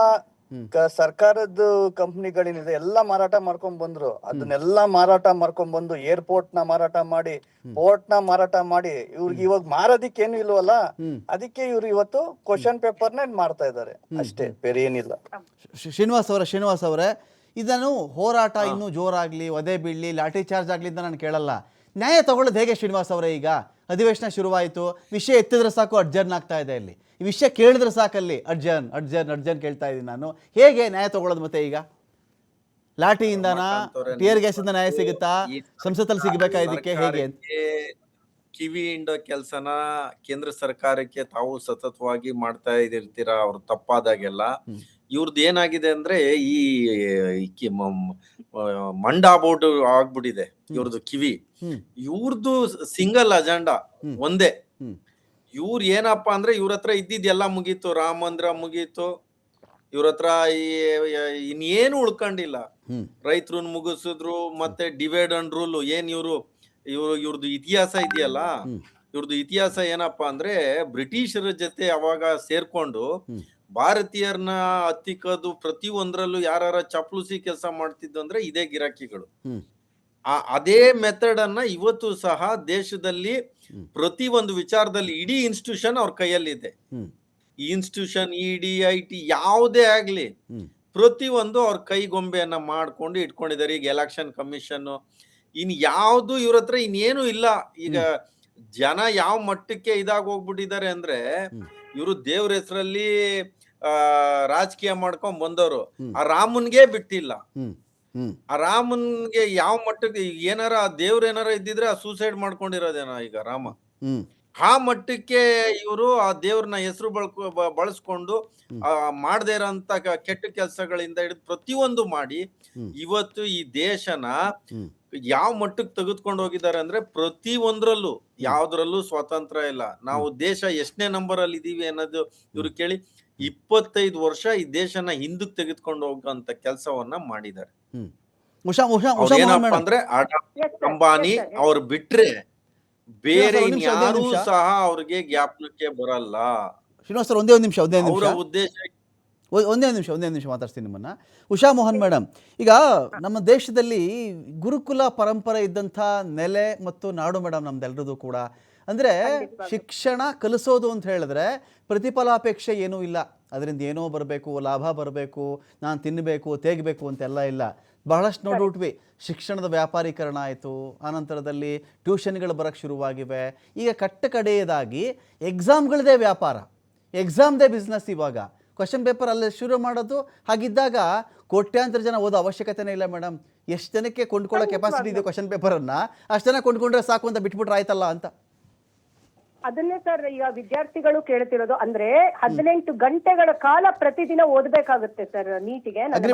ಸರ್ಕಾರದ ಕಂಪ್ನಿಗಳೇನಿದೆ ಎಲ್ಲಾ ಮಾರಾಟ ಮಾಡ್ಕೊಂಡ್ ಬಂದ್ರು. ಅದನ್ನೆಲ್ಲಾ ಮಾರಾಟ ಮಾಡ್ಕೊಂಡ್ ಬಂದು ಏರ್ಪೋರ್ಟ್ ನ ಮಾರಾಟ ಮಾಡಿ, ಪೋರ್ಟ್ ನ ಮಾರಾಟ ಮಾಡಿ, ಇವ್ರಿಗೆ ಇವಾಗ ಮಾರೋದಿಕ್ಕೆ ಏನು ಇಲ್ವಲ್ಲ, ಅದಕ್ಕೆ ಇವ್ರು ಇವತ್ತು ಕ್ವಶನ್ ಪೇಪರ್ ನ ಮಾಡ್ತಾ ಇದಾರೆ ಅಷ್ಟೇ, ಬೇರೆ ಏನಿಲ್ಲ. ಶ್ರೀನಿವಾಸ್ ಅವರೇ, ಇದನ್ನು ಹೋರಾಟ ಇನ್ನೂ ಜೋರಾಗ್ಲಿ, ಒದೆ ಬೀಳ್ಲಿ, ಲಾಠಿ ಚಾರ್ಜ್ ಆಗ್ಲಿ ಅಂತ ನಾನು ಕೇಳಲ್ಲ. ನ್ಯಾಯ ತಗೊಳ್ಳೋದು ಹೇಗೆ ಶ್ರೀನಿವಾಸ್ ಅವರೇ? ಈಗ ಅಧಿವೇಶನ ಶುರುವಾಯಿತು, ವಿಷಯ ಎತ್ತಿದ್ರೆ ಸಾಕು ಅಡ್ಜರ್ನ್ ಆಗ್ತಾ ಇದೆ. ಇಲ್ಲಿ ಈ ವಿಷಯ ಕೇಳಿದ್ರೆ ಸಾಕಲ್ಲಿ ಅಡ್ಜರ್ನ್ ಕೇಳ್ತಾ ಇದ್ದೀನಿ ನಾನು. ಹೇಗೆ ನ್ಯಾಯ ತಗೊಳ್ಳೋದು? ಮತ್ತೆ ಈಗ ಲಾಠಿಯಿಂದನಾ, ಟಿಯರ್ ಗ್ಯಾಸ್ ಇಂದ ನ್ಯಾಯ ಸಿಗುತ್ತಾ? ಸಂಸತ್ತಲ್ಲಿ ಸಿಗಬೇಕಾ? ಇದಕ್ಕೆ ಹೇಗೆ ಕಿವಿ ಹಿಂಡೋ ಕೆಲ್ಸನ ಕೇಂದ್ರ ಸರ್ಕಾರಕ್ಕೆ ತಾವು ಸತತವಾಗಿ ಮಾಡ್ತಾ ಇದಿರ್ತೀರಾ ಅವ್ರು ತಪ್ಪಾದಾಗೆಲ್ಲ. ಇವ್ರದ್ದು ಏನಾಗಿದೆ ಅಂದ್ರೆ ಈ ಮಂಡಾ ಬೋರ್ಡ್ ಆಗ್ಬಿಟ್ಟಿದೆ ಇವ್ರದ್ದು ಕಿವಿ. ಇವ್ರದ್ದು ಸಿಂಗಲ್ ಅಜೆಂಡಾ ಒಂದೇ. ಇವ್ರ ಏನಪ್ಪಾ ಅಂದ್ರೆ ಇವ್ರ ಹತ್ರ ಇದ್ದಿದ್ದೆಲ್ಲ ಮುಗೀತು, ರಾಮ ಮಂದಿರ ಮುಗೀತು, ಇವ್ರ ಹತ್ರ ಇನ್ನೇನು ಉಳ್ಕೊಂಡಿಲ್ಲ. ರೈತರನ್ನ ಮುಗಿಸಿದ್ರು, ಮತ್ತೆ ಡಿವೈಡ್ ಅಂಡ್ ರೂಲ್. ಏನ್ ಇವ್ರದ್ದು ಇತಿಹಾಸ ಇದೆಯಲ್ಲ, ಇವ್ರದ್ದು ಇತಿಹಾಸ ಏನಪ್ಪಾ ಅಂದ್ರೆ ಬ್ರಿಟಿಷರ ಜೊತೆ ಅವಾಗ ಸೇರ್ಕೊಂಡು ಭಾರತೀಯರನ್ನ ಹತ್ತಿಕ್ಕದು, ಪ್ರತಿ ಒಂದ್ರಲ್ಲೂ ಯಾರ ಚಪ್ಲುಸಿ ಕೆಲಸ ಮಾಡ್ತಿದ್ದು ಅಂದ್ರೆ ಇದೇ ಗಿರಾಕಿಗಳು. ಅದೇ ಮೆಥಡ್ ಅನ್ನ ಇವತ್ತು ಸಹ ದೇಶದಲ್ಲಿ ಪ್ರತಿ ಒಂದು ವಿಚಾರದಲ್ಲಿ ಇಡೀ ಇನ್ಸ್ಟಿಟ್ಯೂಷನ್ ಅವ್ರ ಕೈಯಲ್ಲಿದೆ. ಈ ಇನ್ಸ್ಟಿಟ್ಯೂಷನ್, ಇಡಿ, IT ಯಾವುದೇ ಆಗ್ಲಿ, ಪ್ರತಿ ಒಂದು ಅವ್ರ ಕೈಗೊಂಬೆಯನ್ನ ಮಾಡ್ಕೊಂಡು ಇಟ್ಕೊಂಡಿದ್ದಾರೆ. ಈಗ ಎಲೆಕ್ಷನ್ ಕಮಿಷನ್, ಇನ್ ಯಾವ್ದು ಇವ್ರ ಹತ್ರ ಇನ್ನೇನು ಇಲ್ಲ. ಈಗ ಜನ ಯಾವ ಮಟ್ಟಕ್ಕೆ ಇದಾಗ ಹೋಗ್ಬಿಟ್ಟಿದ್ದಾರೆ ಅಂದ್ರೆ, ಇವರು ದೇವ್ರ ಹೆಸರಲ್ಲಿ ರಾಜಕೀಯ ಮಾಡ್ಕೊಂಡ್ ಬಂದವರು ಆ ರಾಮನ್ಗೆ ಬಿಟ್ಟಿಲ್ಲ. ಆ ರಾಮನ್ಗೆ ಯಾವ ಮಟ್ಟಕ್ಕೆ ಏನಾರ ದೇವ್ರ ಏನಾರ ಇದ್ದಿದ್ರೆ ಆ ಸೂಸೈಡ್ ಮಾಡ್ಕೊಂಡಿರೋದೇನ ಈಗ ರಾಮ. ಆ ಮಟ್ಟಕ್ಕೆ ಇವರು ಆ ದೇವ್ರನ್ನ ಹೆಸರು ಬಳಸ್ಕೊಂಡು ಮಾಡದೇ ಇರೋಂತ ಕೆಟ್ಟ ಕೆಲಸಗಳಿಂದ ಹಿಡಿದು ಪ್ರತಿಯೊಂದು ಮಾಡಿ ಇವತ್ತು ಈ ದೇಶನ ಯಾವ ಮಟ್ಟಕ್ಕೆ ತೆಗೆದುಕೊಂಡು ಹೋಗಿದ್ದಾರೆ ಅಂದ್ರೆ ಪ್ರತಿ ಒಂದ್ರಲ್ಲೂ ಯಾವ್ದ್ರಲ್ಲೂ ಸ್ವಾತಂತ್ರ್ಯ ಇಲ್ಲ. ನಾವು ದೇಶ ಎಷ್ಟನೇ ನಂಬರ್ ಅಲ್ಲಿ ಇದೀವಿ ಅನ್ನೋದು ಇವ್ರು ಕೇಳಿ 25 ವರ್ಷ ಈ ದೇಶನ ಹಿಂದಕ್ಕೆ ತೆಗೆದುಕೊಂಡು ಹೋಗಂತ ಕೆಲಸವನ್ನ ಮಾಡಿದ್ದಾರೆ. ಏನಪ್ಪಾ ಅಂದ್ರೆ ಅಂಬಾನಿ ಅವ್ರು ಬಿಟ್ರೆ ಬೇರೆ ಯಾರು ಸಹ ಅವ್ರಿಗೆ ಜ್ಞಾಪನಕ್ಕೆ ಬರಲ್ಲ. ಶ್ರೀನಿವಾಸ್ ಸರ್ ಒಂದೇ ಒಂದು ನಿಮಿಷ ಅವರ ಉದ್ದೇಶ ಒಂದೇ ನಿಮಿಷ ಮಾತಾಡ್ತೀನಿ ನಿಮ್ಮನ್ನು. ಉಷಾ ಮೋಹನ್ ಮೇಡಮ್, ಈಗ ನಮ್ಮ ದೇಶದಲ್ಲಿ ಗುರುಕುಲ ಪರಂಪರೆ ಇದ್ದಂಥ ನೆಲೆ ಮತ್ತು ನಾಡು ಮೇಡಮ್ ನಮ್ದೆಲ್ಲರದು ಕೂಡ. ಅಂದರೆ ಶಿಕ್ಷಣ ಕಲಿಸೋದು ಅಂತ ಹೇಳಿದ್ರೆ ಪ್ರತಿಫಲಾಪೇಕ್ಷೆ ಏನೂ ಇಲ್ಲ, ಅದರಿಂದ ಏನೋ ಬರಬೇಕು, ಲಾಭ ಬರಬೇಕು, ನಾನು ತಿನ್ನಬೇಕು, ತೇಗಬೇಕು ಅಂತೆಲ್ಲ ಇಲ್ಲ. ಬಹಳಷ್ಟು ನೋಡ್ಬಿಟ್ವಿ, ಶಿಕ್ಷಣದ ವ್ಯಾಪಾರೀಕರಣ ಆಯಿತು, ಆನಂತರದಲ್ಲಿ ಟ್ಯೂಷನ್ಗಳು ಬರೋಕ್ಕೆ ಶುರುವಾಗಿವೆ. ಈಗ ಕಡೆಯದಾಗಿ ಎಕ್ಸಾಮ್ಗಳದೇ ವ್ಯಾಪಾರ, ಎಕ್ಸಾಮ್ದೇ ಬಿಸ್ನೆಸ್. ಇವಾಗ ಕ್ವಶನ್ ಪೇಪರ್ ಅಲ್ಲೇ ಶುರು ಮಾಡೋದು. ಹಾಗಿದ್ದಾಗ ಕೋಟ್ಯಾಂತರ ಜನ ಓದೋ ಅವಶ್ಯಕತೆನೇ ಇಲ್ಲ ಮೇಡಮ್. ಎಷ್ಟು ಜನಕ್ಕೆ ಕೊಂಡ್ಕೊಳ್ಳೋ ಕೆಪಾಸಿಟಿ ಇದೆ ಕ್ವಶನ್ ಪೇಪರನ್ನು, ಅಷ್ಟು ಜನ ಕೊಂಡ್ಕೊಂಡ್ರೆ ಸಾಕು ಅಂತ ಬಿಟ್ಬಿಟ್ರೆ ಆಯ್ತಲ್ಲ ಅಂತ. ಅದನ್ನೇ ಸರ್ ಈಗ ವಿದ್ಯಾರ್ಥಿಗಳು ಕೇಳ್ತಿರೋದು. ಅಂದ್ರೆ 18 ಗಂಟೆಗಳ ಕಾಲ ಪ್ರತಿದಿನ ಓದ್ಬೇಕಾಗುತ್ತೆ ಸರ್ ನೀಟಿಗೆ.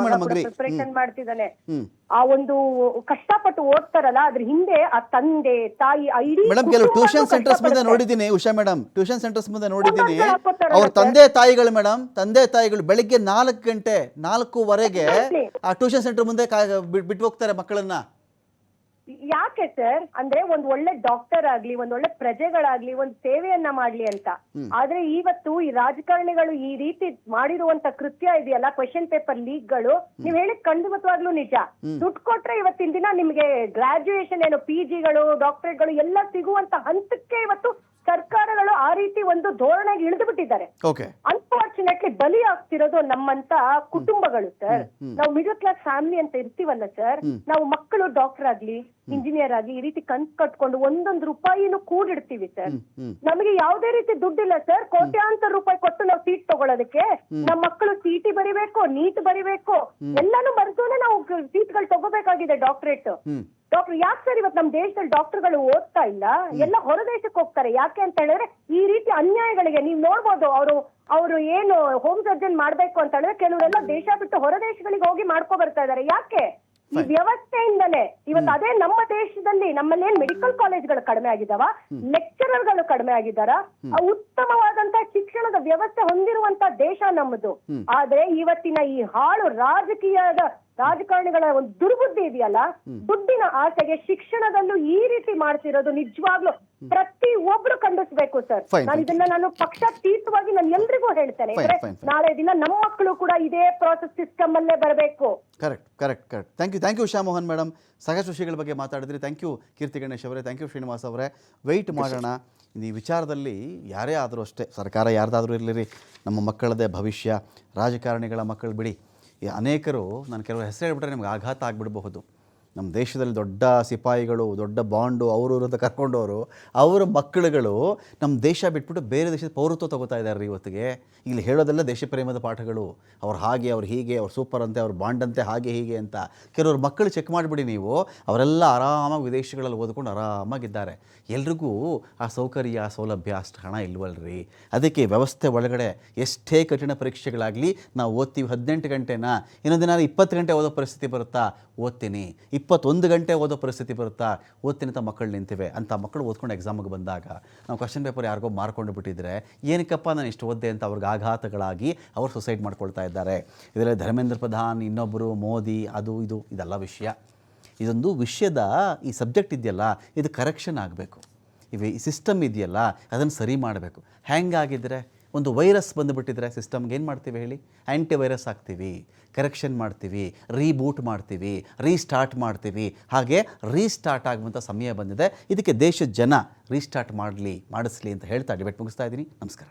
ಪ್ರಿಪರೇಷನ್ ಮಾಡ್ತಿದ್ದಾನೆ. ಆ ಒಂದು ಕಷ್ಟಪಟ್ಟು ಓದ್ತಾರಲ್ಲ, ಅದ್ರ ಹಿಂದೆ ಆ ತಂದೆ ತಾಯಿ ಐಡಿ ಮೇಡಮ್, ಕೆಲವು ಟ್ಯೂಷನ್ ಸೆಂಟರ್ಸ್ ಮುಂದೆ ನೋಡಿದ್ದೀನಿ ಉಷಾ ಮೇಡಮ್, ಟ್ಯೂಷನ್ ಸೆಂಟರ್ಸ್ ಮುಂದೆ ನೋಡಿದ್ದೀನಿ, ಅವ್ರ ತಂದೆ ತಾಯಿಗಳು ಬೆಳಿಗ್ಗೆ 4 ಗಂಟೆ 4:15 ಆ ಟ್ಯೂಷನ್ ಸೆಂಟರ್ ಮುಂದೆ ಬಿಟ್ಟು ಹೋಗ್ತಾರೆ ಮಕ್ಕಳನ್ನ. ಯಾಕೆ ಸರ್? ಅಂದ್ರೆ ಒಂದ್ ಒಳ್ಳೆ ಡಾಕ್ಟರ್ ಆಗ್ಲಿ, ಒಂದ್ ಒಳ್ಳೆ ಪ್ರಜೆಗಳಾಗ್ಲಿ, ಒಂದ್ ಸೇವೆಯನ್ನ ಮಾಡ್ಲಿ ಅಂತ. ಆದ್ರೆ ಇವತ್ತು ಈ ರಾಜಕಾರಣಿಗಳು ಈ ರೀತಿ ಮಾಡಿರುವಂತ ಕೃತ್ಯ ಇದೆಯಲ್ಲ, ಕ್ವೆಶ್ಚನ್ ಪೇಪರ್ ಲೀಕ್ಗಳು, ನೀವ್ ಹೇಳಿದ್ ಖಂಡಿತವಾಗ್ಲೂ ನಿಜ. ದುಡ್ಡು ಕೊಟ್ರೆ ಇವತ್ತಿನ ದಿನ ನಿಮ್ಗೆ ಗ್ರಾಜುಯೇಷನ್ ಏನು PGಗಳು ಡಾಕ್ಟರೇಟ್ಗಳು ಎಲ್ಲ ಸಿಗುವಂತ ಹಂತಕ್ಕೆ ಇವತ್ತು ಸರ್ಕಾರಗಳು ಆ ರೀತಿ ಒಂದು ಧೋರಣೆಗೆ ಇಳಿದು ಬಿಟ್ಟಿದ್ದಾರೆ. ಅನ್ಫಾರ್ಚುನೇಟ್ಲಿ ಬಲಿ ಆಗ್ತಿರೋದು ನಮ್ಮಂತ ಕುಟುಂಬಗಳು ಸರ್. ನಾವು ಮಿಡಲ್ ಕ್ಲಾಸ್ ಫ್ಯಾಮಿಲಿ ಅಂತ ಇರ್ತೀವಲ್ಲ ಸರ್, ನಾವು ಮಕ್ಕಳು ಡಾಕ್ಟರ್ ಆಗ್ಲಿ, ಇಂಜಿನಿಯರ್ ಆಗ್ಲಿ ಈ ರೀತಿ ಕನ್ಸ್ ಕಟ್ಕೊಂಡು ಒಂದೊಂದು ರೂಪಾಯಿನೂ ಕೂಡಿಡ್ತೀವಿ ಸರ್. ನಮಗೆ ಯಾವುದೇ ರೀತಿ ದುಡ್ಡಿಲ್ಲ ಸರ್. ಕೋಟ್ಯಾಂತರ ರೂಪಾಯಿ ಕೊಟ್ಟು ನಾವು ಸೀಟ್ ತಗೊಳ್ಳೋದಕ್ಕೆ. ನಮ್ಮ ಮಕ್ಕಳು CT ಬರಿಬೇಕು, ನೀಟ್ ಬರಿಬೇಕು, ಎಲ್ಲಾನು ಬರೆದೂನೆ ನಾವು ಸೀಟ್ಗಳು ತಗೋಬೇಕಾಗಿದೆ, ಡಾಕ್ಟರೇಟ್. ಯಾಕೆ ಸರ್ ಇವತ್ತು ನಮ್ಮ ದೇಶದಲ್ಲಿ ಡಾಕ್ಟರ್ಗಳು ಓದ್ತಾ ಇಲ್ಲ? ಎಲ್ಲ ಹೊರ ದೇಶಕ್ಕೆ ಹೋಗ್ತಾರೆ. ಯಾಕೆ ಅಂತ ಹೇಳಿದ್ರೆ ಈ ರೀತಿ ಅನ್ಯಾಯಗಳಿಗೆ ನೀವು ನೋಡ್ಬೋದು. ಅವರು ಏನು ಹೋಮ್ ಸರ್ಜನ್ ಮಾಡ್ಬೇಕು ಅಂತ ಹೇಳಿದ್ರೆ ಕೆಲವರೆಲ್ಲ ದೇಶ ಬಿಟ್ಟು ಹೊರ ದೇಶಗಳಿಗೆ ಹೋಗಿ ಮಾಡ್ಕೊ ಬರ್ತಾ ಇದಾರೆ. ಯಾಕೆ? ಈ ವ್ಯವಸ್ಥೆಯಿಂದಲೇ. ಇವತ್ತು ಅದೇ ನಮ್ಮ ದೇಶದಲ್ಲಿ ನಮ್ಮಲ್ಲಿ ಏನ್ ಮೆಡಿಕಲ್ ಕಾಲೇಜ್ಗಳು ಕಡಿಮೆ ಆಗಿದಾವ, ಲೆಕ್ಚರರ್ಗಳು ಕಡಿಮೆ ಆಗಿದಾರ, ಉತ್ತಮವಾದಂತ ಶಿಕ್ಷಣದ ವ್ಯವಸ್ಥೆ ಹೊಂದಿರುವಂತ ದೇಶ ನಮ್ಮದು. ಆದ್ರೆ ಇವತ್ತಿನ ಈ ಹಾಳು ರಾಜಕಾರಣಿಗಳ ಒಂದು ದುರ್ಬುದ್ಧಿ ಇದೆಯಲ್ಲ, ದುಡ್ಡಿನ ಆಸೆಗೆ ಶಿಕ್ಷಣದಲ್ಲೂ ಈ ರೀತಿ ಮಾಡ್ತಿರೋದು ನಿಜವಾಗ್ಲೂ ಪ್ರತಿ ಒಬ್ರು ಖಂಡಿಸ್ಬೇಕು ಸರ್. ನಾನು ಪಕ್ಷಾತೀತವಾಗಿ ನಾನು ಎಲ್ರಿಗೂ ಹೇಳ್ತೇನೆ. ನಾಳೆ ದಿನ ನಮ್ಮ ಮಕ್ಕಳು ಕೂಡ ಇದೇ ಪ್ರಾಸೆಸ್ ಸಿಸ್ಟಮ್ ಅಲ್ಲೇ ಬರಬೇಕು. Correct. Thank you Usha Mohan madam. ಸಾಕಷ್ಟು ವಿಷಯಗಳ ಬಗ್ಗೆ ಮಾತಾಡಿದ್ರಿ. ಥ್ಯಾಂಕ್ ಯು ಕೀರ್ತಿ ಗಣೇಶ್ ಅವರೇ, ಥ್ಯಾಂಕ್ ಯು ಶ್ರೀನಿವಾಸ್ ಅವರೇ. ವೆಯ್ಟ್ ಮಾಡೋಣ ಈ ವಿಚಾರದಲ್ಲಿ. ಯಾರೇ ಆದರೂ ಅಷ್ಟೇ, ಸರ್ಕಾರ ಯಾರ್ದಾದ್ರೂ ಇರಲಿರಿ, ನಮ್ಮ ಮಕ್ಕಳದೇ ಭವಿಷ್ಯ. ರಾಜಕಾರಣಿಗಳ ಮಕ್ಕಳು ಬಿಡಿ, ಅನೇಕರು, ನಾನು ಕೆಲವು ಹೆಸರು ಹೇಳ್ಬಿಟ್ರೆ ನಿಮ್ಗೆ ಆಘಾತ ಆಗಿಬಿಡಬಹುದು. ನಮ್ಮ ದೇಶದಲ್ಲಿ ದೊಡ್ಡ ಸಿಪಾಯಿಗಳು, ದೊಡ್ಡ ಬಾಂಡು ಅವರು ಅಂತ ಕರ್ಕೊಂಡವರು, ಅವರ ಮಕ್ಕಳುಗಳು ನಮ್ಮ ದೇಶ ಬಿಟ್ಬಿಟ್ಟು ಬೇರೆ ದೇಶದ ಪೌರತ್ವ ತೊಗೋತಾ ಇದ್ದಾರೆ ಇವತ್ತಿಗೆ. ಇಲ್ಲಿ ಹೇಳೋದೆಲ್ಲ ದೇಶ ಪ್ರೇಮದ ಪಾಠಗಳು. ಅವ್ರು ಹಾಗೆ, ಅವ್ರು ಹೀಗೆ, ಅವ್ರು ಸೂಪರ್ ಅಂತೆ, ಅವ್ರು ಬಾಂಡ್ ಅಂತೆ, ಹಾಗೆ ಹೀಗೆ ಅಂತ. ಕೆಲವರು ಮಕ್ಕಳು ಚೆಕ್ ಮಾಡಿಬಿಡಿ ನೀವು, ಅವರೆಲ್ಲ ಆರಾಮಾಗಿ ವಿದೇಶಗಳಲ್ಲಿ ಓದ್ಕೊಂಡು ಆರಾಮಾಗಿದ್ದಾರೆ. ಎಲ್ರಿಗೂ ಆ ಸೌಕರ್ಯ, ಆ ಸೌಲಭ್ಯ, ಅಷ್ಟು ಹಣ ಇಲ್ವಲ್ರಿ. ಅದಕ್ಕೆ ವ್ಯವಸ್ಥೆ ಒಳಗಡೆ ಎಷ್ಟೇ ಕಠಿಣ ಪರೀಕ್ಷೆಗಳಾಗಲಿ ನಾವು ಓದ್ತೀವಿ. 18 ಗಂಟೆನ, ಇನ್ನೊಂದು ದಿನ 20 ಗಂಟೆ ಓದೋ ಪರಿಸ್ಥಿತಿ ಬರುತ್ತಾ, ಓದ್ತೀನಿ. 21 ಗಂಟೆ ಓದೋ ಪರಿಸ್ಥಿತಿ ಬರುತ್ತಾ, ಓದ್ತೀನಿ ಅಂತ ಮಕ್ಕಳು ನಿಂತಿವೆ. ಅಂತ ಮಕ್ಕಳು ಓದ್ಕೊಂಡು ಎಕ್ಸಾಮಿಗೆ ಬಂದಾಗ ನಾವು ಕ್ವಶನ್ ಪೇಪರ್ ಯಾರಿಗೋ ಮಾರ್ಕೊಂಡು ಬಿಟ್ಟಿದ್ರೆ, ಏನಕ್ಕಪ್ಪ ನಾನು ಇಷ್ಟು ಓದ್ದೆ ಅಂತ ಅವ್ರಿಗೆ ಆಘಾತಗಳಾಗಿ ಅವರು ಸುಸೈಡ್ ಮಾಡ್ಕೊಳ್ತಾ ಇದ್ದಾರೆ. ಇದರಲ್ಲಿ ಧರ್ಮೇಂದ್ರ ಪ್ರಧಾನ್, ಇನ್ನೊಬ್ಬರು ಮೋದಿ, ಅದು ಇದು ಇದೆಲ್ಲ ವಿಷಯ. ಇದೊಂದು ವಿಷಯದ ಈ ಸಬ್ಜೆಕ್ಟ್ ಇದೆಯಲ್ಲ, ಇದು ಕರೆಕ್ಷನ್ ಆಗಬೇಕು. ಈ ಸಿಸ್ಟಮ್ ಇದೆಯಲ್ಲ, ಅದನ್ನು ಸರಿ ಮಾಡಬೇಕು. ಹ್ಯಾಂಗಾಗಿದ್ದರೆ, ಒಂದು ವೈರಸ್ ಬಂದುಬಿಟ್ಟಿದ್ರೆ ಸಿಸ್ಟಮ್ಗೆ ಏನು ಮಾಡ್ತೀವಿ ಹೇಳಿ? ಆ್ಯಂಟಿ ವೈರಸ್ ಹಾಕ್ತೀವಿ, ಕರೆಕ್ಷನ್ ಮಾಡ್ತೀವಿ, ರೀಬೂಟ್ ಮಾಡ್ತೀವಿ, ರೀಸ್ಟಾರ್ಟ್ ಮಾಡ್ತೀವಿ. ಹಾಗೆ ರೀಸ್ಟಾರ್ಟ್ ಆಗುವಂಥ ಸಮಯ ಬಂದಿದೆ. ಇದಕ್ಕೆ ದೇಶದ ಜನ ರೀಸ್ಟಾರ್ಟ್ ಮಾಡಿಸ್ಲಿ ಅಂತ ಹೇಳ್ತಾ ಡಿಬೇಟ್ ಮುಗಿಸ್ತಾ ಇದ್ದೀನಿ. ನಮಸ್ಕಾರ.